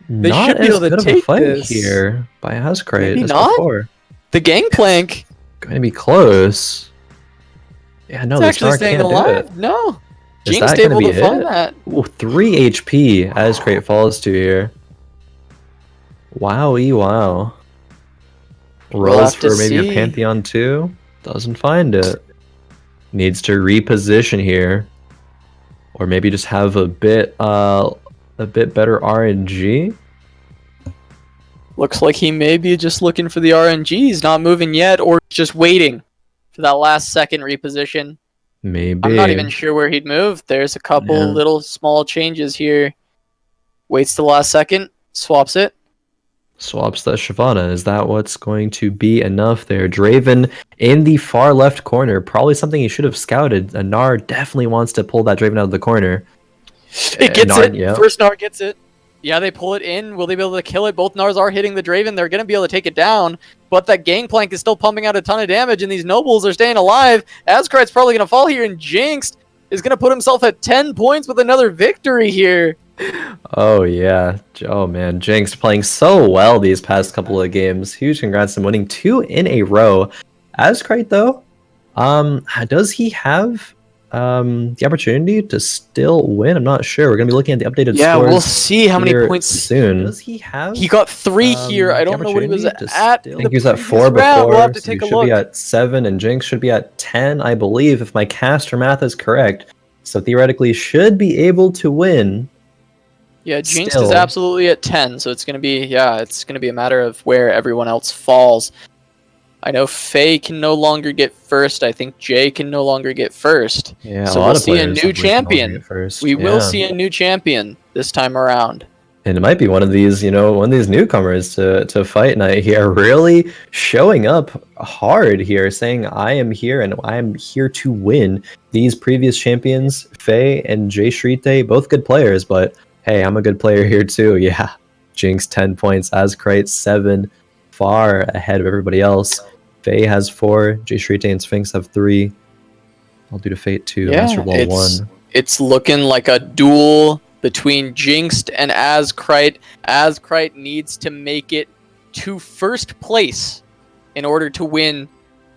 They should be able to take this here by Azcryte. Maybe not. Before. The Gangplank. Going to be close. Yeah, no, it's actually staying alive. No. Jinx able to find that. Ooh, 3 HP Azcryte falls to here. Wowie, wow. Rolls for maybe a Pantheon 2. Doesn't find it. Needs to reposition here. Or maybe just have a bit better RNG. Looks like he may be just looking for the RNG. He's not moving yet, or just waiting for that last second reposition. Maybe. I'm not even sure where he'd move. There's a couple little small changes here. Waits the last second, swaps it. Swaps that Shyvana. Is that what's going to be enough there? Draven in the far left corner. Probably something he should have scouted. Gnar definitely wants to pull that Draven out of the corner. It gets it. Yep. First Gnar gets it. Yeah, they pull it in. Will they be able to kill it? Both Gnars are hitting the Draven. They're going to be able to take it down. but that Gangplank is still pumping out a ton of damage, and these Nobles are staying alive. Azcryte's probably going to fall here, and Jinxed is going to put himself at 10 points with another victory here. Oh yeah, oh man, Jinx playing so well these past couple of games. Huge congrats on winning 2 in a row. Azcryte though, does he have the opportunity to still win? I'm not sure. We're gonna be looking at the updated scores. Yeah, we'll see how many points soon. Does he have? He got 3 here. I don't know what he was at. I think he was at 4 before. We'll have to take a look. Should be at 7, and Jinx should be at 10, I believe, if my caster math is correct. So theoretically, should be able to win. Yeah, Jinx is absolutely at 10, so it's gonna be it's gonna be a matter of where everyone else falls. I know Faye can no longer get first. I think Jay can no longer get first. Yeah, so we'll see a new champion. We will see a new champion this time around. And it might be one of these, one of these newcomers to Fight Night here, really showing up hard here, saying, I am here and I am here to win. These previous champions, Faye and JSchritte, both good players, but hey, I'm a good player here too. Yeah, Jinx 10 points, Azcryte 7, far ahead of everybody else. Faye has 4, JSchritte and Sphinx have 3. AllDueToFate 2, Master Ball 1. It's looking like a duel between Jinxed and Azcryte. Azcryte needs to make it to first place in order to win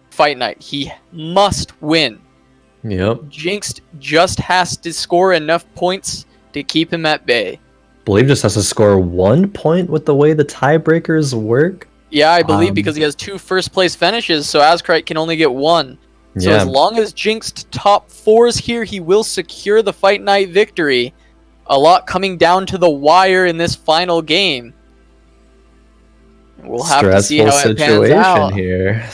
Fight Night. He must win. Yep. Jinxed just has to score enough points to keep him at bay. I believe just has to score 1 point with the way the tiebreakers work. Yeah, I believe because he has 2 first place finishes, so Azcryte can only get 1. So as long as Jinxed top 4s here, he will secure the Fight Night victory. A lot coming down to the wire in this final game. We'll have to see how it pans out here.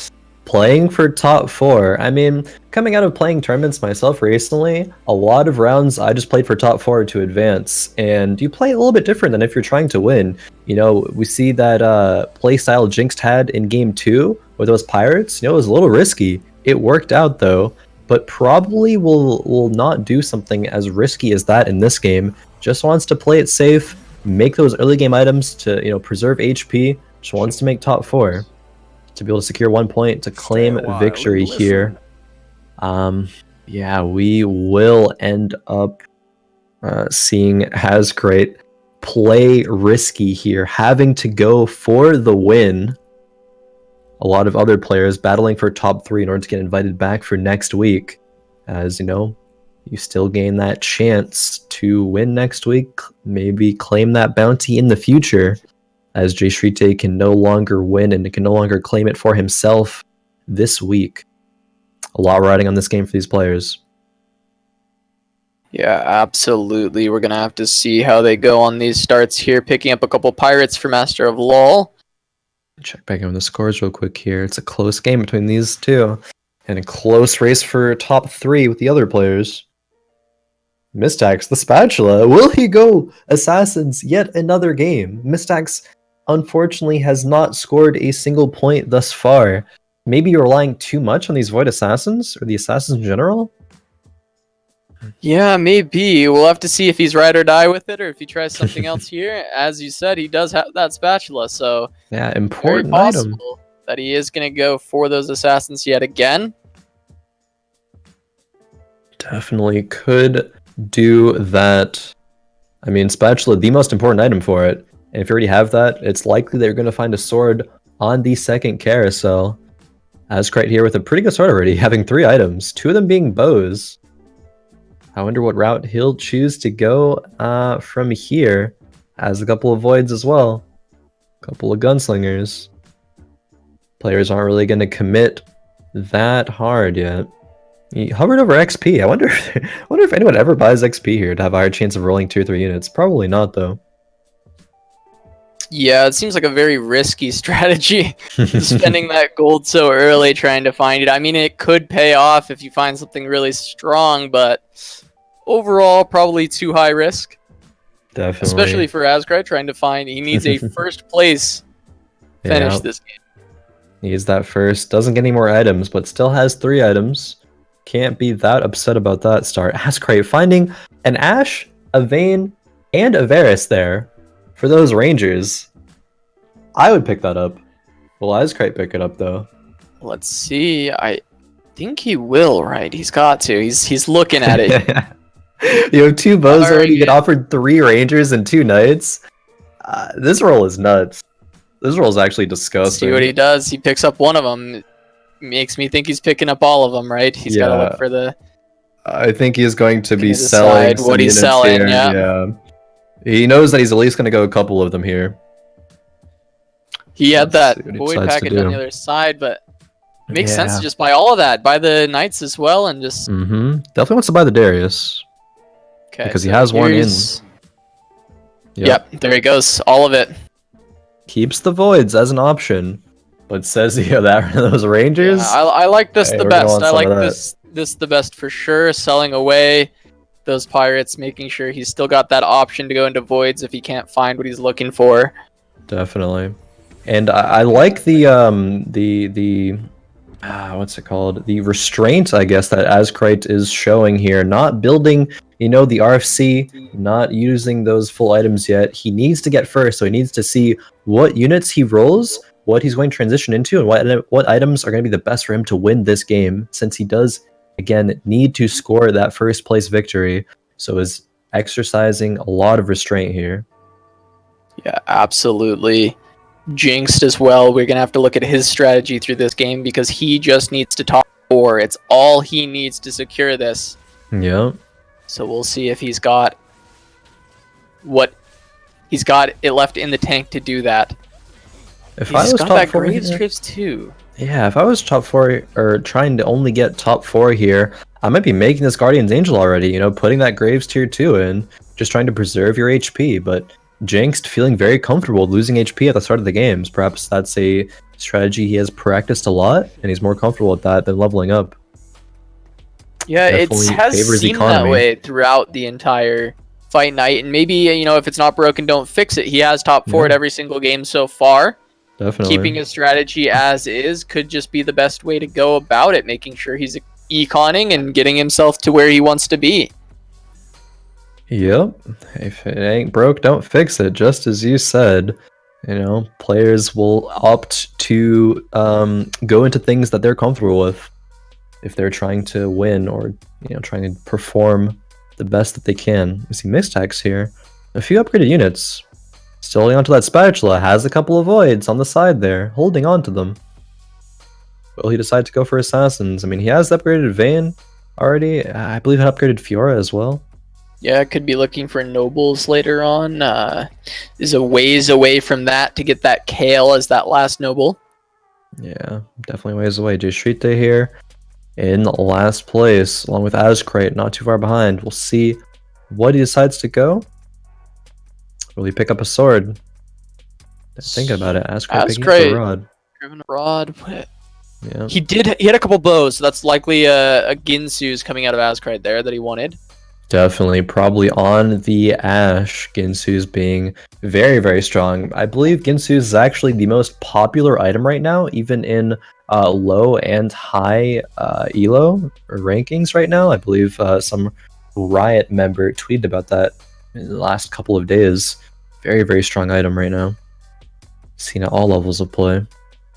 Playing for top 4. I mean, coming out of playing tournaments myself recently, a lot of rounds I just played for top 4 to advance, and you play a little bit different than if you're trying to win. We see that playstyle Jinxed had in game 2 with those pirates. It was a little risky. It worked out though, but probably will not do something as risky as that in this game. Just wants to play it safe, make those early game items to preserve HP. Just wants to make top 4. To be able to secure 1 point to claim victory here. Yeah, we will end up seeing Azcryte play risky here, having to go for the win. A lot of other players battling for top 3 in order to get invited back for next week. As you still gain that chance to win next week, maybe claim that bounty in the future, as JSchritte can no longer win and can no longer claim it for himself this week. A lot riding on this game for these players. Yeah, absolutely. We're going to have to see how they go on these starts here, picking up a couple pirates for Master of LoL. Check back on the scores real quick here. It's a close game between these two, and a close race for top 3 with the other players. Mistax, the Spatula, will he go Assassins yet another game? Mistax unfortunately has not scored a single point thus far. Maybe you're relying too much on these Void Assassins, or the Assassins in general? Yeah, maybe. We'll have to see if he's ride or die with it, or if he tries something else here. As you said, he does have that Spatula, so yeah, important very item. possible that he is going to go for those Assassins yet again. Definitely could do that. I mean, Spatula, the most important item for it. And if you already have that, it's likely that you're going to find a sword on the second carousel. Azcryte here with a pretty good sword already, having 3 items, 2 of them being bows. I wonder what route he'll choose to go from here. Has a couple of voids as well. A couple of gunslingers. Players aren't really going to commit that hard yet. He hovered over XP. I wonder if anyone ever buys XP here to have a higher chance of rolling 2 or 3 units. Probably not, though. Yeah, it seems like a very risky strategy, spending that gold so early trying to find it. I mean, it could pay off if you find something really strong, but overall, probably too high risk. Definitely. Especially for Azcryte, trying to find... He needs a first place finish this game. Needs that first. Doesn't get any more items, but still has 3 items. Can't be that upset about that start. Azcryte finding an Ashe, a Vayne, and a Varus there for those Rangers. I would pick that up Will Azcryte pick it up though? Let's see. I think he will, right? He's got to. He's looking at it. You have 2 bows already. You get Alright. offered 3 rangers and 2 knights. This roll is nuts. This roll is actually disgusting. See what he does. He picks up one of them. Makes me think he's picking up all of them, right? He's got to look for the... I think he's going to be Decide selling what he's selling, here. yeah. He knows that he's at least going to go a couple of them here. He had Let's that see what he void decides to package on do. the other side, but it makes sense to just buy all of that. Buy the knights as well and just... Definitely wants to buy the Darius. Okay, Because he has one in. Yep, there he goes. All of it. Keeps the voids as an option, but says that those rangers. Yeah, I like this Hey, the we're gonna best. want I some like of that. this the best for sure. Selling away those pirates, making sure he's still got that option to go into voids if he can't find what he's looking for. Definitely, and I like the what's it called? The restraint, I guess, that Azcryte is showing here. Not building, the RFC, not using those full items yet. He needs to get first, so he needs to see what units he rolls, what he's going to transition into, and what items are going to be the best for him to win this game, since he does, again, need to score that first place victory. So is exercising a lot of restraint here. Yeah, absolutely. Jinxed as well. We're going to have to look at his strategy through this game because he just needs to top 4. It's all he needs to secure this. Yeah. So we'll see if he's got it left in the tank to do that. If I He's was got top that 4 Graves here, Trips too. yeah, if I was top 4 or trying to only get top 4 here, I might be making this Guardian's Angel already, putting that Graves tier 2 in, just trying to preserve your HP, but Jinxed feeling very comfortable losing HP at the start of the games. Perhaps that's a strategy he has practiced a lot, and he's more comfortable with that than leveling up. Yeah, it Definitely has favors seemed economy. that way throughout the entire fight night, and maybe, if it's not broken, don't fix it. He has top 4 at every single game so far. Definitely. Keeping his strategy as is could just be the best way to go about it, making sure he's econing and getting himself to where he wants to be. Yep. If it ain't broke, don't fix it. Just as you said, players will opt to go into things that they're comfortable with if they're trying to win or trying to perform the best that they can. We see Mistax here. A few upgraded units. Still holding onto that spatula. Has a couple of voids on the side there. Holding on to them. Will he decide to go for assassins? I mean, he has the upgraded Vayne already. I believe an upgraded Fiora as well. Yeah, could be looking for nobles later on. Is a ways away from that to get that Kale as that last noble. Yeah, definitely ways away. JSchritte here in last place, along with Azcryte, not too far behind. We'll see what he decides to go. Will he pick up a sword? Think about it. Azcryte picking up the rod. Driven a rod. Yeah. He had a couple bows, so that's likely a Ginsu's coming out of Azcryte there that he wanted. Definitely, probably on the Ashe, Ginsu's being very, very strong. I believe Ginsu's is actually the most popular item right now, even in low and high elo or rankings right now. I believe some Riot member tweeted about that in the last couple of days. Very, very strong item right now. Seen at all levels of play.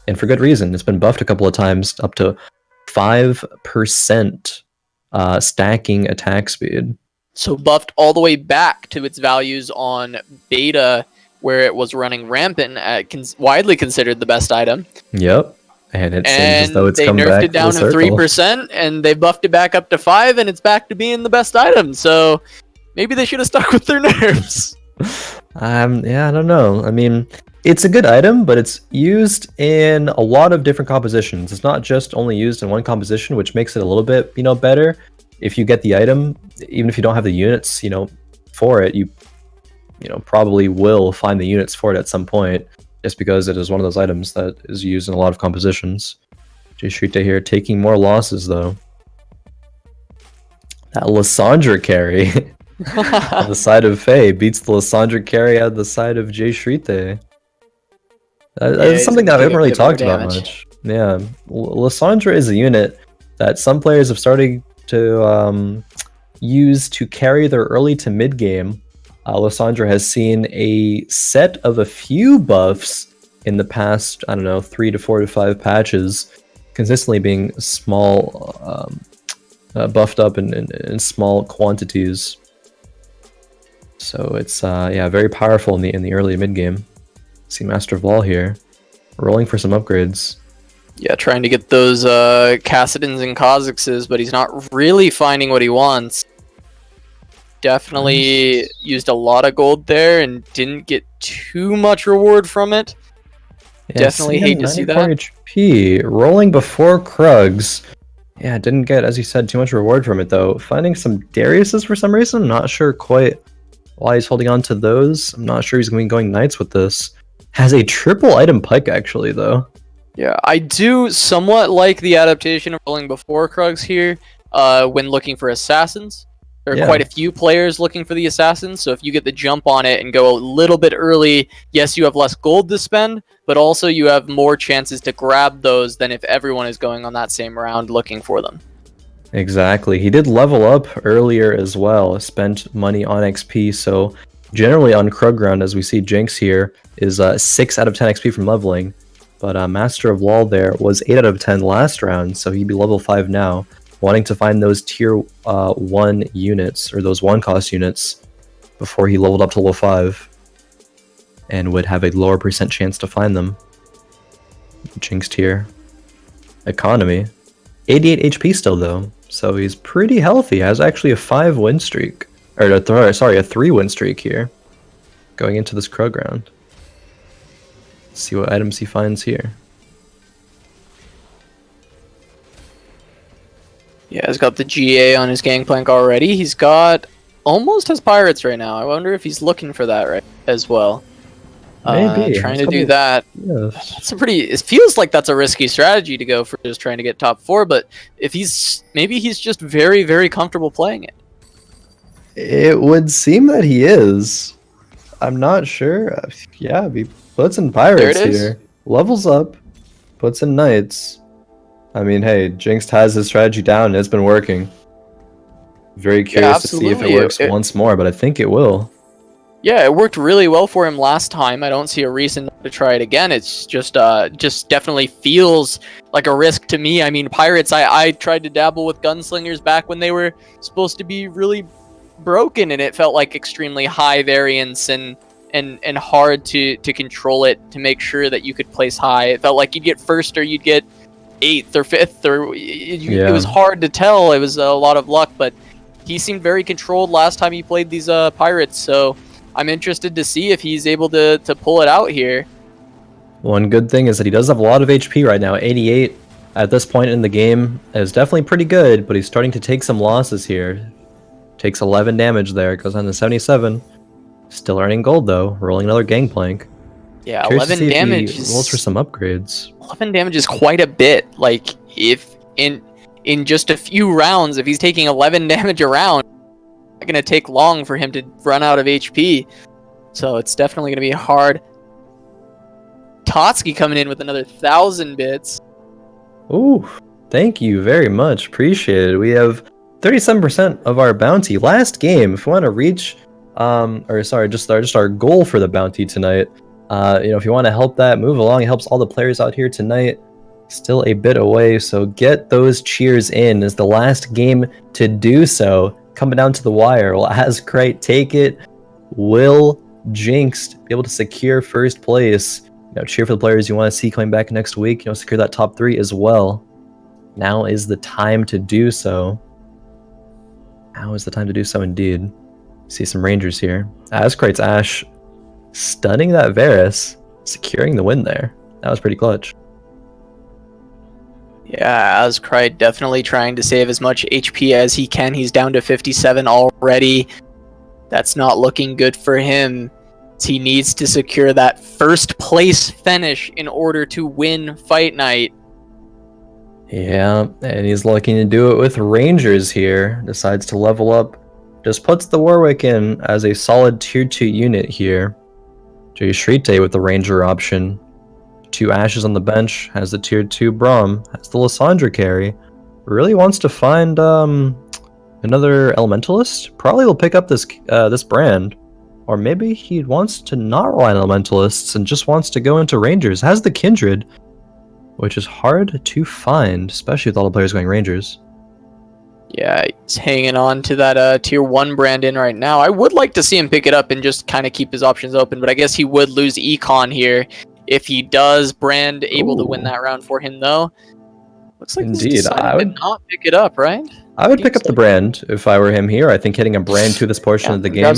And for good reason. It's been buffed a couple of times, up to 5% stacking attack speed. So buffed all the way back to its values on beta, where it was running rampant, widely considered the best item. Yep. And it seems as though it's they come nerfed back it down to full circle. 3%, and they buffed it back up to 5, and it's back to being the best item. So maybe they should have stuck with their nerfs. Yeah, I don't know. I mean, it's a good item, but it's used in a lot of different compositions. It's not just only used in one composition, which makes it a little bit, better. If you get the item, even if you don't have the units, for it, you probably will find the units for it at some point, just because it is one of those items that is used in a lot of compositions. JSchritte here taking more losses though. That Lysandra carry on the side of Faye beats the Lysandra carry on the side of JSchritte. That's something that I haven't really talked about much. Yeah, Lysandra is a unit that some players have started to use to carry their early to mid game. Lysandra has seen a set of a few buffs in the past, I don't know, 3 to 4 to 5 patches, consistently being small, buffed up in small quantities. So it's yeah, very powerful in the early mid game. See Master of Law here, rolling for some upgrades. Yeah, trying to get those Kassadins and Kha'Zixes, but he's not really finding what he wants. Definitely used a lot of gold there and didn't get too much reward from it. Yeah, definitely hate to see that. HP, rolling before Krugs. Yeah, didn't get, as you said, too much reward from it though. Finding some Dariuses for some reason. Not sure quite why he's holding on to those. I'm not sure he's going to be going Knights with this. Has a triple item pike actually though. Yeah, I do somewhat like the adaptation of rolling before Krugs here when looking for assassins. There are quite a few players looking for the assassins, so if you get the jump on it and go a little bit early, yes, you have less gold to spend, but also you have more chances to grab those than if everyone is going on that same round looking for them. Exactly. He did level up earlier as well, spent money on XP, so generally on Krug round, as we see Jinx here, is 6 out of 10 XP from leveling. But Master of Law there was 8 out of 10 last round, so he'd be level 5 now, wanting to find those tier 1 units, or those 1-cost units, before he leveled up to level 5, and would have a lower percent chance to find them. Jinxed here. Economy. 88 HP still though, so he's pretty healthy. Has actually a 5 win streak, or a 3 win streak here, going into this Krug round. See what items he finds here. Yeah, he's got the GA on his gangplank already. He's got almost his pirates right now. I wonder if he's looking for that right as well. Maybe trying to do that. Yes. That's a pretty. It feels like that's a risky strategy to go for, just trying to get top 4. But if maybe he's just very, very comfortable playing it. It would seem that he is. I'm not sure. Yeah, he puts in pirates here. Levels up. Puts in knights. I mean, hey, Jinx has his strategy down and it's been working. Very curious to see if it works once more, but I think it will. Yeah, it worked really well for him last time. I don't see a reason to try it again. It's just definitely feels like a risk to me. I mean, pirates, I tried to dabble with gunslingers back when they were supposed to be really broken, and it felt like extremely high variance and hard to control it, to make sure that you could place high. It felt like you'd get first or you'd get 8th or 5th, or it was hard to tell. It was a lot of luck, but he seemed very controlled last time he played these pirates, so I'm interested to see if he's able to pull it out here. One good thing is that he does have a lot of HP right now. 88 at this point in the game is definitely pretty good, but he's starting to take some losses here. Takes 11 damage there, goes on to 77. Still earning gold though, rolling another gangplank. Yeah, 11 damage rolls for some upgrades. 11 damage is quite a bit. Like, if in just a few rounds, if he's taking 11 damage a round, it's not going to take long for him to run out of HP. So it's definitely going to be hard. Totsky coming in with another 1,000 bits. Ooh, thank you very much. Appreciate it. We have 37% of our bounty. Last game, if we want to reach, just our goal for the bounty tonight. If you want to help that move along, it helps all the players out here tonight. Still a bit away, so get those cheers in. Is the last game to do so. Coming down to the wire. Will Azcryte take it? Will Jinxed be able to secure first place? Cheer for the players you want to see coming back next week. Secure that top 3 as well. Now is the time to do so. Now is the time to do so indeed. See some Rangers here. Azcryte's Ashe stunning that Varus, securing the win there. That was pretty clutch. Yeah, Azcryte definitely trying to save as much HP as he can. He's down to 57 already. That's not looking good for him. He needs to secure that first place finish in order to win Fight Night. Yeah, and he's looking to do it with Rangers here. Decides to level up. Just puts the Warwick in as a solid tier 2 unit here. JSchritte with the Ranger option. 2 Ashes on the bench. Has the tier 2 Braum. Has the Lysandra carry. Really wants to find another Elementalist. Probably will pick up this brand. Or maybe he wants to not rely on Elementalists and just wants to go into Rangers. Has the Kindred, which is hard to find, especially with all the players going Rangers. Yeah, he's hanging on to that tier 1 Brandon right now. I would like to see him pick it up and just kind of keep his options open, but I guess he would lose Econ here if he does. Brand able to win that round for him, though. Looks like he's deciding to not pick it up, right? I would pick up the Brand if I were him here. I think hitting a Brand to this portion of the game...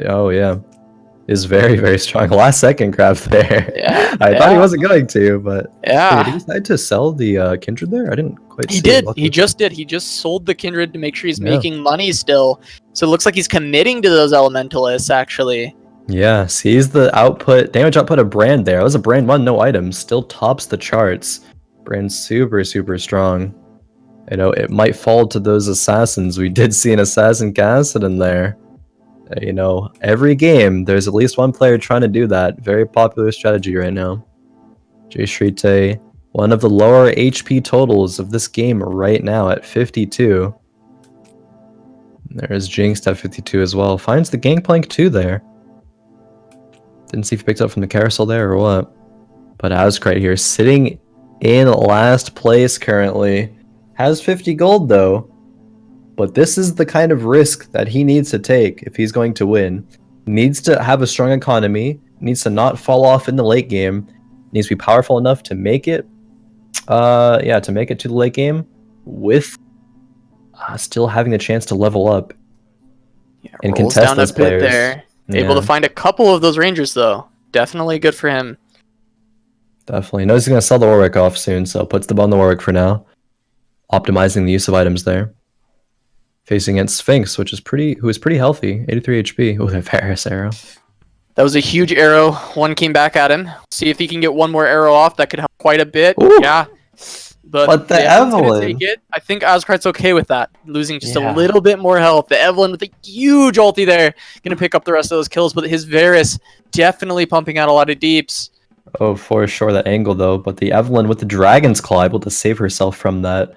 Oh, yeah. Is very, very strong. Last second grab there. Yeah. I thought he wasn't going to, but... Yeah. Did he decide to sell the Kindred there? I didn't quite see. He did. He just did. He just sold the Kindred to make sure he's making money still. So it looks like he's committing to those Elementalists, actually. Yeah, sees the damage output of Brand there. It was a Brand 1, no items. Still tops the charts. Brand super, super strong. You know, it might fall to those Assassins. We did see an Assassin Cassid in there. You know, every game, there's at least one player trying to do that. Very popular strategy right now. JSchritte, one of the lower HP totals of this game right now at 52. There's Jinxed at 52 as well. Finds the Gangplank 2 there. Didn't see if he picked up from the carousel there or what. But Azcryte here, sitting in last place currently. Has 50 gold though. But this is the kind of risk that he needs to take if he's going to win. Needs to have a strong economy. Needs to not fall off in the late game. Needs to be powerful enough to make it. To make it to the late game with still having a chance to level up and contest those players. There. Yeah. Able to find a couple of those Rangers though. Definitely good for him. Definitely. Knows he's going to sell the Warwick off soon, so puts the ball on the Warwick for now. Optimizing the use of items there. Facing against Sphinx, who is pretty healthy, 83 HP with a Varus arrow. That was a huge arrow. One came back at him. See if he can get one more arrow off. That could help quite a bit. Ooh. Yeah. But the Evelyn. Take it. I think Azcryte's okay with that. Losing just a little bit more health. The Evelyn with a huge ulti there. Going to pick up the rest of those kills. But his Varus definitely pumping out a lot of deeps. Oh, for sure, that angle though. But the Evelyn with the Dragon's Claw able to save herself from that.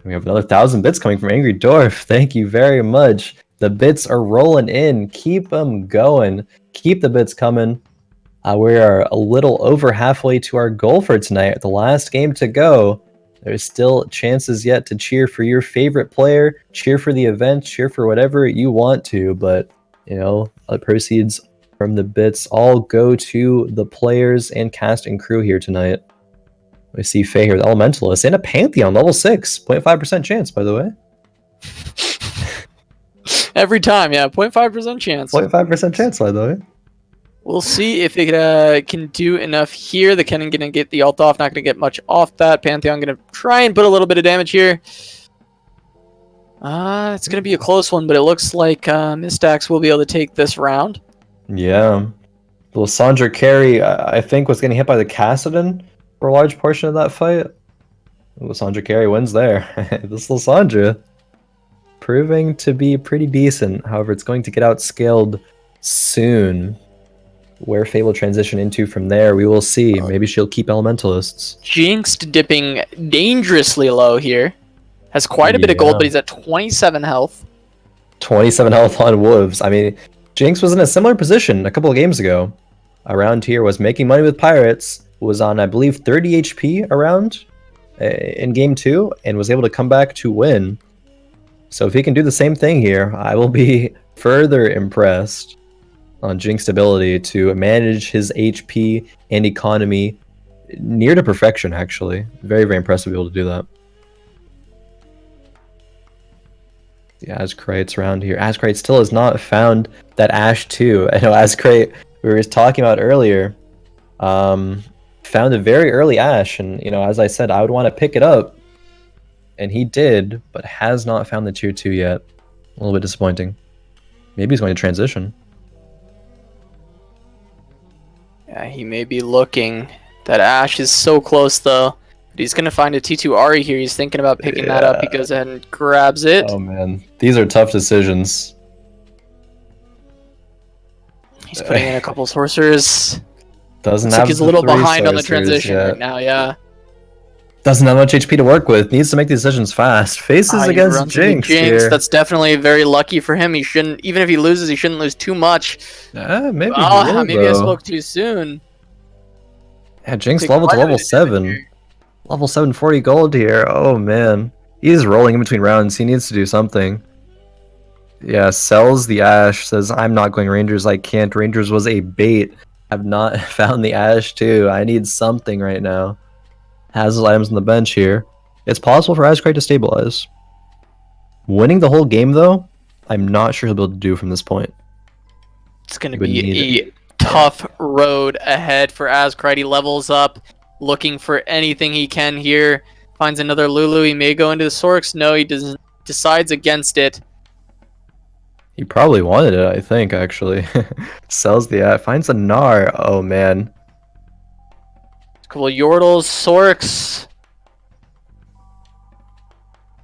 We have another 1,000 bits coming from Angry Dwarf. Thank you very much. The bits are rolling in. Keep them going. Keep the bits coming. We are a little over halfway to our goal for tonight. The last game to go. There's still chances yet to cheer for your favorite player, cheer for the event, cheer for whatever you want to. But, you know, the proceeds from the bits all go to the players and cast and crew here tonight. We see Faye here with Elementalist and a Pantheon, level 6. 0.5% chance, by the way. Every time, yeah. 0.5% chance. 0.5% chance, by the way. We'll see if it can do enough here. The Cannon going to get the ult off. Not going to get much off that. Pantheon going to try and put a little bit of damage here. It's going to be a close one, but it looks like Mistax will be able to take this round. Yeah. The Lysandra carry, I think, was getting hit by the Cassidon for a large portion of that fight. Lysandra carry wins there. This Lysandra proving to be pretty decent. However, it's going to get outscaled soon. Where Faye will transition into from there, we will see. Maybe she'll keep Elementalists. Jinxed dipping dangerously low here. Has quite a bit of gold, but he's at 27 health. 27 health on Wolves. I mean, Jinx was in a similar position a couple of games ago. Around here was making money with Pirates. Was on, I believe, 30 HP around in game 2, and was able to come back to win. So if he can do the same thing here, I will be further impressed on Jinx's ability to manage his HP and economy near to perfection, actually. Very, very impressive to be able to do that. Yeah, Azcryte's around here. Azcryte still has not found that Ashe 2. I know Azcryte, we were talking about earlier, found a very early Ashe, and, you know, as I said, I would want to pick it up. And he did, but has not found the tier 2 yet. A little bit disappointing. Maybe he's going to transition. Yeah, he may be looking. That Ashe is so close, though. But he's going to find a T2 Ahri here. He's thinking about picking that up. He goes ahead and grabs it. Oh, man. These are tough decisions. He's putting in a couple sorcerers. Doesn't Looks have like he's a little behind on the transition right now, yeah. Doesn't have much HP to work with. Needs to make these decisions fast. Faces He against runs into Jinx here. That's definitely very lucky for him. He shouldn't, even if he loses, he shouldn't lose too much. Maybe he Oh, will, maybe I though. spoke too soon. Yeah, Jinx Take leveled to quite a level bit of damage 7. here. Level 740 gold here. Oh, man. He's rolling in between rounds. He needs to do something. Yeah, sells the Ashe. Says, I'm not going Rangers. I can't. Rangers was a bait. I've not found the Ashe, too. I need something right now. Has his items on the bench here. It's possible for Azcryte to stabilize. Winning the whole game, though, I'm not sure he'll be able to do from this point. It's going to be a tough road ahead for Azcryte. He levels up, looking for anything he can here. Finds another Lulu. He may go into the Sorks. No, he doesn't. Decides against it. He probably wanted it, I think, actually. Sells the finds a Gnar. Oh, man. A couple of Yordles, Sorks.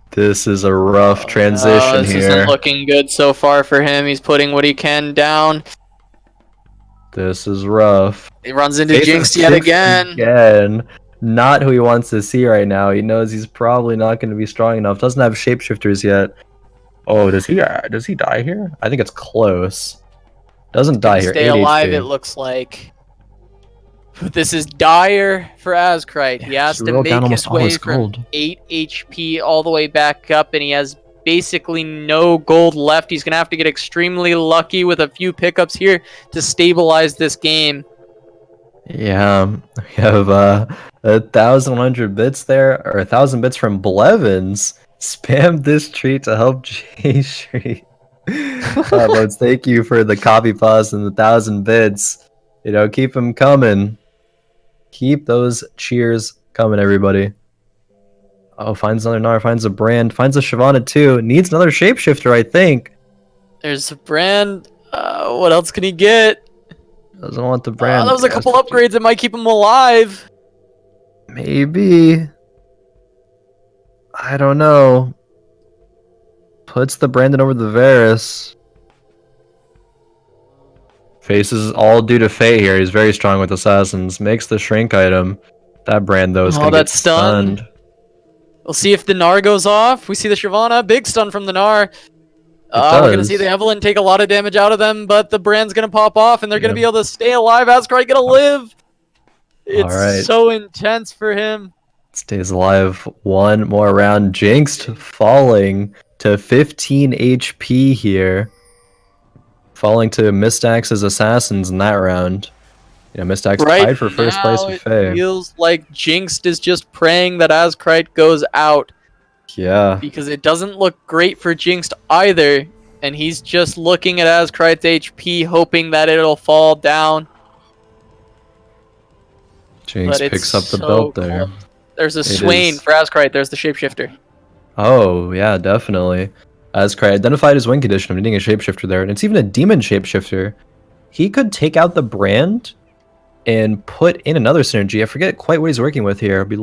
This is a rough transition this here. Isn't looking good so far for him. He's putting what he can down. This is rough. He runs into Jinx yet again. Not who he wants to see right now. He knows he's probably not going to be strong enough. Doesn't have shapeshifters yet. Oh, does he die here? I think it's close. Doesn't die here. Stay alive, it looks like. But this is dire for Azcryte. He has to make his way from 8 HP all the way back up, and he has basically no gold left. He's going to have to get extremely lucky with a few pickups here to stabilize this game. Yeah, we have 1,100 bits there, or 1,000 bits from Blevins. Spam this treat to help JSchritte. Votes, thank you for the copy pause and the 1,000 bits. You know, keep them coming. Keep those cheers coming, everybody. Oh, finds another Gnar, finds a Brand, finds a Shyvana too. Needs another shapeshifter, I think. There's a Brand. What else can he get? Doesn't want the Brand. That was a couple upgrades that might keep him alive. Maybe. I don't know. Puts the Brandon over the Varus. Faces AllDueToFate here. He's very strong with assassins. Makes the shrink item. That Brand, though, is going to get stunned. We'll see if the Gnar goes off. We see the Shyvana. Big stun from the Gnar. We're going to see the Evelynn take a lot of damage out of them, but the Brand's going to pop off, and they're going to be able to stay alive. Azcryte going to live. It's so intense for him. Stays alive one more round. Jinxed falling to 15 HP here. Falling to Mistax's assassins in that round. You know, Mistax tied for first place with Faye. It feels like Jinxed is just praying that Azcryte goes out. Yeah. Because it doesn't look great for Jinxed either. And he's just looking at Azcryte's HP, hoping that it'll fall down. Jinx picks up the belt there. There's a Swain for Azcryte. There's the shapeshifter. Oh, yeah, definitely. Azcryte identified his win condition of needing a shapeshifter there. And it's even a demon shapeshifter. He could take out the Brand and put in another synergy. I forget quite what he's working with here. I'll be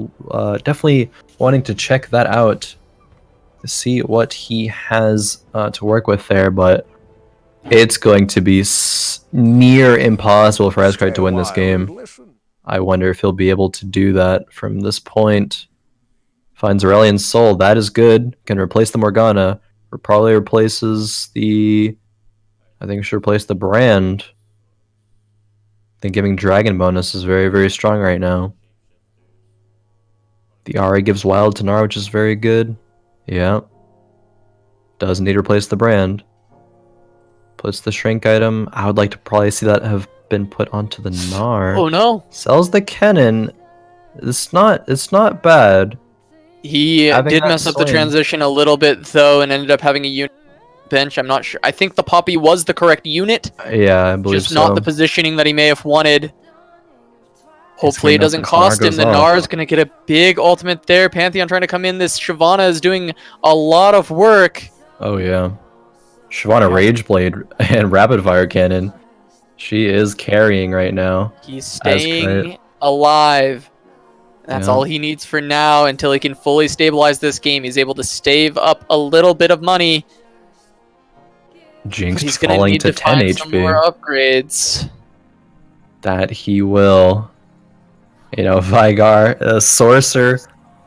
definitely wanting to check that out to see what he has to work with there, but it's going to be near impossible for Azcryte to win this game. I wonder if he'll be able to do that from this point. Finds Aurelian's Soul. That is good. Can replace the Morgana. Or probably replaces the... I think we should replace the Brand. I think giving Dragon bonus is very, very strong right now. The Ahri gives Wild to Gnar, which is very good. Yeah. Does need to replace the Brand. Puts the Shrink item. I would like to probably see that have been put onto the Gnar. Oh no. Sells the Kennen. It's not bad. He did mess up the transition a little bit though, and ended up having a unit bench. I'm not sure. I think the Poppy was the correct unit. Yeah, I believe just not the positioning that he may have wanted. Hopefully it doesn't cost him. The Gnar is going to get a big ultimate there. Pantheon trying to come in. This Shyvana is doing a lot of work. Oh yeah. Shyvana Rageblade and Rapid Fire Cannon. She is carrying right now. He's staying alive. That's all he needs for now until he can fully stabilize this game. He's able to stave up a little bit of money. Jinxed falling to 10 HP. Some more upgrades. That he will. You know, Vigar, Sorcerer,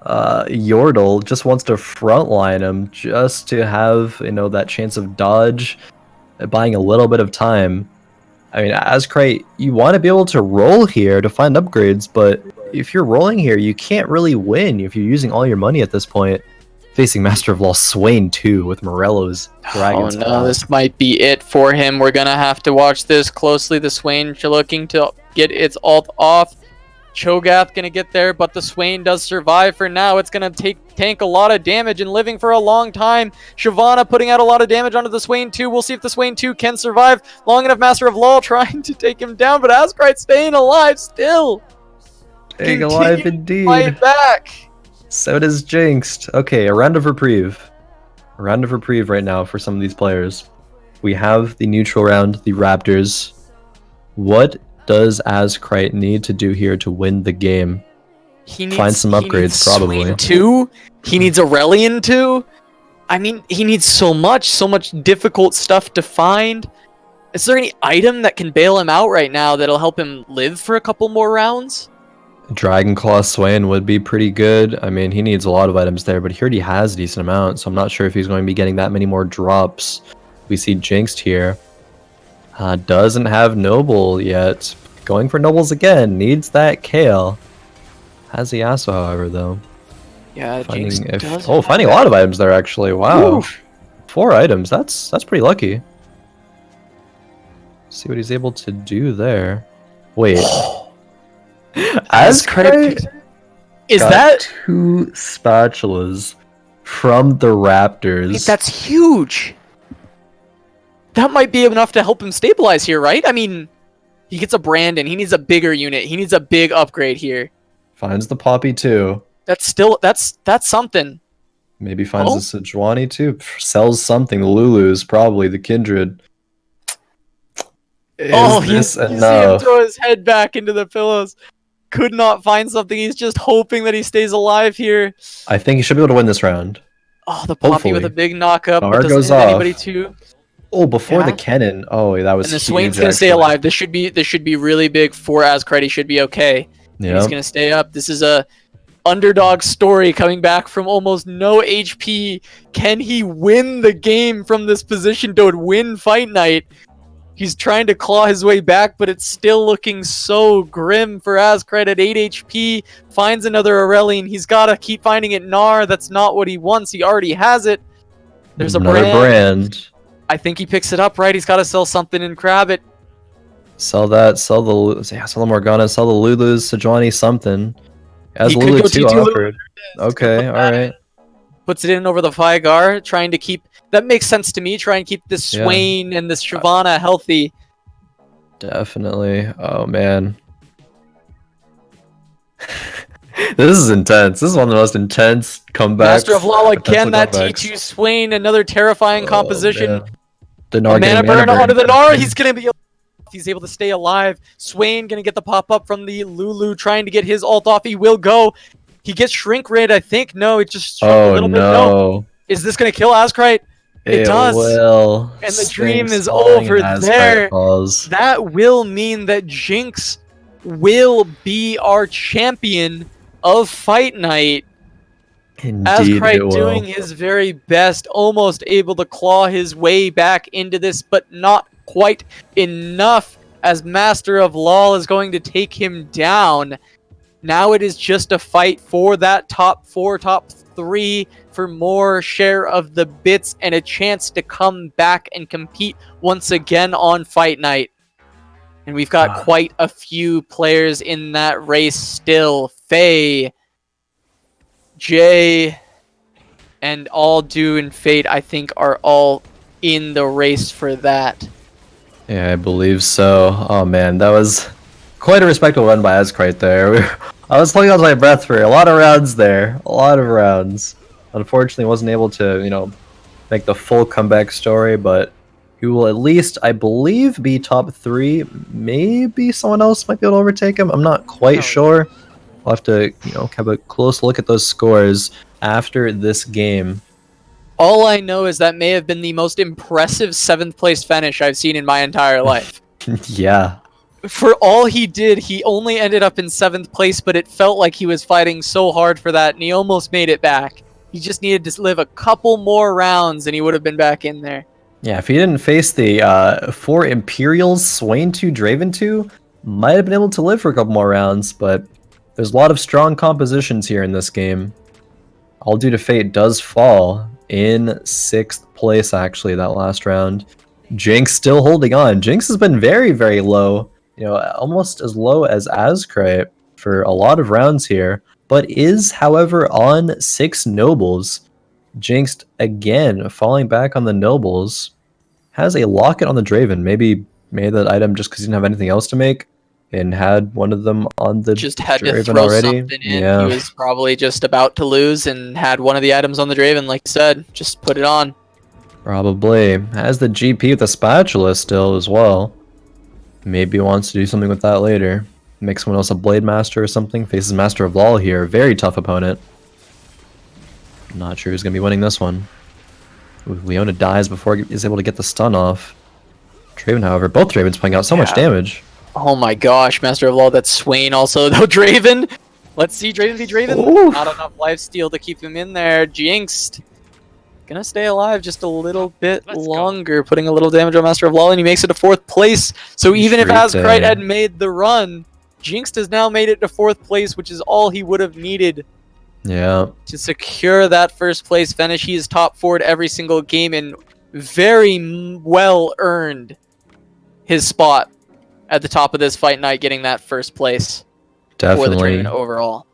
Yordle just wants to frontline him just to have, that chance of dodge, buying a little bit of time. I mean, Azcryte, you want to be able to roll here to find upgrades, but if you're rolling here, you can't really win if you're using all your money at this point. Facing Master of Law Swain too with Morello's Dragon's Oh no, this might be it for him. We're gonna have to watch this closely. The Swain looking to get its ult off. Cho'Gath gonna get there, but the Swain does survive for now. It's gonna tank a lot of damage and living for a long time. Shyvana putting out a lot of damage onto the Swain 2. We'll see if the Swain 2 can survive long enough. Master of Law trying to take him down, but Azcryte staying alive still. Staying alive indeed. Fight back. So does Jinxed. Okay, a round of reprieve. A round of reprieve right now for some of these players. We have the neutral round, the Raptors. What does Azcryte need to do here to win the game? Find some upgrades, probably. Swain 2. He needs Aurelion 2. I mean, he needs so much difficult stuff to find. Is there any item that can bail him out right now that'll help him live for a couple more rounds? Dragonclaw Swain would be pretty good. I mean, he needs a lot of items there, but he already has a decent amount, so I'm not sure if he's going to be getting that many more drops. We see Jinxed here. Doesn't have Noble yet. Going for Nobles again. Needs that Kale. Has the Yasuo, however, though. Yeah, finding a lot of items there, actually. Wow. Oof. 4 items. That's pretty lucky. See what he's able to do there. Wait. Azcryte is that 2 spatulas from the Raptors? Wait, that's huge. That might be enough to help him stabilize here, right? I mean, he gets a Brandon. He needs a bigger unit. He needs a big upgrade here. Finds the Poppy too. That's something. Maybe finds the Sejuani too. Sells something. The Lulu's probably the Kindred. You see him throw his head back into the pillows. Could not find something. He's just hoping that he stays alive here. I think he should be able to win this round. Oh, the Poppy with a big knock-up. Bar goes off. Anybody Anybody too. Oh, before the cannon. Oh, that was. And the Swain's gonna stay alive. This should be really big for Azcryte. He should be okay. Yeah. He's gonna stay up. This is a underdog story coming back from almost no HP. Can he win the game from this position to win Fight Night? He's trying to claw his way back, but it's still looking so grim for Azcryte at 8 HP. Finds another Aurelion. He's got to keep finding it. Gnar, that's not what he wants. He already has it. There's another brand. I think he picks it up, right? He's got to sell something and grab it. Sell that. Sell the Morgana. Sell the Lulu's. Sejuani something. As Lulu 2 offered. Okay, alright. Puts it in over the Veigar, trying to keep... That makes sense to me. Try and keep this Swain and this Shyvana healthy. Definitely. Oh, man. This is intense. This is one of the most intense comebacks. Master of Law again, that T2 Swain, another terrifying composition. The Gnar mana burn onto the Gnar. He's going to be... He's able to stay alive. Swain going to get the pop-up from the Lulu, trying to get his ult off. He will go. He gets Shrink Raid, I think. No, it just shrunk a little bit. No. Is this going to kill Azcryte? It does. Will. And the dream is over there. That will mean that Jinx will be our champion of Fight Night. Indeed, Azcryte doing his very best, almost able to claw his way back into this, but not quite enough, as Master of Law is going to take him down. Now it is just a fight for that top 4, top 3 for more share of the bits and a chance to come back and compete once again on Fight Night. And we've got quite a few players in that race still. Faye, Jay, and AllDueToFate, I think, are all in the race for that. Yeah, I believe so. Oh man, that was quite a respectable run by Azcryte there. I was holding on to my breath for a lot of rounds there. A lot of rounds. Unfortunately, wasn't able to, make the full comeback story, but he will at least, I believe, be top 3. Maybe someone else might be able to overtake him. I'm not quite sure. I'll have to, have a close look at those scores after this game. All I know is that may have been the most impressive 7th place finish I've seen in my entire life. Yeah. for all he did, he only ended up in 7th place, but it felt like he was fighting so hard for that, and he almost made it back. He just needed to live a couple more rounds, and he would have been back in there. Yeah, if he didn't face the 4 Imperials, Swain 2, Draven 2, might have been able to live for a couple more rounds, but there's a lot of strong compositions here in this game. AllDueToFate does fall in 6th place, actually, that last round. Jinx still holding on. Jinx has been very, very low, almost as low as Azcryte for a lot of rounds here, but is, however, on 6 nobles. Jinxed again, falling back on the nobles. Has a locket on the Draven. Maybe made that item just because he didn't have anything else to make, and had one of them on the just had Draven to throw already. something in. Yeah. He was probably just about to lose and had one of the items on the Draven, like you said. Just put it on. Probably. Has the GP with the spatula still as well. Maybe wants to do something with that later. Make someone else a Blade Master or something. Faces Master of Law here. Very tough opponent. Not sure who's going to be winning this one. Ooh, Leona dies before he's able to get the stun off. Draven, however, both Dravens putting out so much damage. Oh my gosh, Master of Law, that's Swain also, though. Draven! Let's see Draven v Draven. Oof. Not enough lifesteal to keep him in there. Jinxed. Gonna stay alive just a little bit longer, putting a little damage on Master of Law, and he makes it to 4th place. So even if Azcryte had made the run, Jinxed has now made it to 4th place, which is all he would have needed. Yeah. To secure that 1st place finish. He is top 4'd every single game and very well earned his spot at the top of this fight night, getting that 1st place for the tournament overall.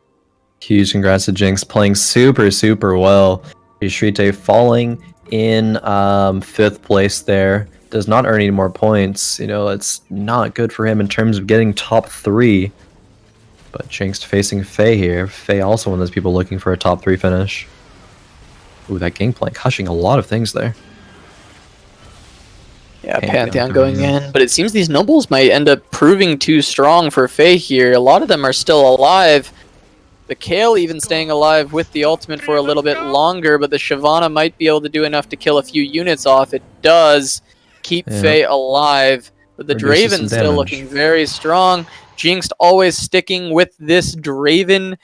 Huge congrats to Jinx, playing super, super well. JSchritte falling in 5th place there. Does not earn any more points. It's not good for him in terms of getting top 3. But Jinx facing Faye here. Faye also one of those people looking for a top 3 finish. Ooh, that Gangplank hushing a lot of things there. Yeah, Pantheon going in. But it seems these nobles might end up proving too strong for Faye here. A lot of them are still alive. The Kale even staying alive with the ultimate for a little bit longer, but the Shyvana might be able to do enough to kill a few units off. It does keep Faye alive. But the Draven still looking very strong. Jinxed always sticking with this Draven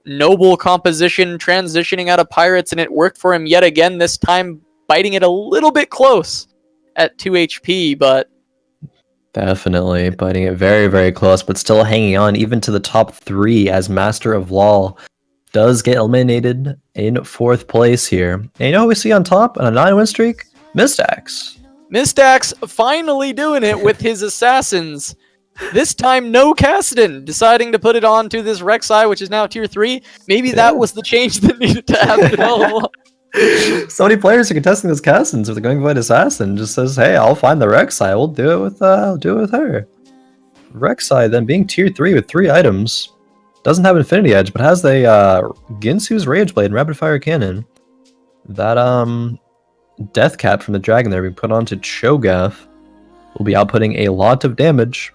noble composition, transitioning out of pirates, and it worked for him yet again, this time biting it a little bit close at 2 HP, but... Definitely biting it very, very close, but still hanging on even to the top 3 as Master of Law does get eliminated in 4th place here. And you know who we see on top on a 9-win streak? Mistax. Mistax finally doing it with his assassins. This time, no Kassadin, deciding to put it on to this Rek'Sai, which is now tier 3. Maybe that was the change that needed to happen all along. So many players are contesting this Cassins with the Going Void Assassin. Just says, hey, I'll find the Rek'Sai. We'll do it with her. Rek'Sai then being tier 3 with 3 items. Doesn't have Infinity Edge, but has the Ginsu's Rage Blade and Rapid Fire Cannon. That Death Cap from the Dragon there being put onto Cho'Gath will be outputting a lot of damage.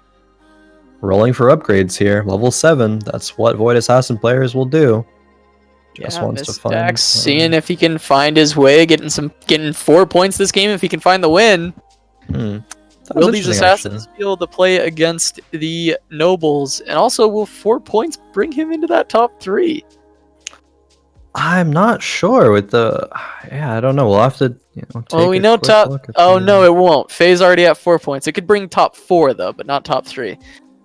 Rolling for upgrades here. Level 7. That's what Void Assassin players will do. Just wants to find Mistax seeing if he can find his way, getting 4 points this game if he can find the win. Will these assassins be able to play against the nobles? And also, will 4 points bring him into that top 3? I'm not sure with the... Yeah, I don't know. We'll have to... well, we know top... Oh, no, it won't. Faye's already at 4 points. It could bring top 4, though, but not top 3.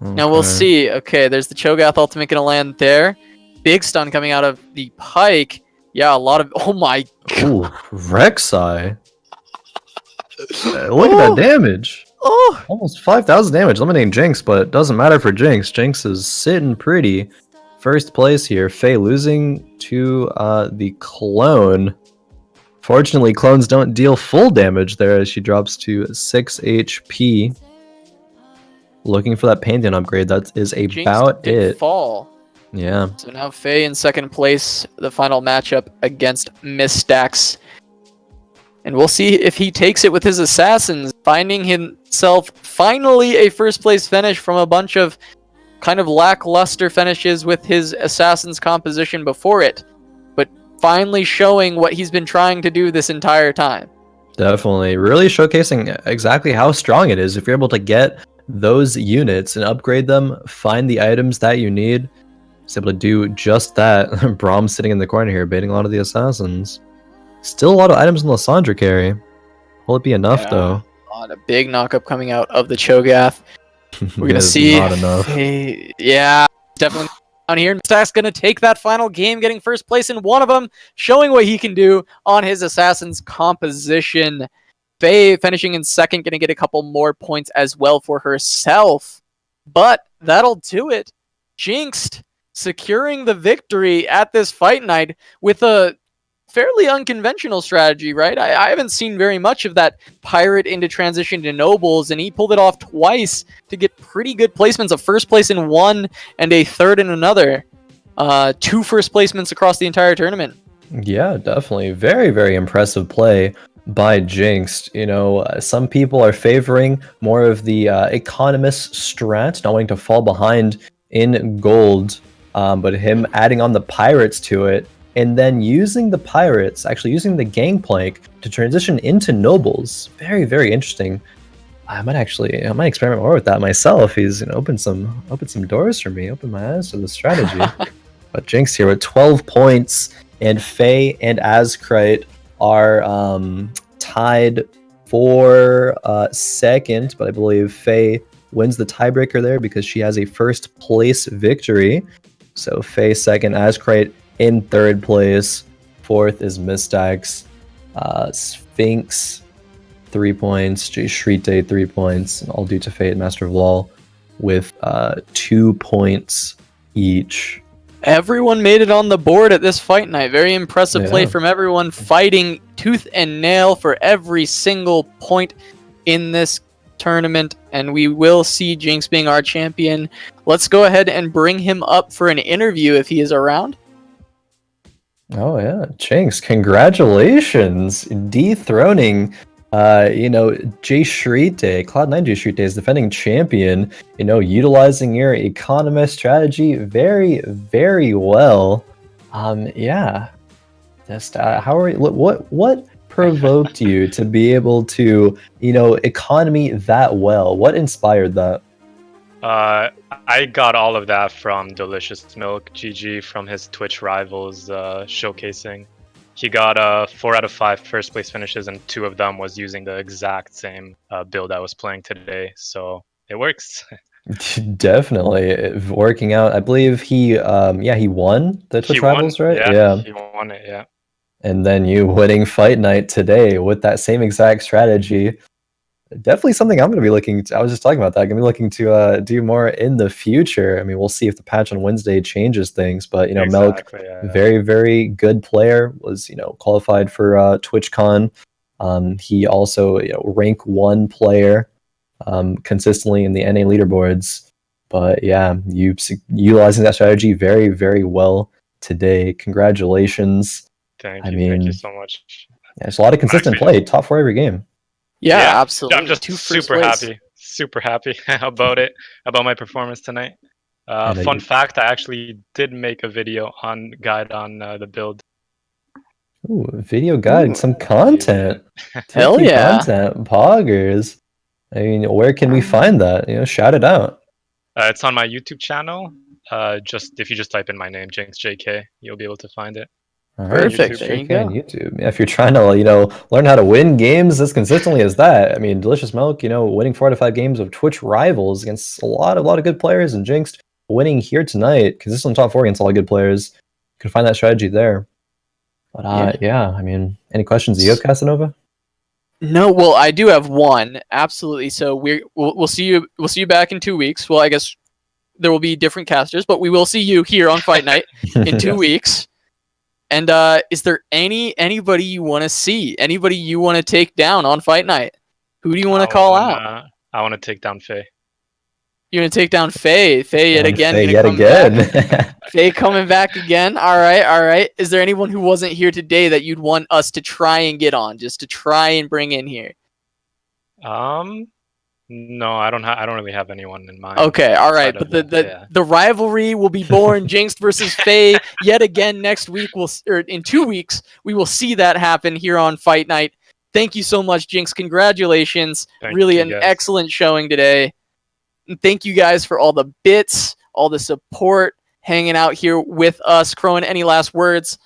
Okay. Now, we'll see. Okay, there's the Cho'Gath ultimate going to land there. Big stun coming out of the Pike. Yeah, a lot of... Oh, my God. Ooh, Rek'Sai. Look at that damage. Oh, almost 5,000 damage, eliminating Jinx, but it doesn't matter for Jinx. Jinx is sitting pretty. 1st place here. Faye losing to the clone. Fortunately, clones don't deal full damage there as she drops to 6 HP. Looking for that Pantheon upgrade. That is about it. Fall. Yeah. So now Faye in 2nd place, the final matchup against Mistax. And we'll see if he takes it with his assassins, finding himself finally a 1st place finish from a bunch of kind of lackluster finishes with his assassin's composition before it. But finally showing what he's been trying to do this entire time. Definitely. Really showcasing exactly how strong it is if you're able to get those units and upgrade them, find the items that you need. He's able to do just that. Brahm's sitting in the corner here, baiting a lot of the assassins. Still a lot of items in Lysandra carry. Will it be enough, though? A big knockup coming out of the Cho'Gath. We're going to see. Not enough. Yeah, definitely down here. Mistax going to take that final game, getting first place in one of them, showing what he can do on his assassin's composition. Faye finishing in second, going to get a couple more points as well for herself. But that'll do it. Jinxed securing the victory at this fight night with a fairly unconventional strategy, right? I haven't seen very much of that pirate into transition to nobles, and he pulled it off twice to get pretty good placements of first place in one and a third in another. 2 first placements across the entire tournament. Yeah, definitely. Very, very impressive play by Jinxed. You know, some people are favoring more of the economist strat, not wanting to fall behind in gold, but him adding on the pirates to it, and then using the pirates, actually using the gangplank to transition into nobles. Very, very interesting. I might experiment more with that myself. He's opened some doors for me, opened my eyes to the strategy. But Jinx here with 12 points, and Faye and Azcryte are tied for second, but I believe Faye wins the tiebreaker there because she has a first place victory. So Faye second, Azcryte in third place. Fourth is Mistax. Sphinx 3 points, JSchritte 3 points, and AllDueToFate and Master of Law with 2 points each. Everyone made it on the board at this fight night. Very impressive play from everyone, fighting tooth and nail for every single point in this tournament, and we will see Jinx being our champion. Let's go ahead and bring him up for an interview if he is around. Oh yeah, Jinx, congratulations! Dethroning JSchritte, Cloud9 JSchritte is defending champion, utilizing your economist strategy very, very well. Yeah. Just what provoked you to be able to, economy that well? What inspired that? I got all of that from Delicious Milk GG from his Twitch rivals showcasing. He got 4 out of 5 first place finishes, and 2 of them was using the exact same build I was playing today. So it works. Definitely working out. I believe he won the Twitch rivals, right? Yeah, he won it. Yeah. And then you winning Fight Night today with that same exact strategy. Definitely something I'm going to be looking to. I was just talking about that. I'm going to be looking to do more in the future. I mean, we'll see if the patch on Wednesday changes things, but Milk, very, very good player, was qualified for TwitchCon. He also rank 1 player consistently in the NA leaderboards. But yeah, you utilizing that strategy very, very well today. Congratulations. Thank you so much. Yeah, it's a lot of consistent play. Top 4 every game. Yeah, absolutely. I'm just super happy about it, about my performance tonight. Fun fact, I actually did make a video guide on the build. Ooh, video guide, some content. Hell yeah. Content, poggers. I mean, where can we find that? Shout it out. It's on my YouTube channel. If you just type in my name, JinxedJK, you'll be able to find it. Perfect. There you go. YouTube. Yeah, if you're trying to, learn how to win games as consistently as that. I mean, Delicious Milk, winning 4 out of 5 games of Twitch rivals against a lot of good players, and Jinxed winning here tonight, consistent top 4 against all good players. You can find that strategy there. But yeah, I mean, any questions you have, Casanova? No, well, I do have one. Absolutely. So we'll see you. We'll see you back in 2 weeks. Well, I guess there will be different casters, but we will see you here on Fight Night in 2 weeks. And is there anybody you want to see? Anybody you want to take down on Fight Night? Who do you want to call out? I want to take down Faye. You want to take down Faye? Faye yet again. Faye coming back again. All right. Is there anyone who wasn't here today that you'd want us to try and get on, just to try and bring in here? No, I don't really have anyone in mind. Okay, all right, but the rivalry will be born. Jinxed versus Faye yet again next week. In 2 weeks, we will see that happen here on Fight Night. Thank you so much, Jinx. Congratulations. Really an excellent showing today. And thank you guys for all the bits, all the support, hanging out here with us. Khroen, any last words?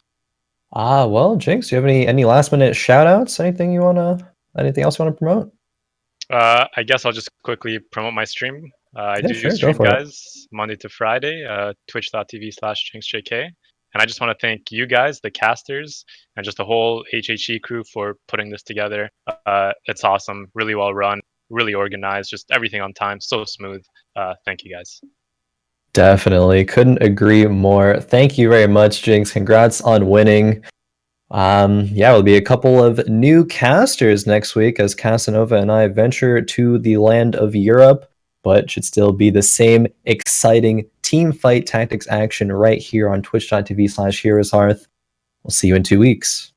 Well, Jinx, do you have any last minute shout outs? Anything else you want to promote? I guess I'll just quickly promote my stream. I Yeah, do sure, go stream, for it. guys, Monday to Friday, twitch.tv/JinxedJK. And I just want to thank you guys, the casters, and just the whole HHE crew for putting this together. It's awesome, really well run, really organized, just everything on time, so smooth. Thank you guys. Definitely. Couldn't agree more. Thank you very much, Jinx. Congrats on winning. Yeah, there'll be a couple of new casters next week as Casanova and I venture to the land of Europe, but should still be the same exciting Teamfight Tactics action right here on twitch.tv/HeroesHearth. We'll see you in 2 weeks.